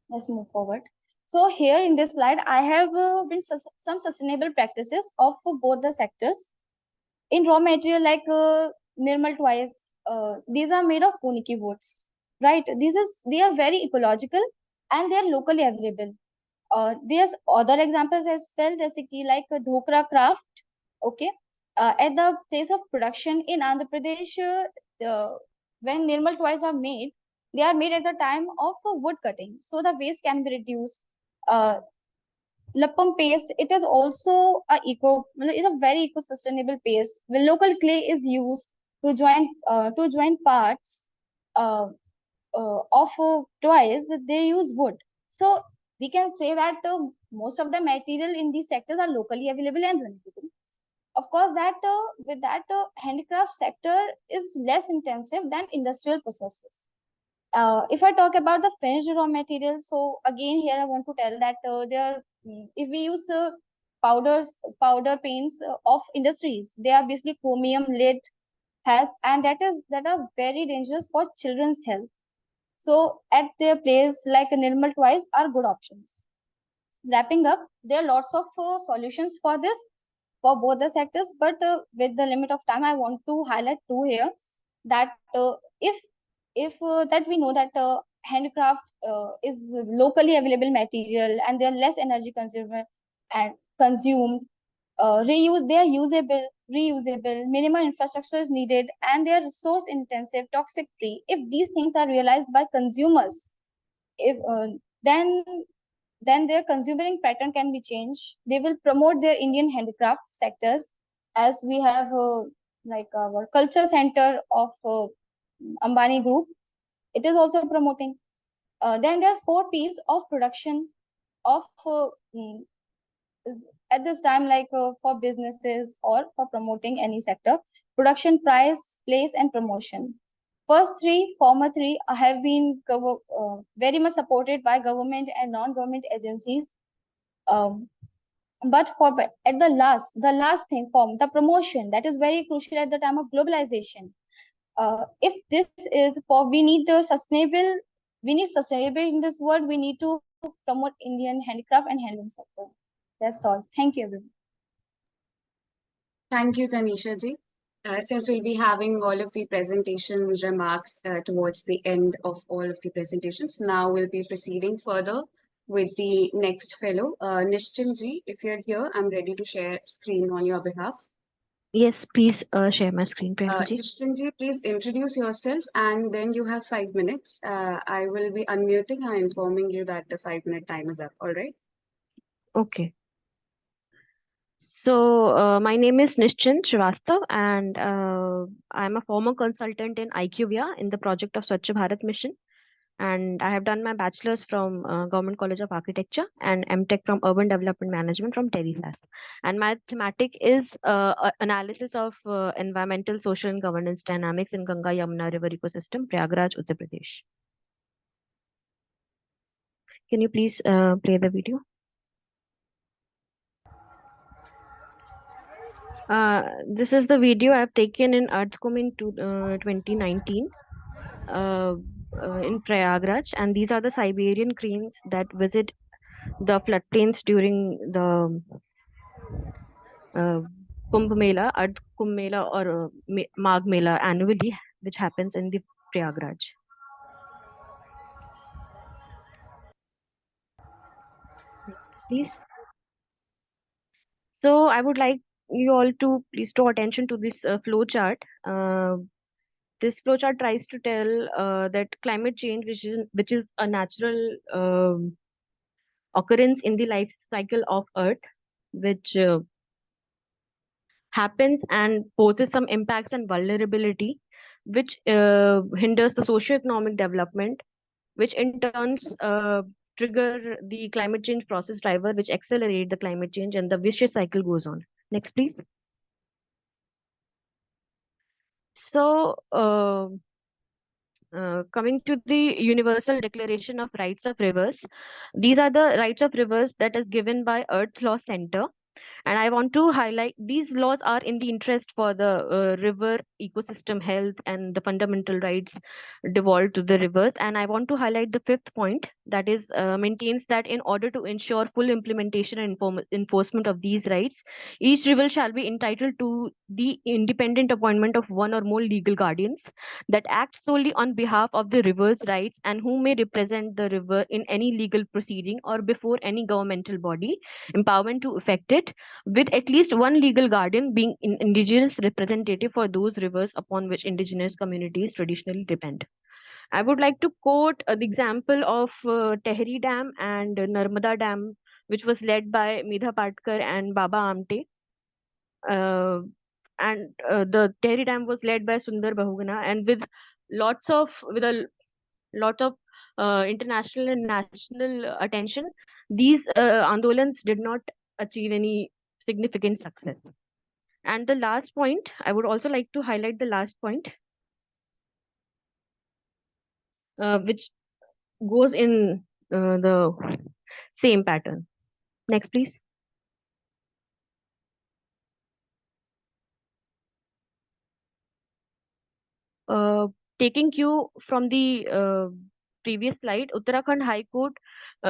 Let's move forward. So here in this slide, I have been some sustainable practices of both the sectors. In raw material like Nirmal toys, these are made of koniki woods, right? They are very ecological and they are locally available. There's other examples as well, like dhokra craft. Okay, at the place of production in Andhra Pradesh, when Nirmal toys are made, they are made at the time of wood cutting, so the waste can be reduced. Lappam paste, it is also it's a very eco-sustainable paste. When local clay is used to join parts of toys, they use wood. So we can say that most of the material in these sectors are locally available and renewable. Of course, that handicraft sector is less intensive than industrial processes. If I talk about the finished raw material, so again here I want to tell that if we use powder paints of industries, they are basically chromium, lead, and that are very dangerous for children's health. So at their place, like a Nirmal twice are good options. Wrapping up, there are lots of solutions for this for both the sectors, but with the limit of time, I want to highlight two here. That if that we know that handicraft is locally available material and they are less energy consumer and consumed, they are usable, reusable, minimal infrastructure is needed, and they are resource intensive, toxic free. If these things are realized by consumers, if then their consuming pattern can be changed. They will promote their Indian handicraft sectors, as we have like our culture center of Ambani Group. It is also promoting. Then there are 4 P's of production of at this time, like for businesses or for promoting any sector: production, price, place, and promotion. First 3, former 3 have been very much supported by government and non-government agencies. But at the last thing, form the promotion, that is very crucial at the time of globalization. If this is for, we need sustainable in this world, we need to promote Indian handicraft and handloom sector. That's all. Thank you, everyone. Thank you, Tanisha ji. Since we'll be having all of the presentation remarks towards the end of all of the presentations, now we'll be proceeding further with the next fellow. Nishchal ji, if you're here, I'm ready to share screen on your behalf. Yes, please share my screen, Priyanka ji. Nishchal ji, please introduce yourself and then you have 5 minutes. I will be unmuting and informing you that the 5-minute time is up. All right? Okay. So my name is Nishchint Srivastav, and I'm a former consultant in IQVIA in the project of Swachh Bharat Mission. And I have done my bachelor's from Government College of Architecture and MTech from Urban Development Management from TerrySAS. And my thematic is analysis of environmental, social, and governance dynamics in Ganga Yamuna River ecosystem, Prayagraj, Uttar Pradesh. Can you please play the video? This is the video I've taken in Earthcom in 2019 in Prayagraj, and these are the Siberian cranes that visit the floodplains during the Kumbh Mela, Ardh Kumbh Mela, or Magh Mela annually, which happens in the Prayagraj. Please. So I would like you all to please draw attention to this flow chart. This flowchart tries to tell that climate change, which is a natural occurrence in the life cycle of Earth, which happens and poses some impacts and vulnerability, which hinders the socio-economic development, which in turns trigger the climate change process driver, which accelerate the climate change, and the vicious cycle goes on. Next, please. So, coming to the Universal Declaration of Rights of Rivers, these are the rights of rivers that is given by Earth Law Center. And I want to highlight these laws are in the interest for the river ecosystem health and the fundamental rights devolved to the rivers. And I want to highlight the 5th point, that is maintains that in order to ensure full implementation and enforcement of these rights, each river shall be entitled to the independent appointment of one or more legal guardians that act solely on behalf of the river's rights and who may represent the river in any legal proceeding or before any governmental body, empowerment to effect it, with at least one legal guardian being an indigenous representative for those rivers upon which indigenous communities traditionally depend. I would like to quote the example of Tehri Dam and Narmada Dam, which was led by Medha Patkar and Baba Amte. And the Tehri Dam was led by Sundar Bahuguna, and with a lot of international and national attention, these andolans did not achieve any significant success. And the last point, I would also like to highlight the last point. which goes in the same pattern. Next, please. Taking cue from the previous slide, Uttarakhand High Court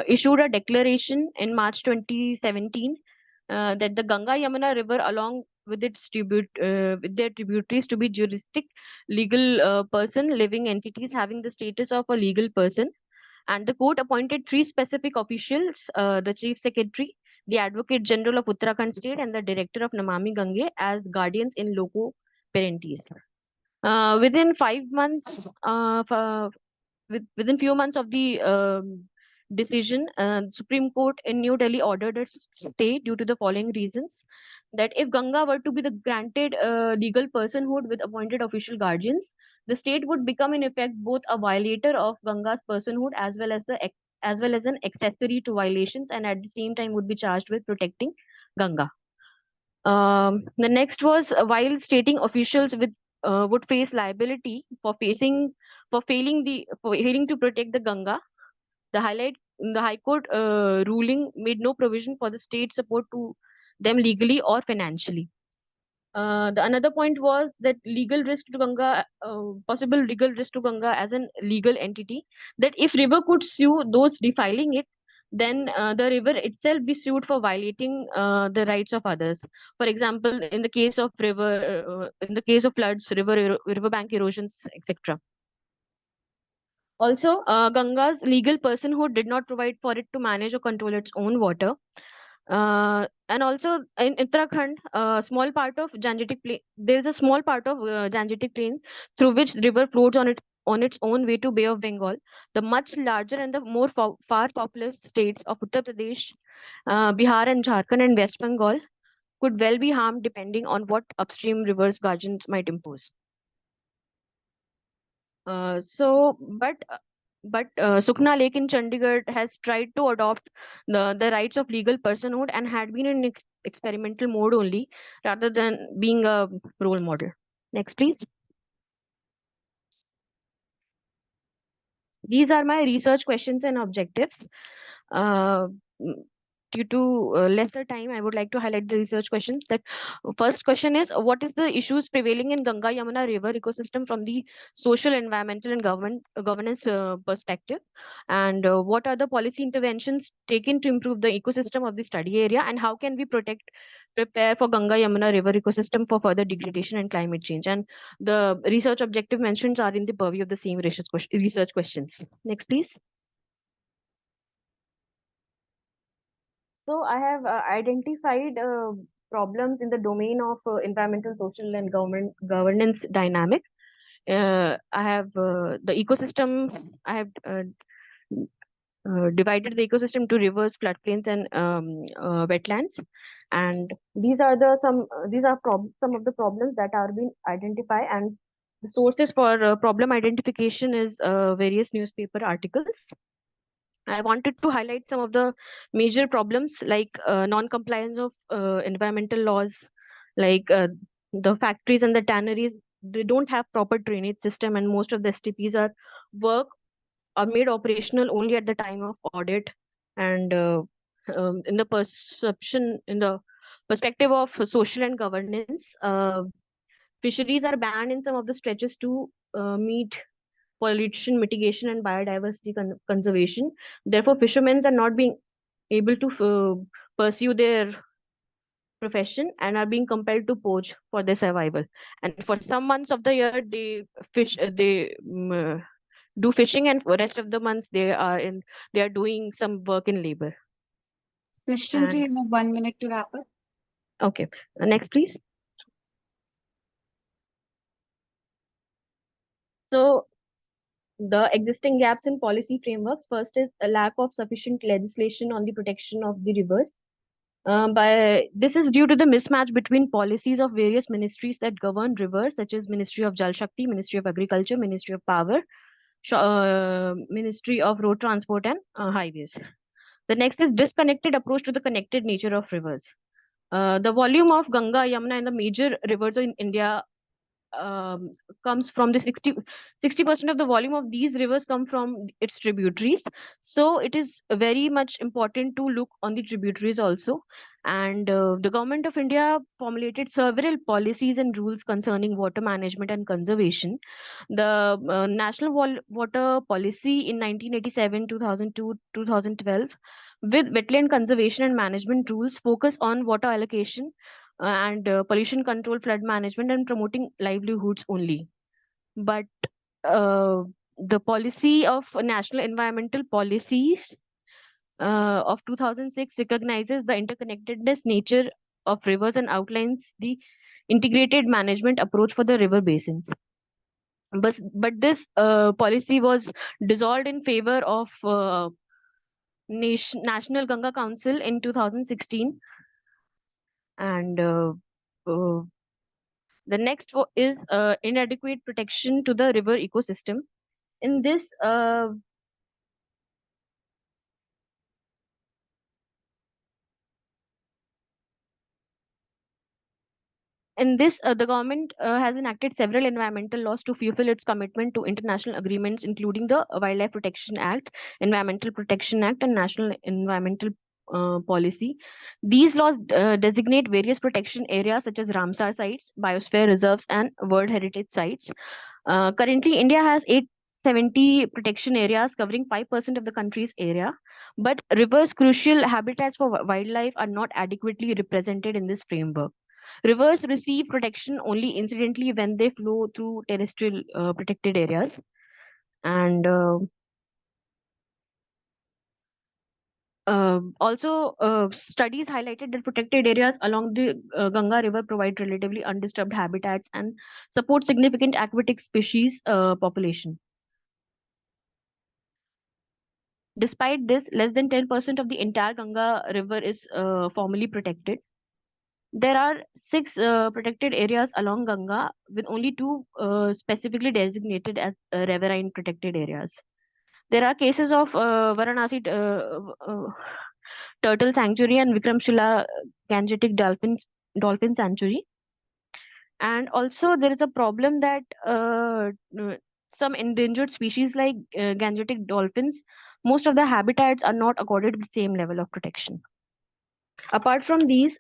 issued a declaration in March 2017 that the Ganga Yamuna River, along with its with their tributaries, to be juristic legal person, living entities having the status of a legal person. And the court appointed 3 specific officials: the Chief Secretary, the Advocate General of Uttarakhand State, and the Director of Namami Gange as guardians in loco parentis. Within 5 months, within few months of the decision, Supreme Court in New Delhi ordered a stay due to the following reasons: that if Ganga were to be the granted legal personhood with appointed official guardians, the state would become in effect both a violator of Ganga's personhood as well as an accessory to violations, and at the same time would be charged with protecting Ganga. The next was while stating officials would face liability for failing to protect the Ganga, the High Court ruling made no provision for the state support to them legally or financially. The another point was that possible legal risk to Ganga as an legal entity, that if river could sue those defiling it, then the river itself be sued for violating the rights of others. For example, in the case of floods, riverbank erosions, etc. Also, Ganga's legal personhood did not provide for it to manage or control its own water. And also in Uttarakhand, small part of Gangetic Plain, there is a small part of Gangetic Plain through which the river flows on its own way to Bay of Bengal. The much larger and the more far populous states of Uttar Pradesh, Bihar and Jharkhand and West Bengal could well be harmed depending on what upstream rivers guardians might impose. But Sukna Lake in Chandigarh has tried to adopt the rights of legal personhood and had been in experimental mode only rather than being a role model. Next, please. These are my research questions and objectives. Due to lesser time, I would like to highlight the research questions. That first question is, what is the issues prevailing in Ganga Yamuna river ecosystem from the social, environmental, and governance perspective? And what are the policy interventions taken to improve the ecosystem of the study area? And how can we prepare for Ganga Yamuna river ecosystem for further degradation and climate change? And the research objective mentions are in the purview of the same research questions. Next, please. So I have identified problems in the domain of environmental, social, and governance dynamic. I have the ecosystem. I have divided the ecosystem to rivers, floodplains, and wetlands. And these are some of the problems that are being identified. And the sources for problem identification is various newspaper articles. I wanted to highlight some of the major problems like non-compliance of environmental laws, like the factories and the tanneries. They don't have proper drainage system, and most of the STPs are made operational only at the time of audit. And in the perspective of social and governance, fisheries are banned in some of the stretches to meet pollution mitigation and biodiversity conservation. Therefore, fishermen are not being able to pursue their profession and are being compelled to poach for their survival. And for some months of the year, they do fishing, and for the rest of the months they are doing some work in labor. Nishchanji, you have 1 minute to wrap up. Okay, next please. So the existing gaps in policy frameworks. First is a lack of sufficient legislation on the protection of the rivers. This is due to the mismatch between policies of various ministries that govern rivers, such as Ministry of Jal Shakti, Ministry of Agriculture, Ministry of Power, Ministry of Road Transport and Highways. The next is disconnected approach to the connected nature of rivers. The volume of Ganga, Yamuna, and the major rivers in India comes from the 60% of the volume of these rivers come from its tributaries. So it is very much important to look on the tributaries also. And the government of India formulated several policies and rules concerning water management and conservation. The National Water Policy in 1987, 2002, 2012, with wetland conservation and management rules, focus on water allocation and pollution control, flood management, and promoting livelihoods only. But the policy of national environmental policies of 2006 recognizes the interconnectedness nature of rivers and outlines the integrated management approach for the river basins. But this policy was dissolved in favor of National Ganga Council in 2016. And the next is inadequate protection to the river ecosystem. In this, the government has enacted several environmental laws to fulfill its commitment to international agreements, including the Wildlife Protection Act, Environmental Protection Act, and National Environmental Policy. These laws designate various protection areas such as Ramsar sites, biosphere reserves, and World Heritage sites. Currently, India has 870 protection areas covering 5% of the country's area, but rivers' crucial habitats for wildlife are not adequately represented in this framework. Rivers receive protection only incidentally when they flow through terrestrial protected areas. And also, studies highlighted that protected areas along the Ganga River provide relatively undisturbed habitats and support significant aquatic species population. Despite this, less than 10% of the entire Ganga River is formally protected. There are 6 protected areas along Ganga, with only 2 specifically designated as riverine protected areas. There are cases of Varanasi Turtle Sanctuary and Vikramshila Gangetic Dolphin Sanctuary. And also there is a problem that some endangered species like Gangetic dolphins, most of the habitats are not accorded the same level of protection. Apart from these,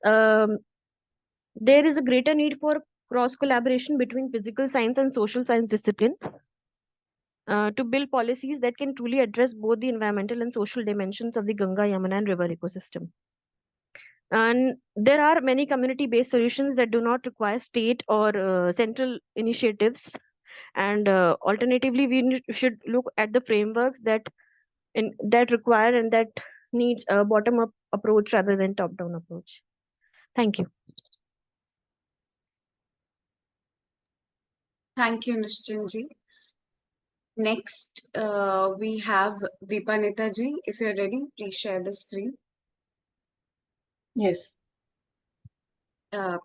there is a greater need for cross collaboration between physical science and social science discipline to build policies that can truly address both the environmental and social dimensions of the Ganga, Yamuna, and river ecosystem. And there are many community-based solutions that do not require state or central initiatives. And alternatively, we should look at the frameworks that require and that needs a bottom-up approach rather than top-down approach. Thank you. Thank you, Nishchanji. Next, we have Deepanita ji. If you're ready, please share the screen. Yes.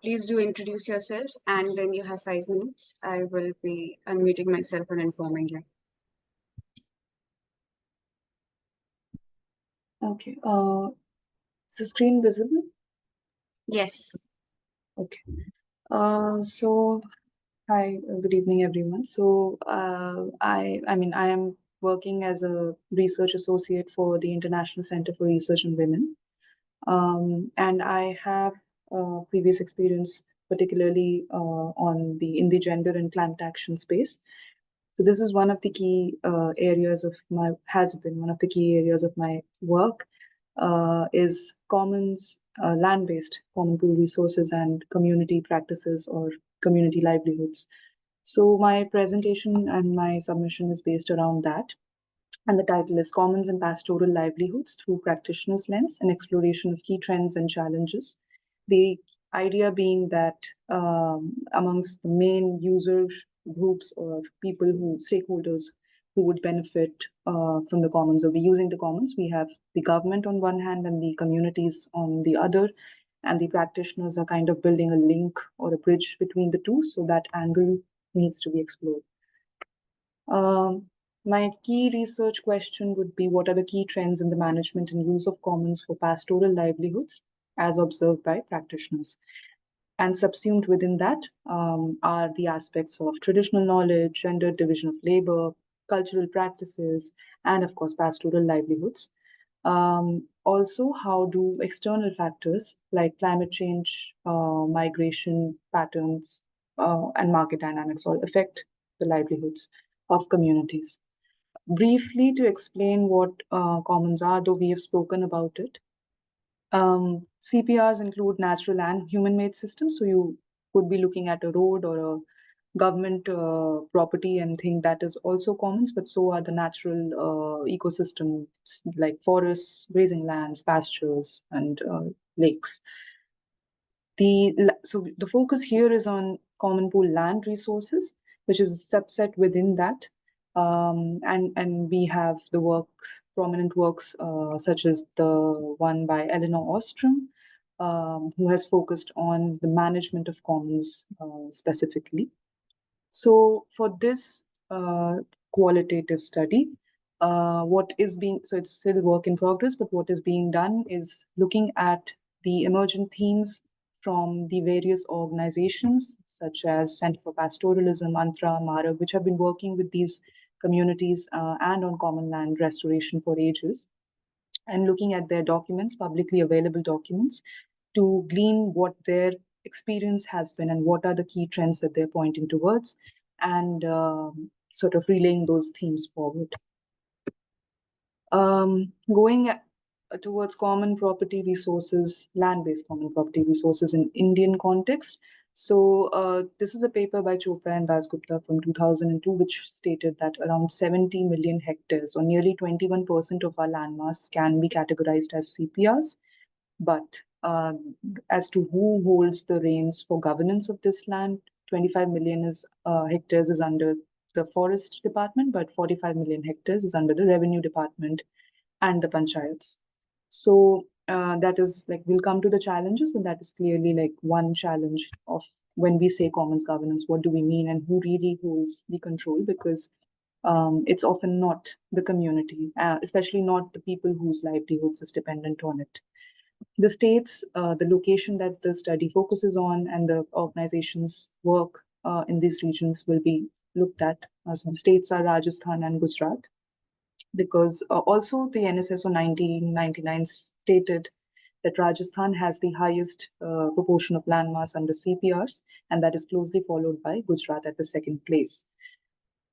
Please do introduce yourself, and then you have 5 minutes. I will be unmuting myself and informing you. Okay. Is the screen visible? Yes. Okay. So, hi, good evening, everyone. So, I am working as a research associate for the International Center for Research on Women. And I have previous experience, particularly in the gender and climate action space. So this is one of the key areas of my work is commons, land-based common pool resources and community practices or community livelihoods. So my presentation and my submission is based around that. And the title is Commons and Pastoral Livelihoods Through Practitioners' Lens, an exploration of key trends and challenges. The idea being that amongst the main user groups or stakeholders who would benefit from the commons or be using the commons, we have the government on one hand and the communities on the other. And the practitioners are kind of building a link or a bridge between the two, so that angle needs to be explored. My key research question would be, what are the key trends in the management and use of commons for pastoral livelihoods as observed by practitioners? And subsumed within that are the aspects of traditional knowledge, gender division of labor, cultural practices, and of course, pastoral livelihoods. Also, how do external factors like climate change, migration patterns, and market dynamics all affect the livelihoods of communities? Briefly, to explain what commons are, though we have spoken about it, CPRs include natural and human-made systems. So you could be looking at a road or a government property and think that is also commons, but so are the natural ecosystems like forests, grazing lands, pastures, and lakes. So the focus here is on common pool land resources, which is a subset within that. And we have the prominent works such as the one by Eleanor Ostrom, who has focused on the management of commons specifically. So for this qualitative study, so it's still work in progress, but what is being done is looking at the emergent themes from the various organizations such as Center for Pastoralism, ANTRA, MARA, which have been working with these communities and on common land restoration for ages, and looking at their documents, publicly available documents, to glean what their experience has been and what are the key trends that they're pointing towards, and sort of relaying those themes forward. Going towards common property resources, land-based common property resources in Indian context. So this is a paper by Chopra and Dasgupta from 2002, which stated that around 70 million hectares, or nearly 21% of our landmass, can be categorized as CPRs. But as to who holds the reins for governance of this land, 25 million hectares is under the Forest Department, but 45 million hectares is under the Revenue Department and the panchayats. So that is like, we'll come to the challenges, but that is clearly like one challenge of when we say commons governance, what do we mean and who really holds the control? Because it's often not the community, especially not the people whose livelihoods is dependent on it. The states, the location that the study focuses on, and the organizations' work in these regions will be looked at. So the states are Rajasthan and Gujarat, because also the NSSO 1999 stated that Rajasthan has the highest proportion of landmass under CPRs, and that is closely followed by Gujarat at the second place.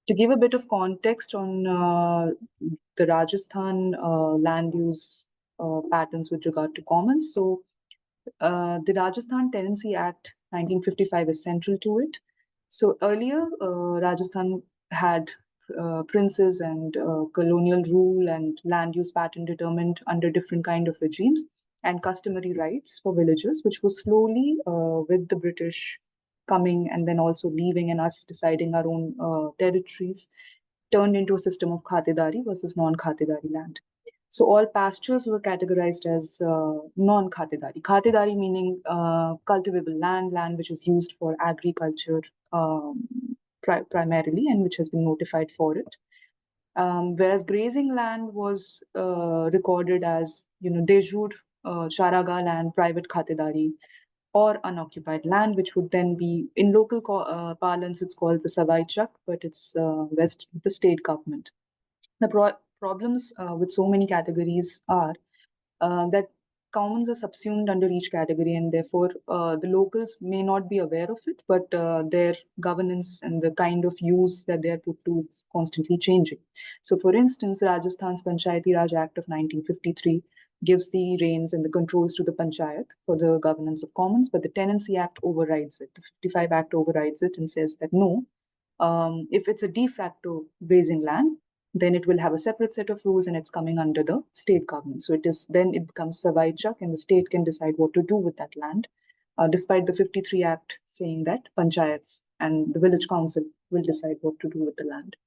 To give a bit of context on the Rajasthan land use patterns with regard to commons, so the Rajasthan Tenancy Act 1955 is central to it. So earlier, Rajasthan had princes and colonial rule and land use pattern determined under different kind of regimes and customary rights for villagers, which was slowly with the British coming and then also leaving and us deciding our own territories, turned into a system of khatedari versus non-khatedari land. So all pastures were categorized as non-khatedari. Khatedari meaning cultivable land which is used for agriculture primarily and which has been notified for it. Whereas grazing land was recorded as, de jure charaga land, private khatedari, or unoccupied land, which would then be, in local parlance, it's called the Savai Chak, but it's the state government. The problems with so many categories are that commons are subsumed under each category, and therefore the locals may not be aware of it, but their governance and the kind of use that they are put to is constantly changing. So for instance, Rajasthan's Panchayati Raj Act of 1953 gives the reins and the controls to the panchayat for the governance of commons, but the Tenancy Act overrides it. The 55 Act overrides it and says that no, if it's a de facto grazing land, then it will have a separate set of rules and it's coming under the state government. So then it becomes Savai Chak and the state can decide what to do with that land, despite the 53 Act saying that panchayats and the village council will decide what to do with the land.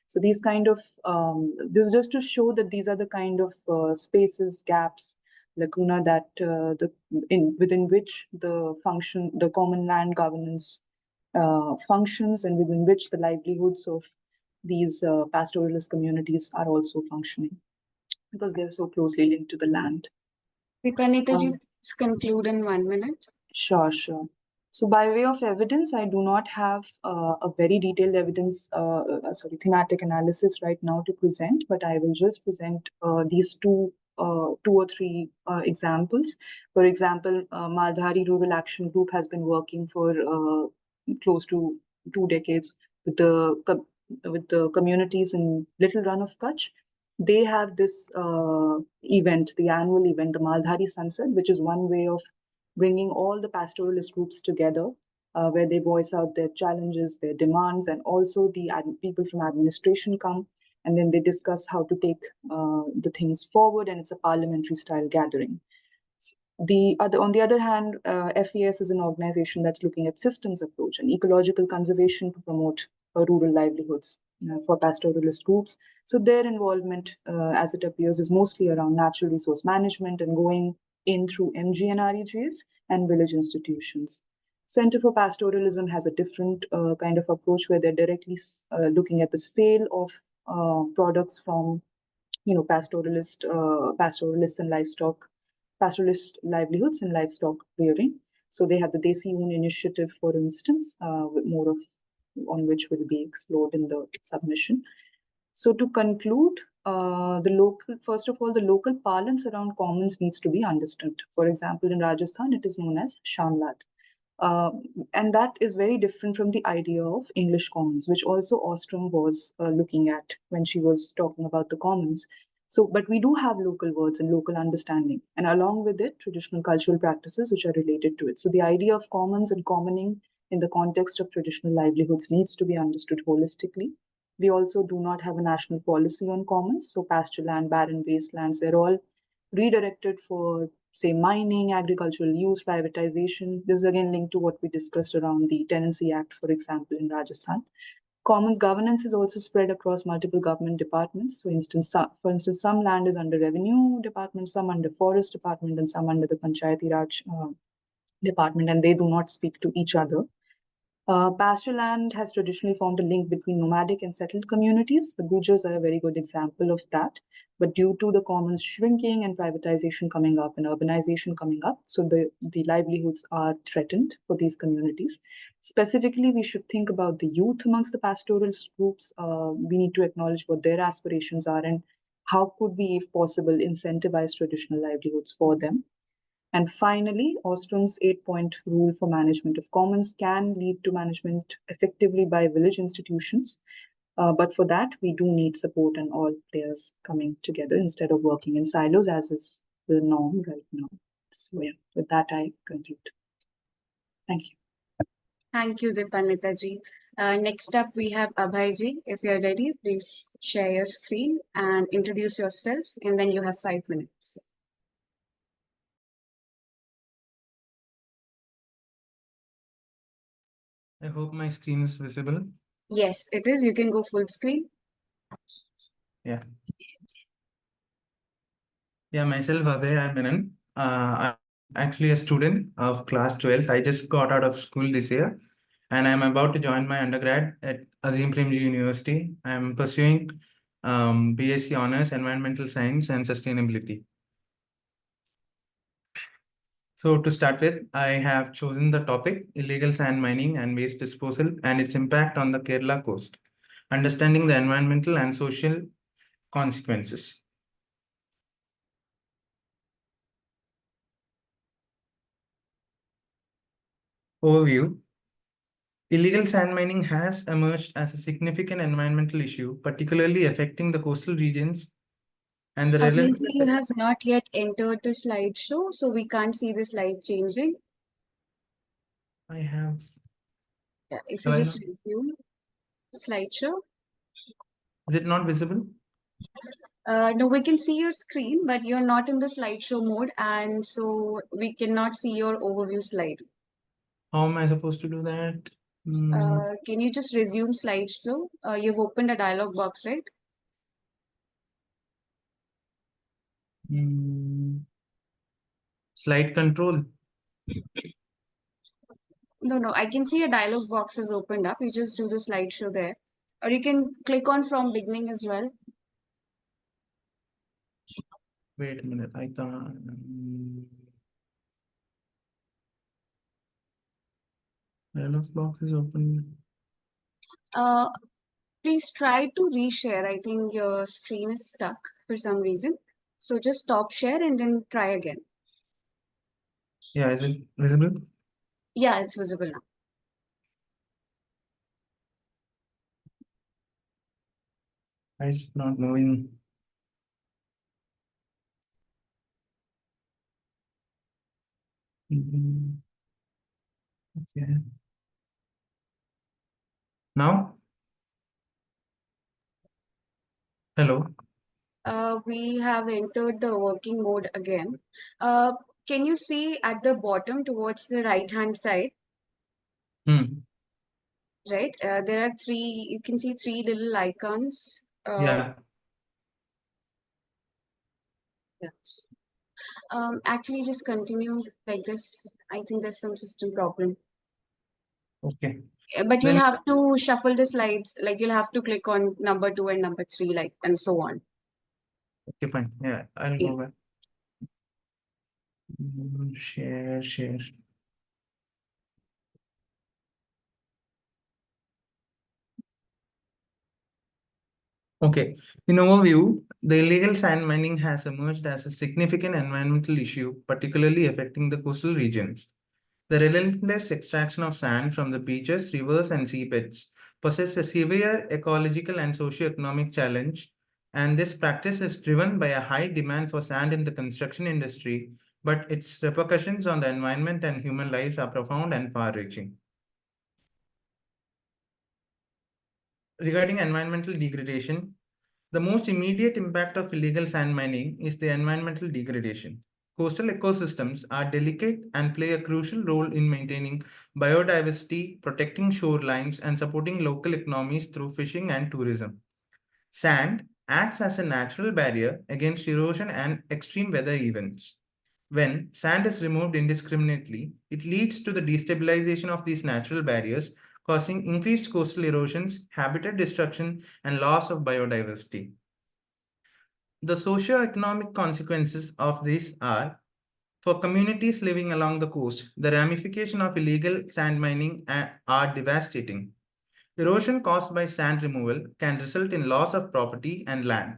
So these kind of, this is just to show that these are the kind of spaces, gaps, lacuna that within which the common land governance functions, and within which the livelihoods of these pastoralist communities are also functioning, because they're so closely linked to the land. Vipanita ji, please conclude in 1 minute. Sure. So by way of evidence, I do not have a very detailed evidence, thematic analysis right now to present, but I will just present these two or three examples. For example, Maldhari Rural Action Group has been working for close to 2 decades with the communities in Little Run of Kutch. They have this event, the annual event, the Maldhari Sunset, which is one way of bringing all the pastoralist groups together, where they voice out their challenges, their demands, and also the people from administration come, and then they discuss how to take the things forward, and it's a parliamentary style gathering. On the other hand, FES is an organization that's looking at systems approach and ecological conservation to promote rural livelihoods for pastoralist groups. So their involvement, as it appears, is mostly around natural resource management and going in through MGNREJs and village institutions. Center for Pastoralism has a different kind of approach where they're directly looking at the sale of products from, pastoralists and pastoralist livelihoods and livestock rearing. So they have the Desi Oon initiative, for instance, with more of on which will be explored in the submission. So to conclude, first of all, the local parlance around commons needs to be understood. For example, in Rajasthan, it is known as Shamlat. And that is very different from the idea of English commons, which also Ostrom was looking at when she was talking about the commons. So, but we do have local words and local understanding, and along with it, traditional cultural practices which are related to it. So the idea of commons and commoning in the context of traditional livelihoods needs to be understood holistically. We also do not have a national policy on commons. So pasture land, barren wastelands, they're all redirected for, say, mining, agricultural use, privatization. This is again linked to what we discussed around the Tenancy Act, for example, in Rajasthan. Commons governance is also spread across multiple government departments. So for instance, some land is under revenue department, some under forest department, and some under the Panchayati Raj department, and they do not speak to each other. Pasture land has traditionally formed a link between nomadic and settled communities. The Gujars are a very good example of that. But due to the commons shrinking and privatization coming up and urbanization coming up, so the livelihoods are threatened for these communities. Specifically, we should think about the youth amongst the pastoralist groups. We need to acknowledge what their aspirations are and how could we, if possible, incentivize traditional livelihoods for them. And finally, Ostrom's 8-point rule for management of commons can lead to management effectively by village institutions. But for that, we do need support and all players coming together instead of working in silos, as is the norm right now. So yeah, with that, I conclude. Thank you. Thank you, Dipannita ji. Next up, we have Abhay ji. If you're ready, please share your screen and introduce yourself, and then you have 5 minutes. I hope my screen is visible. Yes, it is. You can go full screen. Yeah. Yeah, myself, Abhay Menon. I'm actually a student of class 12. I just got out of school this year, and I'm about to join my undergrad at IMPRI University. I'm pursuing BSc Honors Environmental Science and Sustainability. So to start with, I have chosen the topic illegal sand mining and waste disposal and its impact on the Kerala coast, understanding the environmental and social consequences. Overview. Illegal sand mining has emerged as a significant environmental issue, particularly affecting the coastal regions and the Abhay relevant. ji, you have not yet entered the slideshow, so we can't see the slide changing. I have. Yeah, if you just resume slideshow. Is it not visible? No, we can see your screen, but you're not in the slideshow mode, and so we cannot see your overview slide. How am I supposed to do that? Can you just resume slideshow? You've opened a dialog box, right? Slide control. No, I can see a dialog box is opened up. You just do the slideshow there. Or you can click on from beginning as well. Wait a minute, I can't. Dialog box is open. Please try to reshare. I think your screen is stuck for some reason. So just stop share and then try again. Yeah, is it visible? Yeah, it's visible now. It's not moving. Okay. Now? Hello? We have entered the working mode again. Can you see at the bottom towards the right hand side? Right, there are three, you can see three little icons. Yeah. Yeah. Actually, just continue like this. I think there's some system problem. Okay. But you'll Then have to shuffle the slides, like you'll have to click on number 2 and number 3, like, and so on. okay, fine. Yeah, I'll Yeah. go back. Share. Okay. In overview, the illegal sand mining has emerged as a significant environmental issue, particularly affecting the coastal regions. The relentless extraction of sand from the beaches, rivers, and seabeds poses a severe ecological and socio-economic challenge, and this practice is driven by a high demand for sand in the construction industry, but its repercussions on the environment and human lives are profound and far-reaching. Regarding environmental degradation, the most immediate impact of illegal sand mining is the environmental degradation. Coastal ecosystems are delicate and play a crucial role in maintaining biodiversity, protecting shorelines, and supporting local economies through fishing and tourism. Sand acts as a natural barrier against erosion and extreme weather events. When sand is removed indiscriminately, it leads to the destabilization of these natural barriers, causing increased coastal erosions, habitat destruction, and loss of biodiversity. The socio-economic consequences of this are, for communities living along the coast, the ramifications of illegal sand mining are devastating. Erosion caused by sand removal can result in loss of property and land.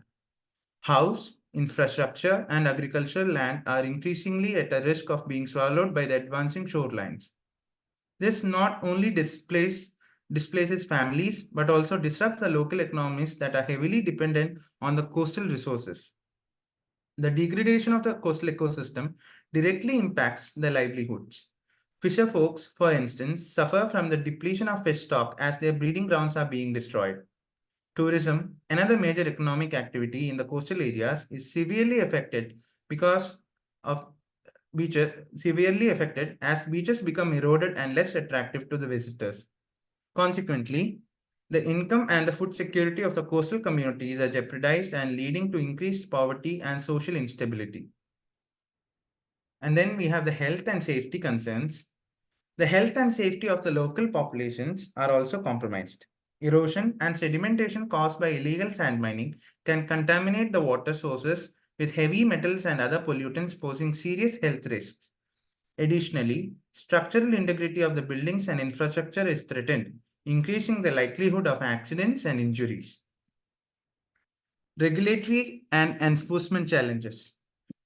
House, infrastructure, and agricultural land are increasingly at a risk of being swallowed by the advancing shorelines. This not only displaces families, but also disrupts the local economies that are heavily dependent on the coastal resources. The degradation of the coastal ecosystem directly impacts their livelihoods. Fisher folks, for instance, suffer from the depletion of fish stock as their breeding grounds are being destroyed. Tourism, another major economic activity in the coastal areas, is severely affected because of beaches severely affected as beaches become eroded and less attractive to the visitors. Consequently, the income and the food security of the coastal communities are jeopardized and leading to increased poverty and social instability. And then we have the health and safety concerns. The health and safety of the local populations are also compromised. Erosion and sedimentation caused by illegal sand mining can contaminate the water sources with heavy metals and other pollutants, posing serious health risks. Additionally, structural integrity of the buildings and infrastructure is threatened, increasing the likelihood of accidents and injuries. Regulatory and enforcement challenges.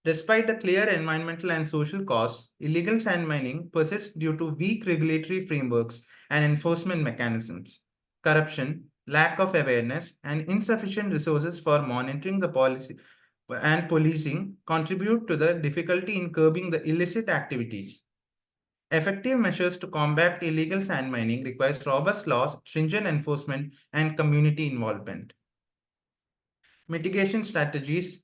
Despite the clear environmental and social costs, illegal sand mining persists due to weak regulatory frameworks and enforcement mechanisms. Corruption, lack of awareness, and insufficient resources for monitoring the policy and policing contribute to the difficulty in curbing the illicit activities. Effective measures to combat illegal sand mining requires robust laws, stringent enforcement, and community involvement. Mitigation strategies.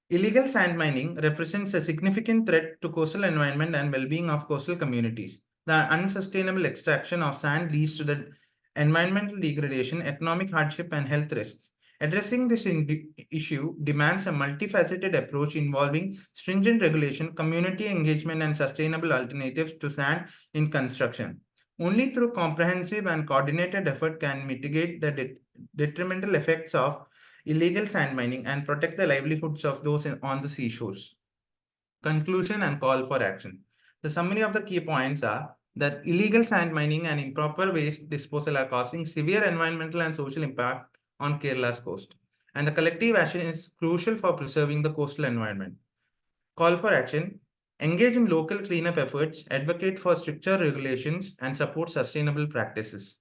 Illegal sand mining represents a significant threat to coastal environment and well-being of coastal communities. The unsustainable extraction of sand leads to the environmental degradation, economic hardship, and health risks. Addressing this issue demands a multifaceted approach involving stringent regulation, community engagement, and sustainable alternatives to sand in construction. Only through comprehensive and coordinated effort can mitigate the detrimental effects of illegal sand mining and protect the livelihoods of those on the seashores. Conclusion and call for action. The summary of the key points are: that illegal sand mining and improper waste disposal are causing severe environmental and social impact on Kerala's coast. And the collective action is crucial for preserving the coastal environment. Call for action, engage in local cleanup efforts, advocate for stricter regulations, and support sustainable practices.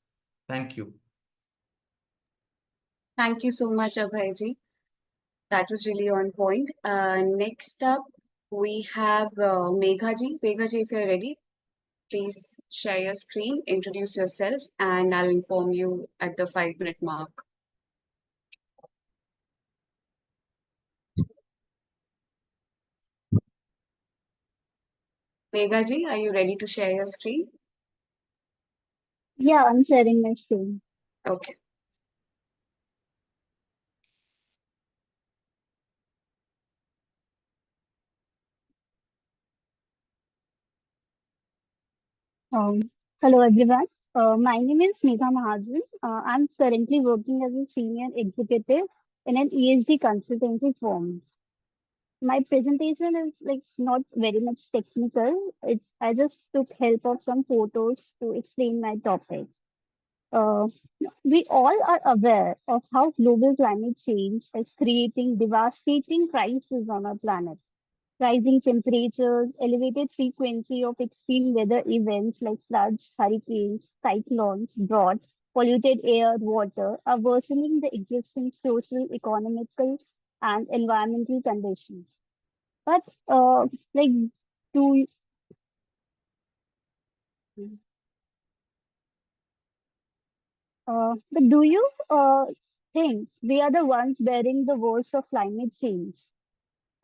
Thank you. Thank you so much, Abhayji. That was really on point. Next up, we have Meghaji. Meghaji, if you're ready, please share your screen, introduce yourself, and I'll inform you at the 5-minute mark. Meghaji, are you ready to share your screen? Yeah, I'm sharing my screen. Okay. Hello everyone. My name is Megha Mahajan. I'm currently working as a senior executive in an ESG consultancy firm. My presentation is like not very much technical. I just took help of some photos to explain my topic. Uh, we all are aware of how global climate change is creating devastating crises on our planet. Rising temperatures, elevated frequency of extreme weather events like floods, hurricanes, cyclones, drought, polluted air, water are worsening the existing social, economical, and environmental conditions. But like, do do you think we are the ones bearing the worst of climate change?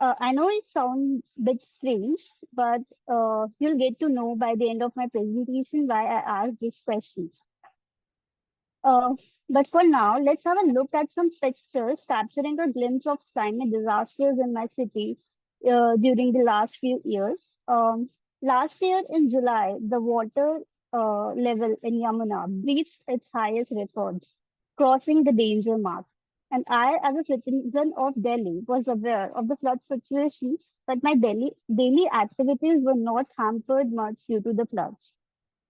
I know it sounds a bit strange, but you'll get to know by the end of my presentation why I asked this question. Uh, but for now, let's have a look at some pictures capturing a glimpse of climate disasters in my city during the last few years. Last year in July, the water level in Yamuna reached its highest record, crossing the danger mark. And I, as a citizen of Delhi, was aware of the flood situation, but my daily activities were not hampered much due to the floods.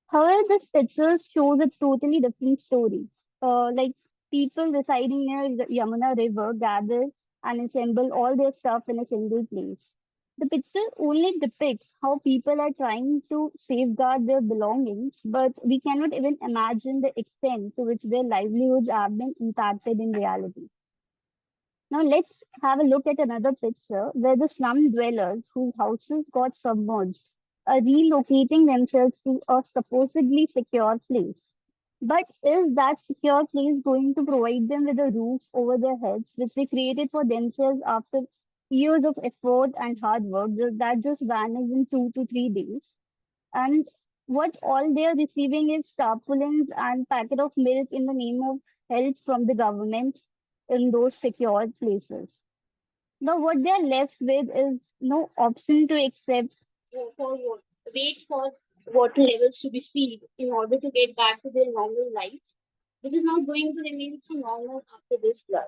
However, this picture shows a totally different story. Like people residing near the Yamuna River gather and assemble all their stuff in a single place. The picture only depicts how people are trying to safeguard their belongings, but we cannot even imagine the extent to which their livelihoods have been impacted in reality. Now let's have a look at another picture where the slum dwellers whose houses got submerged are relocating themselves to a supposedly secure place. But is that secure place going to provide them with a roof over their heads, which they created for themselves after years of effort and hard work that just vanished in 2 to 3 days? And what all they are receiving is tarpaulins and packet of milk in the name of help from the government in those secure places. Now, what they are left with is no option to accept for what, wait for water levels to be filled in order to get back to their normal lives. This is not going to remain so normal after this flood.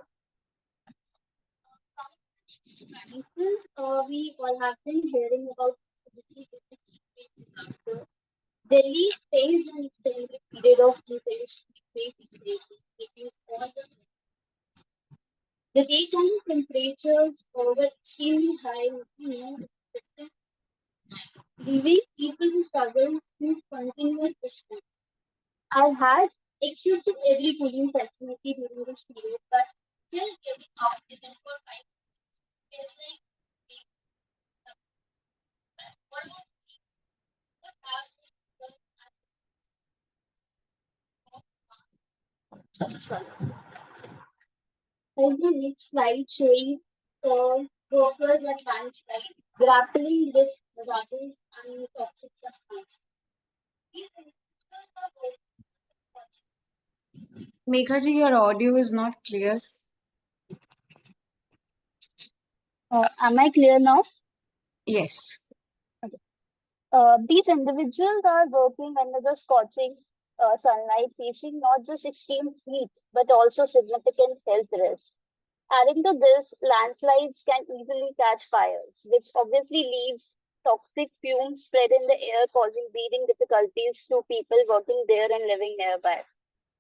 We all have been hearing about disaster. Delhi faced an extended period of intense heat wave, making all the daytime temperatures were extremely high, leaving people who struggle with continuous distress. I've had access to every cooling facility during this period, but still getting out even for 5 minutes feels like here's the next slide showing workers at one side grappling with rubbish and toxic substances. Meghaji, your audio is not clear. Am I clear now? Yes. These individuals are working under the scorching sunlight, facing not just extreme heat, but also significant health risks. Adding to this, landslides can easily catch fires, which obviously leaves toxic fumes spread in the air, causing breathing difficulties to people working there and living nearby.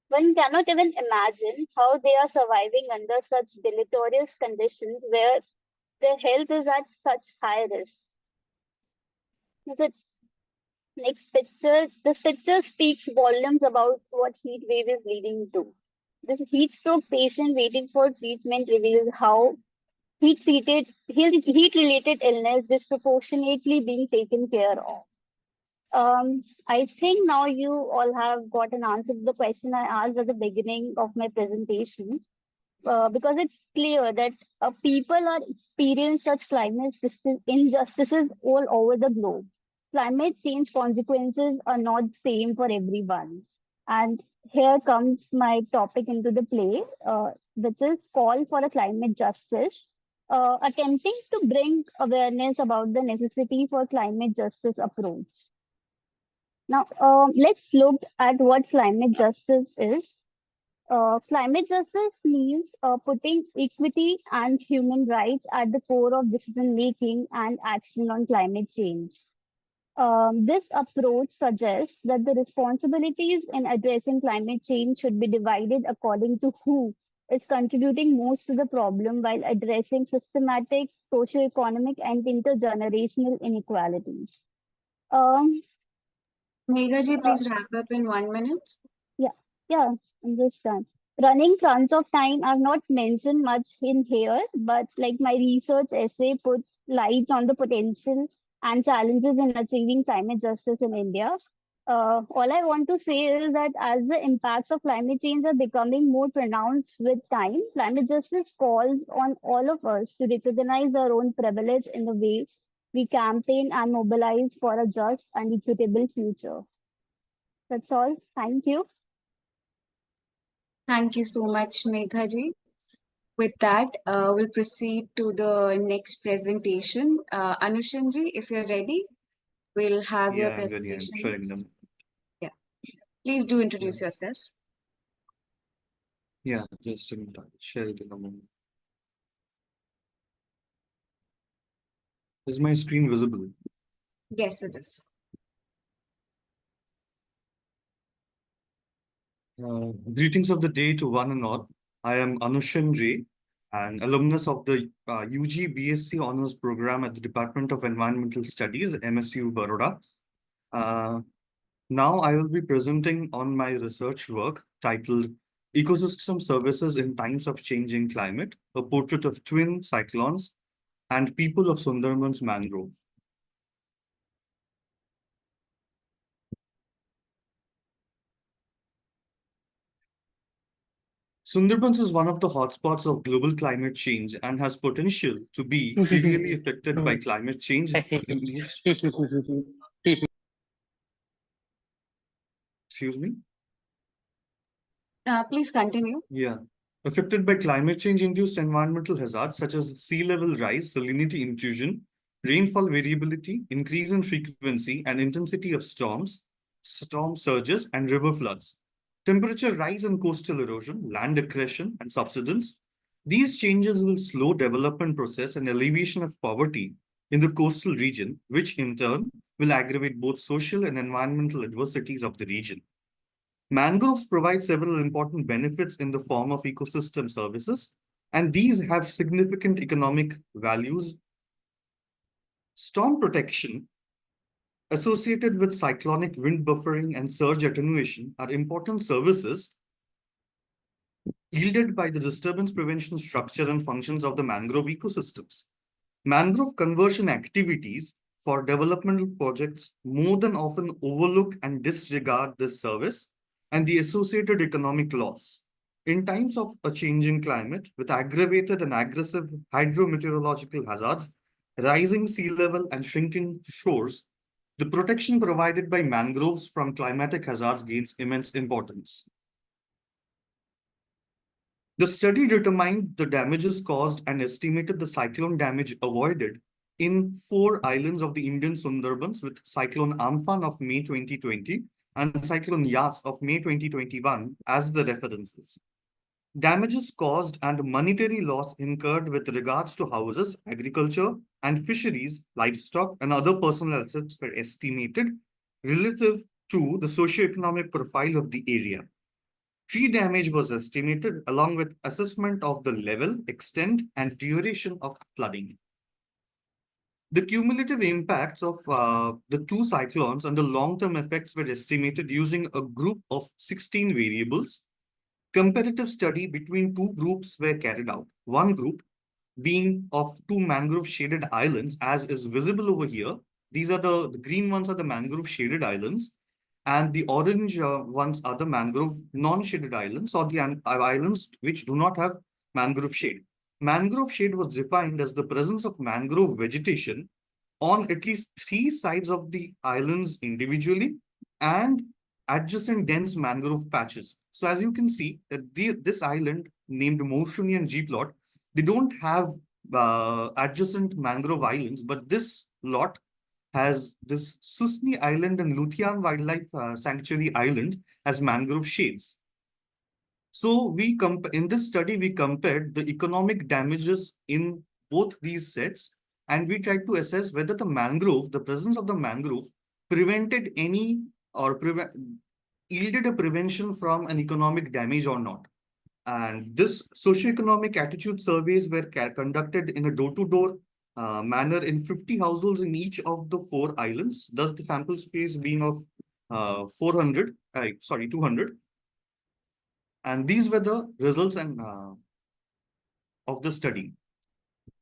One cannot even imagine how they are surviving under such deleterious conditions where their health is at such high risk. The next picture, this picture speaks volumes about what heat wave is leading to. This heat stroke patient waiting for treatment reveals how heat related illness disproportionately being taken care of. I think now you all have got an answer to the question I asked at the beginning of my presentation, because it's clear that people are experiencing such injustices all over the globe. Climate change consequences are not same for everyone. And here comes my topic into the play, which is call for a climate justice, attempting to bring awareness about the necessity for climate justice approach. Now, let's look at what climate justice is. Climate justice means putting equity and human rights at the core of decision making and action on climate change. This approach suggests that the responsibilities in addressing climate change should be divided according to who is contributing most to the problem while addressing systematic, socio-economic, and intergenerational inequalities. Meghaji, please wrap up in 1 minute. Yeah, I'm just done. Running fronts of time, I've not mentioned much in here, but like my research essay put light on the potential and challenges in achieving climate justice in India. All I want to say is that as the impacts of climate change are becoming more pronounced with time, climate justice calls on all of us to recognize our own privilege in the way we campaign and mobilize for a just and equitable future. That's all. Thank you. Thank you so much, Meghaji. With that, we'll proceed to the next presentation. Anushanji, if you're ready, we'll have your Yeah, I'm ready. I'm presentation. sharing them. Yeah, please do introduce yourself. Yeah, just a minute. I'll share it in a moment. Is my screen visible? Yes, it is. Greetings of the day to one and all. I am Anushan Ray, an alumnus of the UG BSc Honours Program at the Department of Environmental Studies, MSU Baroda. Now I will be presenting on my research work titled Ecosystem Services in Times of Changing Climate, a portrait of twin cyclones and people of Sundarban's mangrove. Sundarbans is one of the hotspots of global climate change and has potential to be severely affected by climate change. Excuse me? Please continue. Yeah. Affected by climate change-induced environmental hazards such as sea level rise, salinity intrusion, rainfall variability, increase in frequency and intensity of storms, storm surges, and river floods, temperature rise and coastal erosion, land accretion, and subsidence. These changes will slow development process and alleviation of poverty in the coastal region, which in turn will aggravate both social and environmental adversities of the region. Mangroves provide several important benefits in the form of ecosystem services, and these have significant economic values. Storm protection associated with cyclonic wind buffering and surge attenuation are important services yielded by the disturbance prevention structure and functions of the mangrove ecosystems. Mangrove conversion activities for developmental projects more than often overlook and disregard this service and the associated economic loss. In times of a changing climate with aggravated and aggressive hydrometeorological hazards, rising sea level and shrinking shores, the protection provided by mangroves from climatic hazards gains immense importance. The study determined the damages caused and estimated the cyclone damage avoided in 4 islands of the Indian Sundarbans with Cyclone Amphan of May 2020 and Cyclone Yas of May 2021 as the references. Damages caused and monetary loss incurred with regards to houses, agriculture, and fisheries, livestock, and other personal assets were estimated relative to the socio-economic profile of the area. Tree damage was estimated along with assessment of the level, extent, and duration of flooding. The cumulative impacts of the two cyclones and the long-term effects were estimated using a group of 16 variables. Comparative study between two groups were carried out. One group being of two mangrove shaded islands, as is visible over here. These are the green ones are the mangrove shaded islands, and the orange ones are the mangrove non-shaded islands, or the islands which do not have mangrove shade. Mangrove shade was defined as the presence of mangrove vegetation on at least three sides of the islands individually and adjacent dense mangrove patches. So as you can see, this island named Moshuni and G-plot, they don't have adjacent mangrove islands, but this lot has this Susni Island and Luthian Wildlife Sanctuary Island as mangrove shades. So in this study, we compared the economic damages in both these sets, and we tried to assess whether the presence of the mangrove prevented any or yielded a prevention from an economic damage or not. And this socioeconomic attitude surveys were conducted in a door-to-door manner in 50 households in each of the 4 islands, thus the sample space being of 200. And these were the results of the study.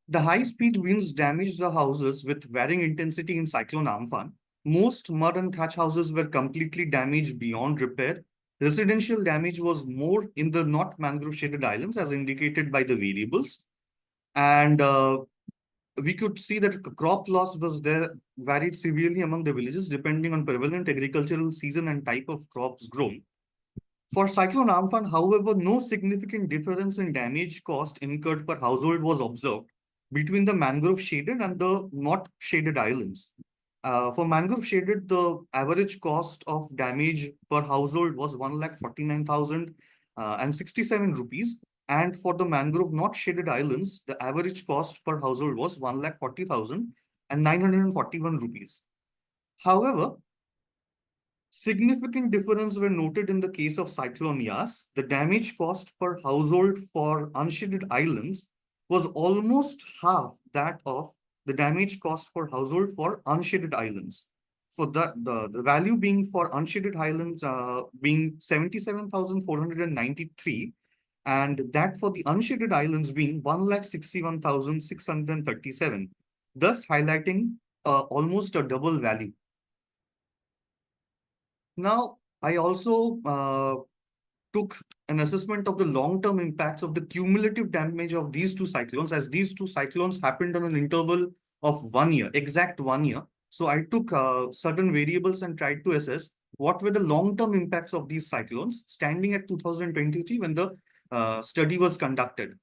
The high-speed winds damaged the houses with varying intensity in Cyclone Amphan. Most mud and thatch houses were completely damaged beyond repair. Residential damage was more in the not mangrove shaded islands as indicated by the variables. And we could see that crop loss was there, varied severely among the villages depending on prevalent agricultural season and type of crops grown. For Cyclone Amphan, however, no significant difference in damage cost incurred per household was observed between the mangrove shaded and the not shaded islands. For mangrove shaded, the average cost of damage per household was 1,49,067 rupees. And for the mangrove not shaded islands, the average cost per household was 1,40,941 rupees. However, significant difference were noted in the case of Cyclone Yas. The damage cost per household for unshaded islands was almost half that of the damage cost per household for unshaded islands. For the value being for unshaded islands being 77,493, and that for the unshaded islands being 1,61,637, thus highlighting almost a double value. Now, I also took an assessment of the long-term impacts of the cumulative damage of these two cyclones, as these two cyclones happened on an interval of 1 year, exact 1 year. So I took certain variables and tried to assess what were the long-term impacts of these cyclones standing at 2023 when the study was conducted.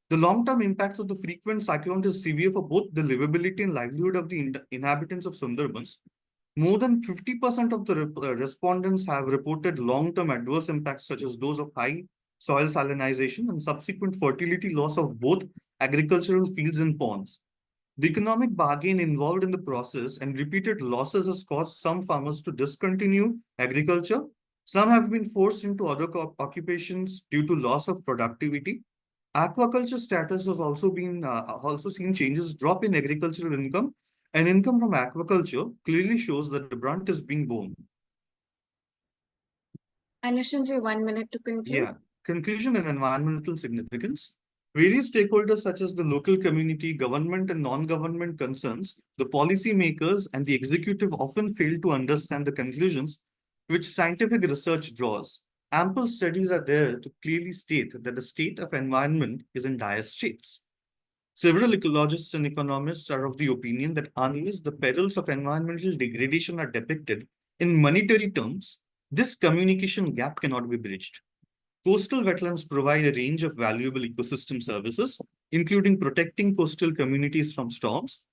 The long-term impacts of the frequent cyclones is severe for both the livability and livelihood of the inhabitants of Sundarbans. More than 50% of the respondents have reported long-term adverse impacts such as those of high soil salinization and subsequent fertility loss of both agricultural fields and ponds. The economic bargain involved in the process and repeated losses has caused some farmers to discontinue agriculture. Some have been forced into other occupations due to loss of productivity. Aquaculture status has also seen changes, drop in agricultural income, and income from aquaculture clearly shows that the brunt is being borne. Anushanji, 1 minute to conclude. Yeah, conclusion and environmental significance. Various stakeholders such as the local community, government and non-government concerns, the policy makers and the executive often fail to understand the conclusions which scientific research draws. Ample studies are there to clearly state that the state of environment is in dire straits. Several ecologists and economists are of the opinion that unless the perils of environmental degradation are depicted in monetary terms, this communication gap cannot be bridged. Coastal wetlands provide a range of valuable ecosystem services, including protecting coastal communities from storms.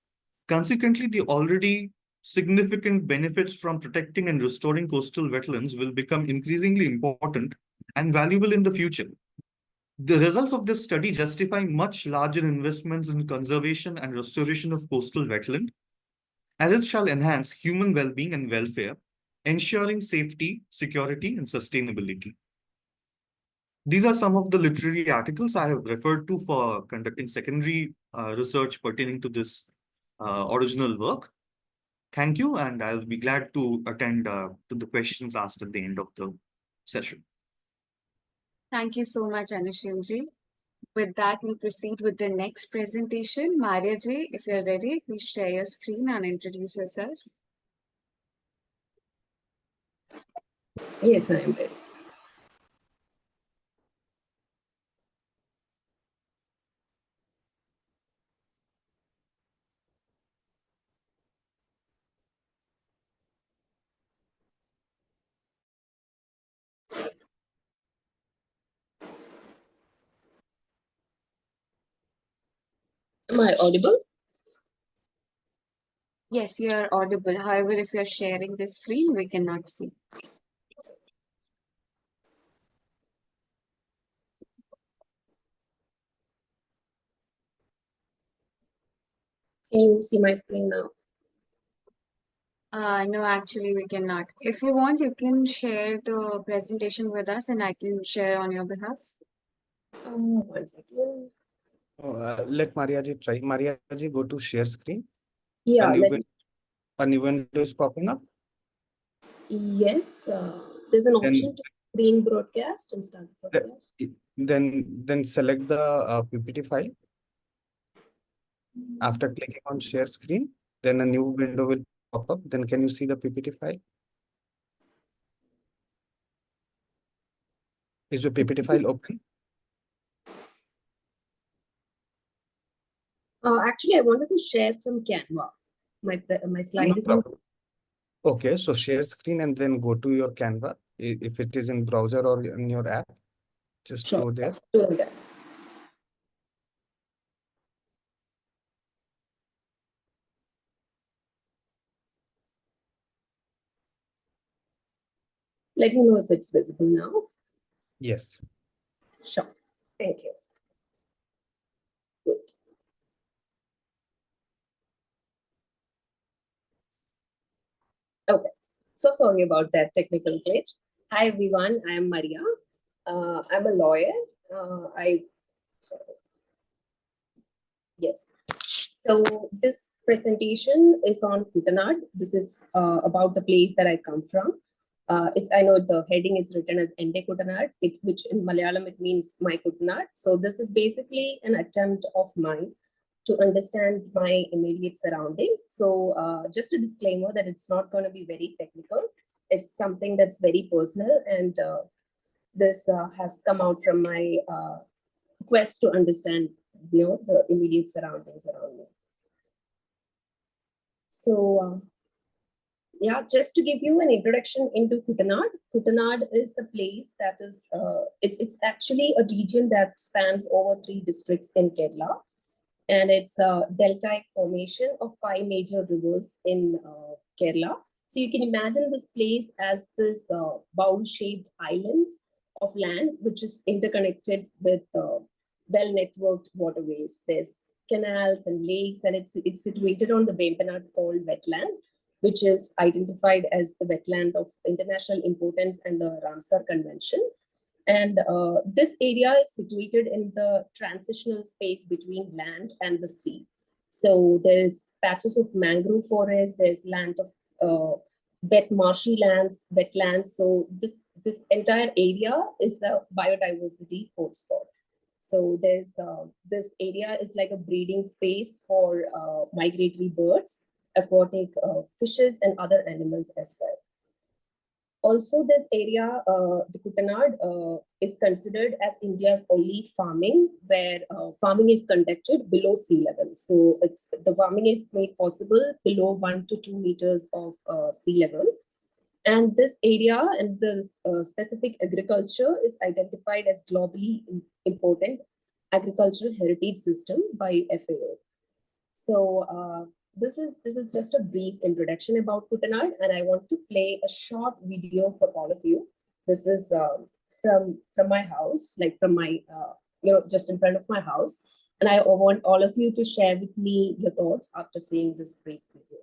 Consequently, the already significant benefits from protecting and restoring coastal wetlands will become increasingly important and valuable in the future. The results of this study justify much larger investments in conservation and restoration of coastal wetland, as it shall enhance human well-being and welfare, ensuring safety, security, and sustainability. These are some of the literary articles I have referred to for conducting secondary research pertaining to this original work. Thank you, and I'll be glad to attend to the questions asked at the end of the session. Thank you so much, Anushimji. With that, we proceed with the next presentation. Maria ji, if you're ready, please share your screen and introduce yourself. Yes, I am ready. Am I audible? Yes, you're audible. However, if you're sharing the screen, we cannot see. Can you see my screen now? No, actually, we cannot. If you want, you can share the presentation with us and I can share on your behalf. 1 second. Let Maria ji try. Maria ji, go to share screen. Yeah, A new window is popping up. Yes, there's an option to screen broadcast and start broadcast. Then select the PPT file. After clicking on share screen, then a new window will pop up. Then can you see the PPT file? Is your PPT file open? Actually, I wanted to share from Canva. My slide is in. Okay, so share screen and then go to your Canva. If it is in browser or in your app, just go there. Doing that. Let me know if it's visible now. Yes. Sure. Thank you. Good. Okay. So sorry about that technical glitch. Hi everyone, I am Maria. I'm a lawyer. Yes. So this presentation is on Kutanad. This is about the place that I come from. I know the heading is written as Ende Kutanad, which in Malayalam it means my Kutanad. So this is basically an attempt of mine to understand my immediate surroundings. So just a disclaimer that it's not going to be very technical. It's something that's very personal, and this has come out from my quest to understand, the immediate surroundings around me. So yeah, just to give you an introduction into Kutanad. Kutanad is a place that is, it's actually a region that spans over 3 districts in Kerala. And it's a deltaic formation of 5 major rivers in Kerala. So you can imagine this place as this bowl-shaped islands of land, which is interconnected with well-networked waterways. There's canals and lakes, and it's situated on the Vempanad Called wetland, which is identified as the wetland of international importance and the Ramsar Convention. And this area is situated in the transitional space between land and the sea. So there's patches of mangrove forest, there's land of wet marshy lands, wetlands. So this entire area is a biodiversity hotspot. So there's this area is like a breeding space for migratory birds, aquatic fishes, and other animals as well. Also, this area, the Kutanad, is considered as India's only farming, where farming is conducted below sea level. So the farming is made possible below 1 to 2 meters of sea level. And this area and this specific agriculture is identified as globally important agricultural heritage system by FAO. So this is just a brief introduction about Kutanad, and I want to play a short video for all of you. This is from my house, like from my just in front of my house. And I want all of you to share with me your thoughts after seeing this brief video.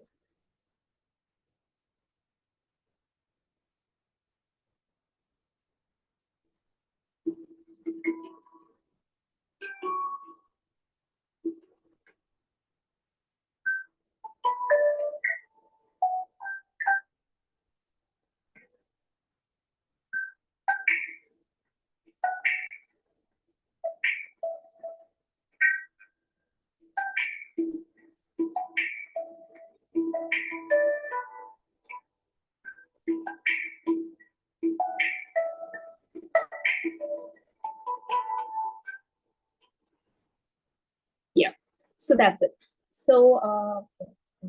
Yeah, so that's it. So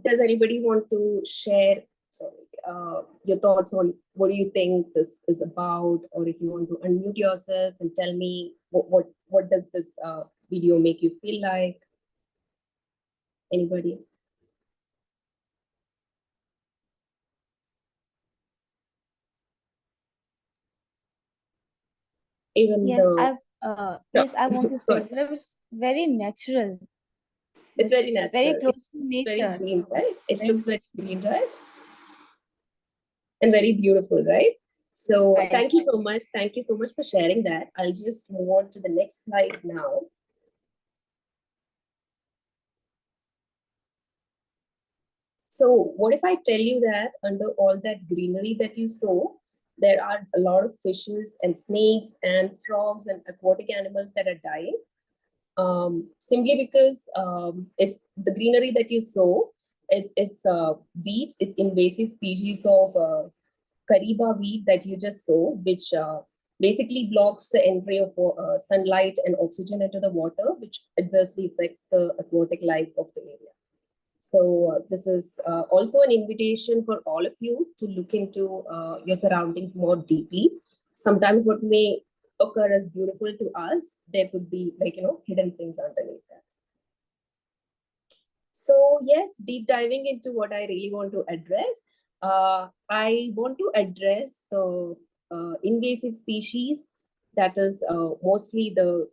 does anybody want to share your thoughts on what do you think this is about, or if you want to unmute yourself and tell me what does this video make you feel like? Anybody? Even Yes, though yes, I want to say Good. that it was very natural. It's very It's very natural. close to It's very nature. clean, right? It Very looks very close to clean, nature. right? And very beautiful, right? So Right. thank you so much. Thank you so much for sharing that. I'll just move on to the next slide now. So what if I tell you that under all that greenery that you saw, there are a lot of fishes and snakes and frogs and aquatic animals that are dying? Simply because it's the greenery that you saw, it's weeds, it's invasive species of Kariba weed that you just saw, which basically blocks the entry of sunlight and oxygen into the water, which adversely affects the aquatic life of the area. So this is also an invitation for all of you to look into your surroundings more deeply. Sometimes what may occur as beautiful to us, there could be hidden things underneath that. So yes, deep diving into what I really want to address. I want to address the invasive species, that is mostly the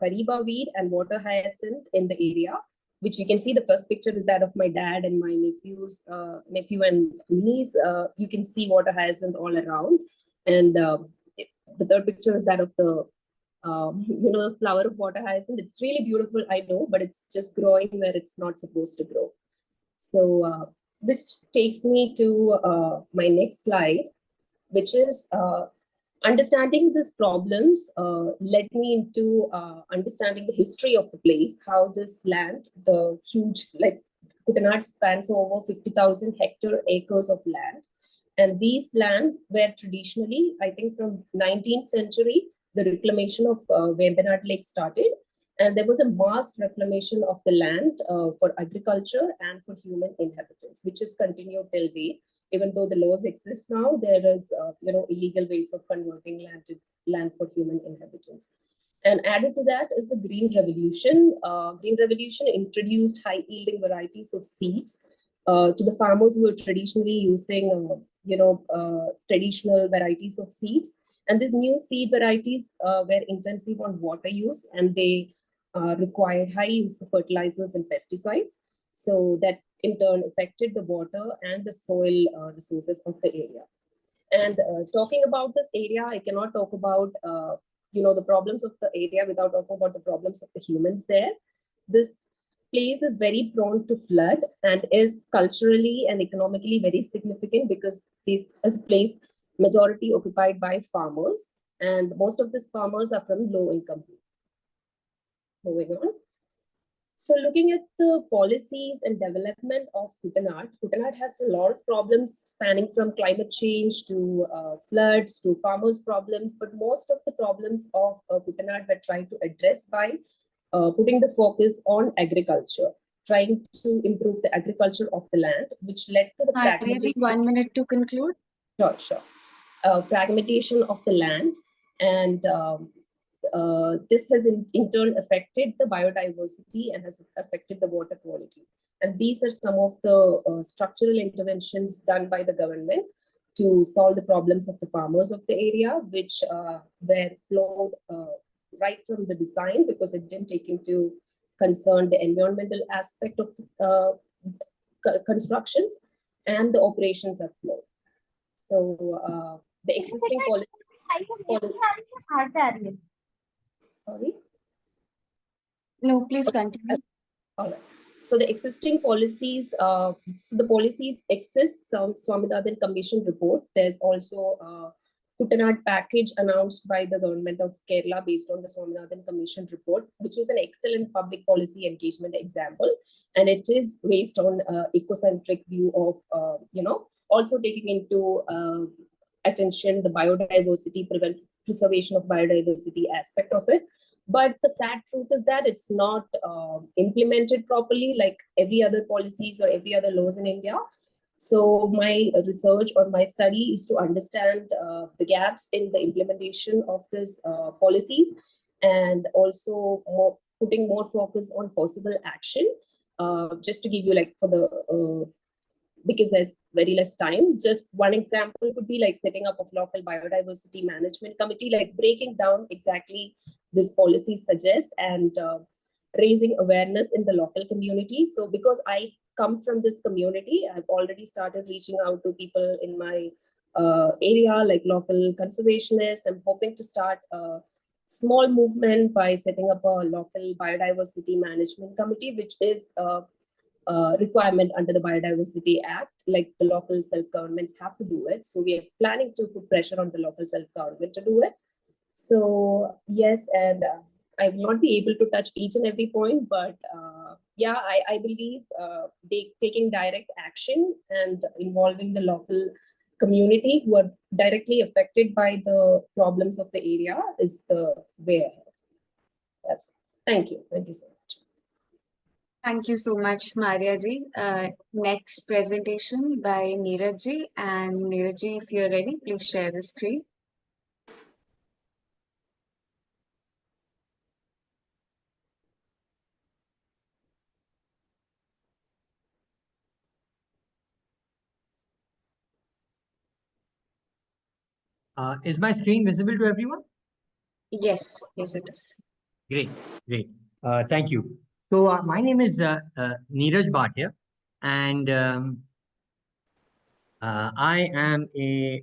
Kariba weed and water hyacinth in the area, which you can see. The first picture is that of my dad and my nephew and niece. You can see water hyacinth all around. And the third picture is that of the the flower of water hyacinth. It's really beautiful, I know, but it's just growing where it's not supposed to grow. So which takes me to my next slide, which is understanding these problems led me into understanding the history of the place, how this land, the huge, Kutanad spans over 50,000 acres of land. And these lands were traditionally, I think from 19th century, the reclamation of Vembanad Lake started. And there was a mass reclamation of the land for agriculture and for human inhabitants, which is continued till date. Even though the laws exist now, there is illegal ways of converting land for human inhabitants. And added to that is the Green Revolution. Green Revolution introduced high-yielding varieties of seeds to the farmers who were traditionally using traditional varieties of seeds. And these new seed varieties were intensive on water use, and they required high use of fertilizers and pesticides. So that in turn affected the water and the soil resources of the area. And talking about this area, I cannot talk about the problems of the area without talking about the problems of the humans there. This place is very prone to flood and is culturally and economically very significant because this is a place majority occupied by farmers, and most of these farmers are from low income people. Moving on. So looking at the policies and development of Kutanad has a lot of problems spanning from climate change to floods to farmers' problems, but most of the problems of Kutanad were trying to address by putting the focus on agriculture, trying to improve the agriculture of the land, which led to the fragmentation. 1 minute to conclude. Sure. Fragmentation of the land, and this has in turn affected the biodiversity and has affected the water quality. And these are some of the structural interventions done by the government to solve the problems of the farmers of the area, which were flowed right from the design, because it didn't take into concern the environmental aspect of constructions and the operations at flow. So the existing policy. Sorry. No, please continue. All right. So the existing policies, so the policies exist. So Swaminathan Commission report. There's also a Kuttanad package announced by the government of Kerala based on the Swaminathan Commission report, which is an excellent public policy engagement example. And it is based on ecocentric view of, also taking into attention the biodiversity, preservation of biodiversity aspect of it. But the sad truth is that it's not implemented properly like every other policies or every other laws in India. So my research or my study is to understand the gaps in the implementation of these policies, and also putting more focus on possible action. Just to give you like for the because there's very less time. Just one example could be like setting up of local biodiversity management committee, like breaking down exactly this policy suggest and raising awareness in the local community. So because I come from this community, I've already started reaching out to people in my area, like local conservationists. I'm hoping to start a small movement by setting up a local biodiversity management committee, which is requirement under the Biodiversity Act, like the local self-governments have to do it. So we are planning to put pressure on the local self-government to do it. So yes, and I will not be able to touch each and every point, but yeah, I believe taking direct action and involving the local community who are directly affected by the problems of the area is the way ahead. That's it. Thank you. Thank you so much. Thank you so much, Maria ji. Next presentation by Neeraj ji. And Neeraj ji, if you're ready, please share the screen. Is my screen visible to everyone? Yes, yes, it is. Great, great. Thank you. So my name is Neeraj Bhatia, and I am a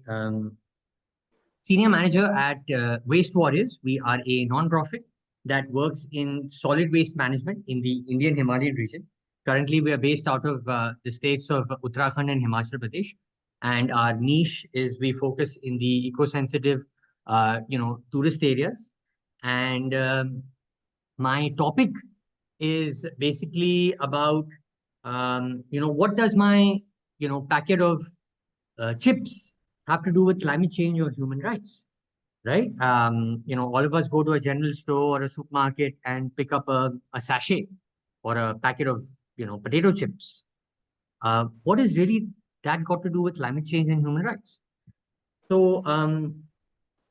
senior manager at Waste Warriors. We are a non-profit that works in solid waste management in the Indian Himalayan region. Currently, we are based out of the states of Uttarakhand and Himachal Pradesh. And our niche is we focus in the eco-sensitive, tourist areas. And my topic is basically about, what does my, packet of chips have to do with climate change or human rights, right? All of us go to a general store or a supermarket and pick up a sachet or a packet of, potato chips. What is really that got to do with climate change and human rights? So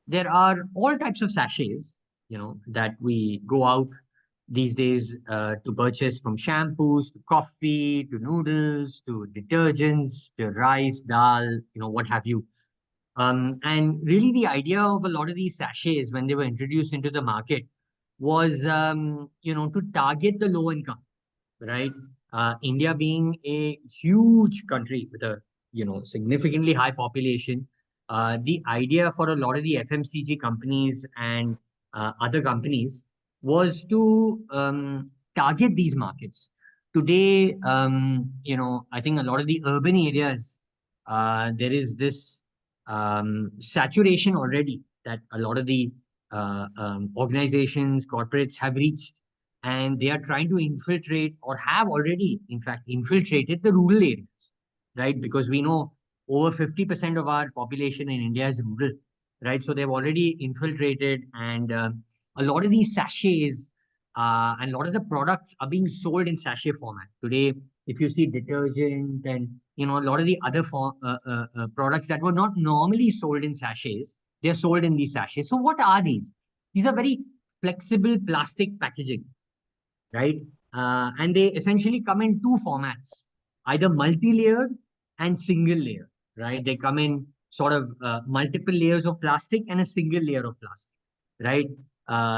there are all types of sachets, that we go out these days to purchase, from shampoos to coffee to noodles to detergents to rice, dal, what have you. And really the idea of a lot of these sachets when they were introduced into the market was, to target the low income, right? India being a huge country with a, significantly high population, the idea for a lot of the FMCG companies and other companies was to target these markets. Today, I think a lot of the urban areas, there is this saturation already that a lot of the organizations, corporates have reached, and they are trying to infiltrate, or have already, in fact, infiltrated the rural areas, right? Because we know over 50% of our population in India is rural, right? So they've already infiltrated, and a lot of these sachets and a lot of the products are being sold in sachet format. Today, if you see detergent and, a lot of the other products that were not normally sold in sachets, they're sold in these sachets. So what are these? These are very flexible plastic packaging, right? And they essentially come in two formats, either multi-layered and single layer, right? They come in sort of multiple layers of plastic and a single layer of plastic, right?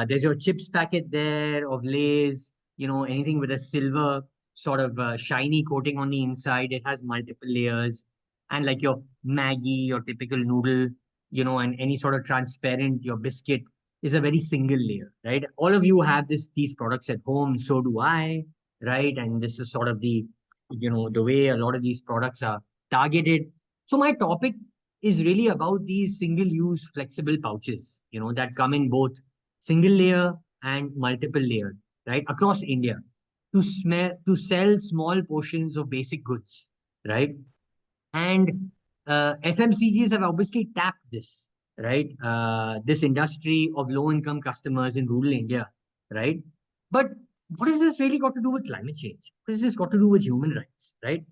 There's your chips packet there of Lay's, anything with a silver sort of shiny coating on the inside. It has multiple layers. And like your Maggie, your typical noodle, and any sort of transparent, your biscuit is a very single layer, right? All of you have these products at home, so do I, right? And this is sort of the way a lot of these products are targeted. So my topic is really about these single-use flexible pouches, that come in both single layer and multiple layer, right, across India to sell small portions of basic goods, right? And FMCGs have obviously tapped this, right? This industry of low-income customers in rural India, right? But what has this really got to do with climate change? What has this got to do with human rights, right?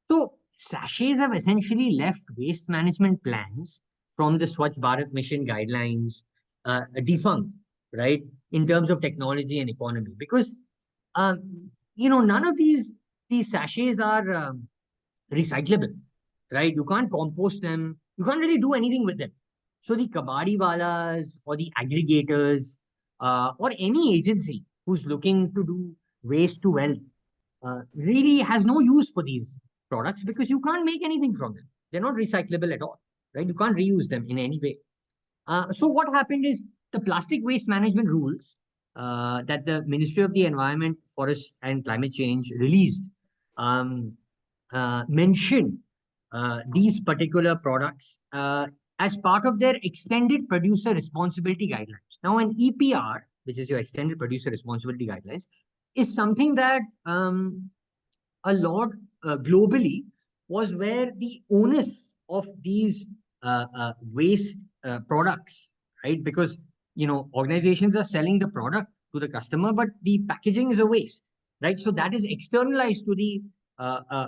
So sachets have essentially left waste management plans from the Swachh Bharat Mission guidelines defunct, right? In terms of technology and economy, because none of these sachets are recyclable, right? You can't compost them. You can't really do anything with them. So the kabadi walas or the aggregators or any agency who's looking to do waste to wealth really has no use for these products because you can't make anything from them. They're not recyclable at all, right? You can't reuse them in any way. So what happened is the plastic waste management rules that the Ministry of the Environment, Forest and Climate Change released mention these particular products as part of their extended producer responsibility guidelines. Now, an EPR, which is your extended producer responsibility guidelines, is something that a lot globally was where the onus of these waste products, right? Because organizations are selling the product to the customer, but the packaging is a waste, right? So that is externalized to the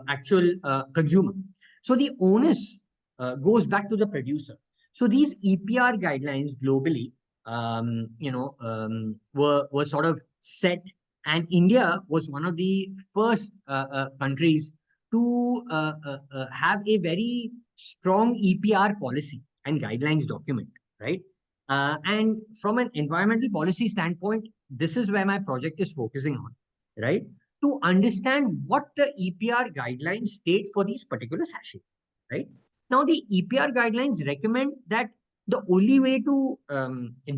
actual consumer. So the onus goes back to the producer. So these EPR guidelines globally, were sort of set, and India was one of the first countries to have a very strong EPR policy and guidelines document, right? And from an environmental policy standpoint, this is where my project is focusing on, right? To understand what the EPR guidelines state for these particular sachets, right? Now, the EPR guidelines recommend that the only way to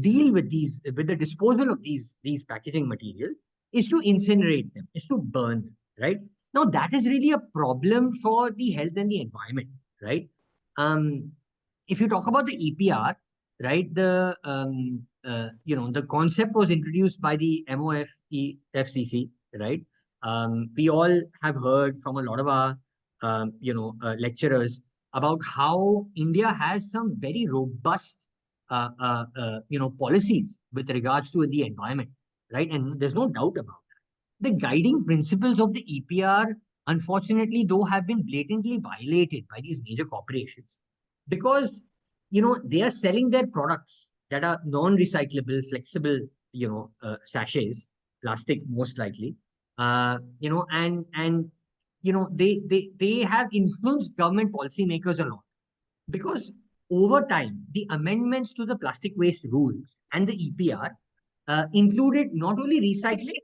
deal with the disposal of these packaging material is to incinerate them, is to burn them, right? Now, that is really a problem for the health and the environment, right? If you talk about the EPR, right, the concept was introduced by the MOFCC, right? We all have heard from a lot of our, lecturers about how India has some very robust, policies with regards to the environment, right? And there's no doubt about that. The guiding principles of the EPR, unfortunately, though, have been blatantly violated by these major corporations because, they are selling their products that are non-recyclable, flexible, sachets, plastic most likely, they have influenced government policymakers a lot because over time, the amendments to the plastic waste rules and the EPR included not only recycling,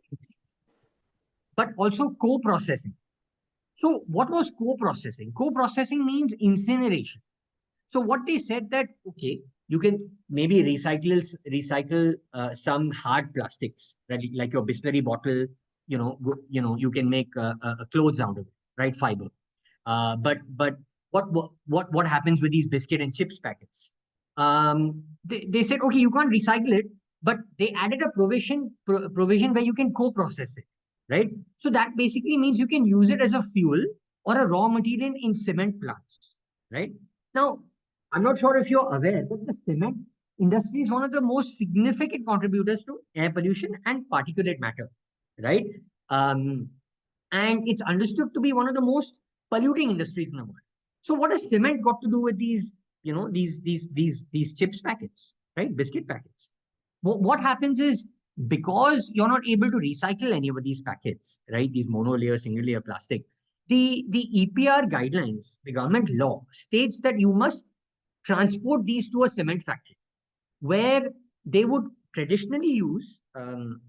but also co-processing. So what was co-processing? Co-processing means incineration. So what they said that, okay, you can maybe recycle some hard plastics, right? Like your Bisleri bottle, you can make clothes out of it, right? Fiber. But what happens with these biscuit and chips packets? They said, okay, you can't recycle it, but they added a provision where you can co-process it, right? So that basically means you can use it as a fuel or a raw material in cement plants, right? Now, I'm not sure if you're aware, but the cement industry is one of the most significant contributors to air pollution and particulate matter, right? And it's understood to be one of the most polluting industries in the world. So what has cement got to do with these, these chips packets, right? Biscuit packets. What happens is because you're not able to recycle any of these packets, right? These monolayer, single layer plastic, the EPR guidelines, the government law states that you must transport these to a cement factory where they would traditionally use,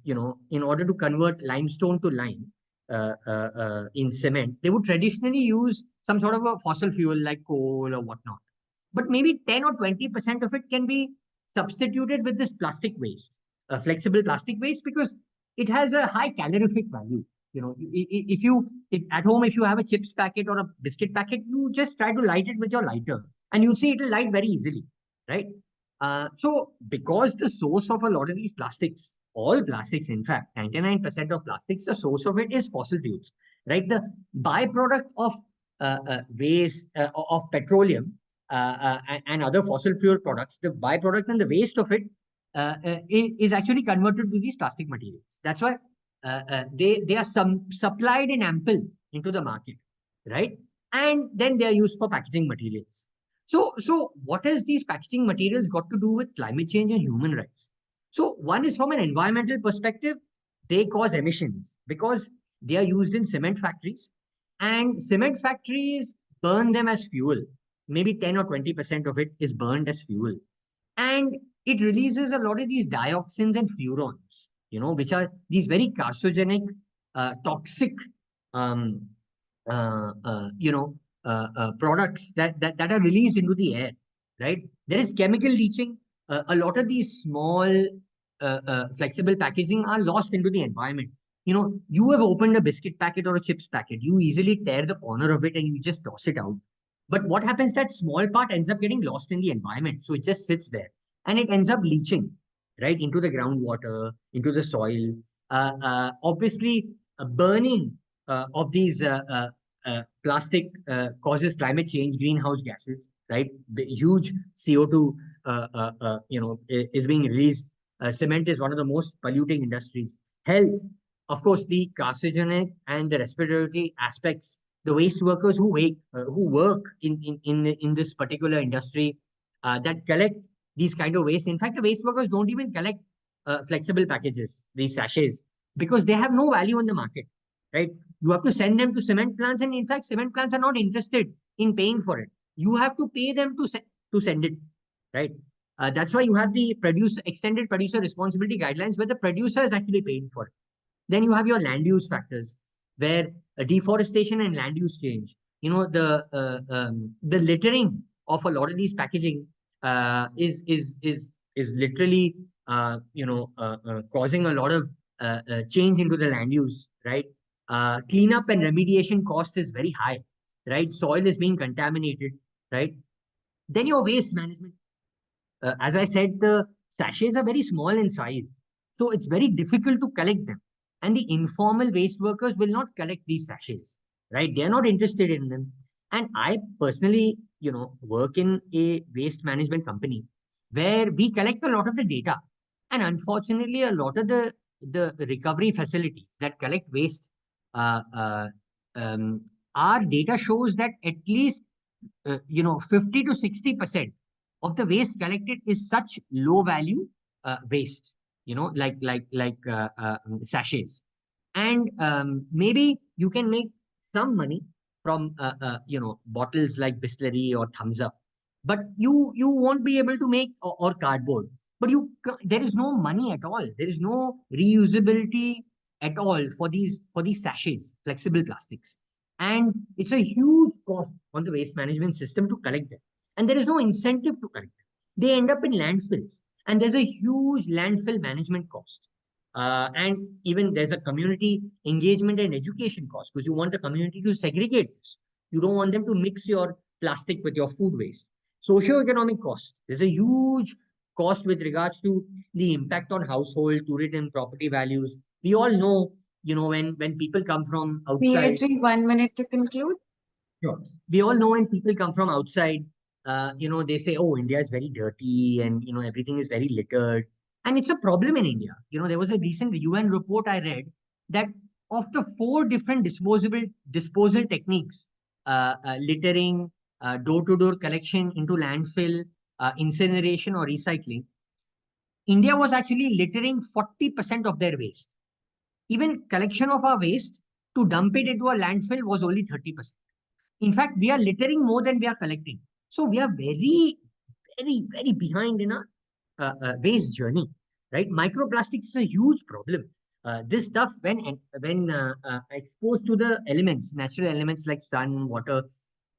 in order to convert limestone to lime in cement, they would traditionally use some sort of a fossil fuel like coal or whatnot. But maybe 10 or 20% of it can be substituted with this plastic waste, flexible plastic waste, because it has a high calorific value. If at home, if you have a chips packet or a biscuit packet, you just try to light it with your lighter and you'll see it will light very easily, right? So because the source of a lot of these plastics, all plastics, in fact, 99% of plastics, the source of it is fossil fuels, right? The byproduct of waste of petroleum and other fossil fuel products, the byproduct and the waste of it is actually converted to these plastic materials. That's why they are supplied in ample into the market, right? And then they are used for packaging materials. So what has these packaging materials got to do with climate change and human rights? So one is from an environmental perspective, they cause emissions because they are used in cement factories, and cement factories burn them as fuel. Maybe 10 or 20% of it is burned as fuel. And it releases a lot of these dioxins and furans, which are these very carcinogenic, toxic, um, products that are released into the air, right? There is chemical leaching. A lot of these small flexible packaging are lost into the environment. You have opened a biscuit packet or a chips packet. You easily tear the corner of it and you just toss it out. But what happens, that small part ends up getting lost in the environment. So it just sits there and it ends up leaching, right, into the groundwater, into the soil. Obviously, burning of these plastic causes climate change, greenhouse gases, right? The huge CO2, is being released. Cement is one of the most polluting industries. Health, of course, the carcinogenic and the respiratory aspects. The waste workers who work in this particular industry that collect these kind of waste. In fact, the waste workers don't even collect flexible packages, these sachets, because they have no value in the market, right? You have to send them to cement plants, and in fact, cement plants are not interested in paying for it. You have to pay them to send it, right? That's why you have the extended producer responsibility guidelines, where the producer is actually paying for it. Then you have your land use factors, where deforestation and land use change. The littering of a lot of these packaging is literally causing a lot of change into the land use, right? Cleanup and remediation cost is very high, right? Soil is being contaminated, right? Then your waste management. As I said, the sachets are very small in size, so it's very difficult to collect them. And the informal waste workers will not collect these sachets, right? They're not interested in them. And I personally, work in a waste management company where we collect a lot of the data. And unfortunately, a lot of the recovery facilities that collect waste, uh, uh, our data shows that at least 50 to 60% of the waste collected is such low value waste, like sachets. And maybe you can make some money from bottles like Bisleri or Thumbs Up, but you won't be able to make, or cardboard. But there is no money at all. There is no reusability at all for these sachets, flexible plastics, and it's a huge cost on the waste management system to collect them. And there is no incentive to collect them. They end up in landfills, and there's a huge landfill management cost. And even there's a community engagement and education cost, because you want the community to segregate this. You don't want them to mix your plastic with your food waste. Socioeconomic cost. There's a huge cost with regards to the impact on household, tourism, property values. We all know, when people come from outside. PhD, 1 minute to conclude. Sure. We all know when people come from outside, they say, oh, India is very dirty and, everything is very littered. And it's a problem in India. There was a recent UN report I read that of the 4 different disposal techniques, littering, door-to-door collection into landfill, incineration or recycling, India was actually littering 40% of their waste. Even collection of our waste to dump it into a landfill was only 30%. In fact, we are littering more than we are collecting. So we are very, very, very behind in our waste journey, right? Microplastics is a huge problem. This stuff, when exposed to the elements, natural elements like sun, water,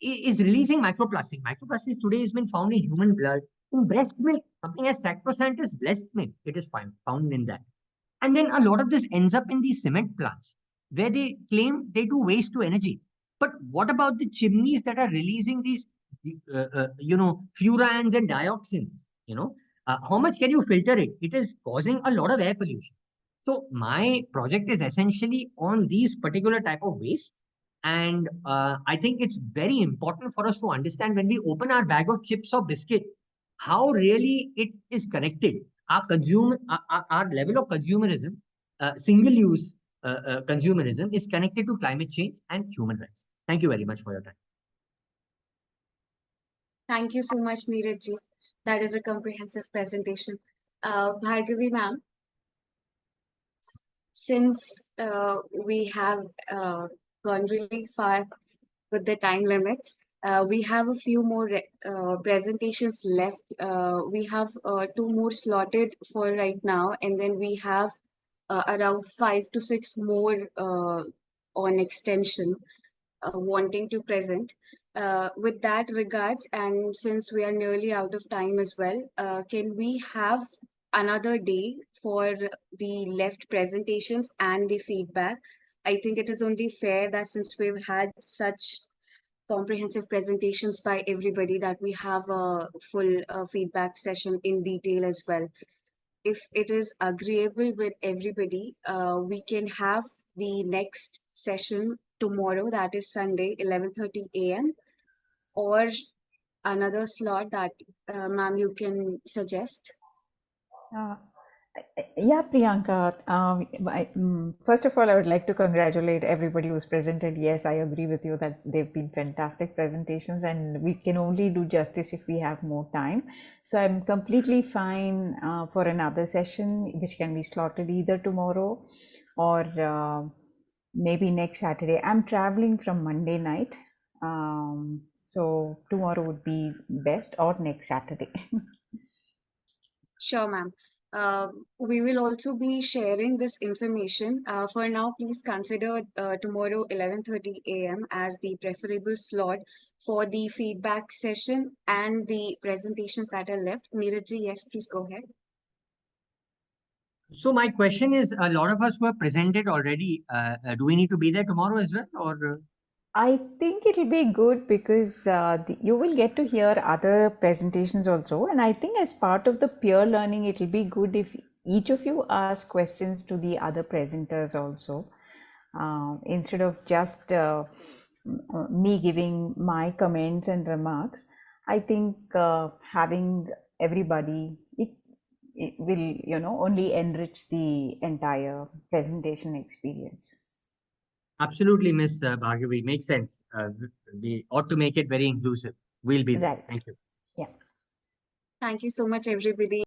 is releasing microplastic. Microplastic today has been found in human blood, in breast milk, something as sacrosanct as breast milk. It is found in that. And then a lot of this ends up in these cement plants, where they claim they do waste to energy. But what about the chimneys that are releasing these, furans and dioxins? How much can you filter it? It is causing a lot of air pollution. So my project is essentially on these particular type of waste. And I think it's very important for us to understand when we open our bag of chips or biscuit, how really it is connected. Our level of consumerism, single-use consumerism is connected to climate change and human rights. Thank you very much for your time. Thank you so much, Neeraj ji. That is a comprehensive presentation. Bhargavi ma'am, since we have gone really far with the time limits, we have a few more presentations left. We have 2 more slotted for right now, and then we have around 5 to 6 more on extension wanting to present. With that regards, and since we are nearly out of time as well, can we have another day for the left presentations and the feedback? I think it is only fair that since we've had such comprehensive presentations by everybody, that we have a full feedback session in detail as well. If it is agreeable with everybody, we can have the next session tomorrow, that is Sunday, 11:30 a.m. or another slot that, ma'am, you can suggest. Yeah, Priyanka. First of all, I would like to congratulate everybody who's presented. Yes, I agree with you that they've been fantastic presentations, and we can only do justice if we have more time. So I'm completely fine for another session, which can be slotted either tomorrow or maybe next Saturday. I'm traveling from Monday night, so tomorrow would be best, or next Saturday. Sure, ma'am. We will also be sharing this information. For now, please consider tomorrow 11:30 a.m. as the preferable slot for the feedback session and the presentations that are left. Neeraj ji, yes, please go ahead. So my question is, a lot of us who have presented already, do we need to be there tomorrow as well, or? I think it'll be good because you will get to hear other presentations also. And I think as part of the peer learning, it'll be good if each of you ask questions to the other presenters also. Instead of just me giving my comments and remarks, I think having everybody, it will, only enrich the entire presentation experience. Absolutely, Miss Bhargavi, makes sense. We ought to make it very inclusive. We'll be there. Right. Thank you. Yeah. Thank you so much, everybody.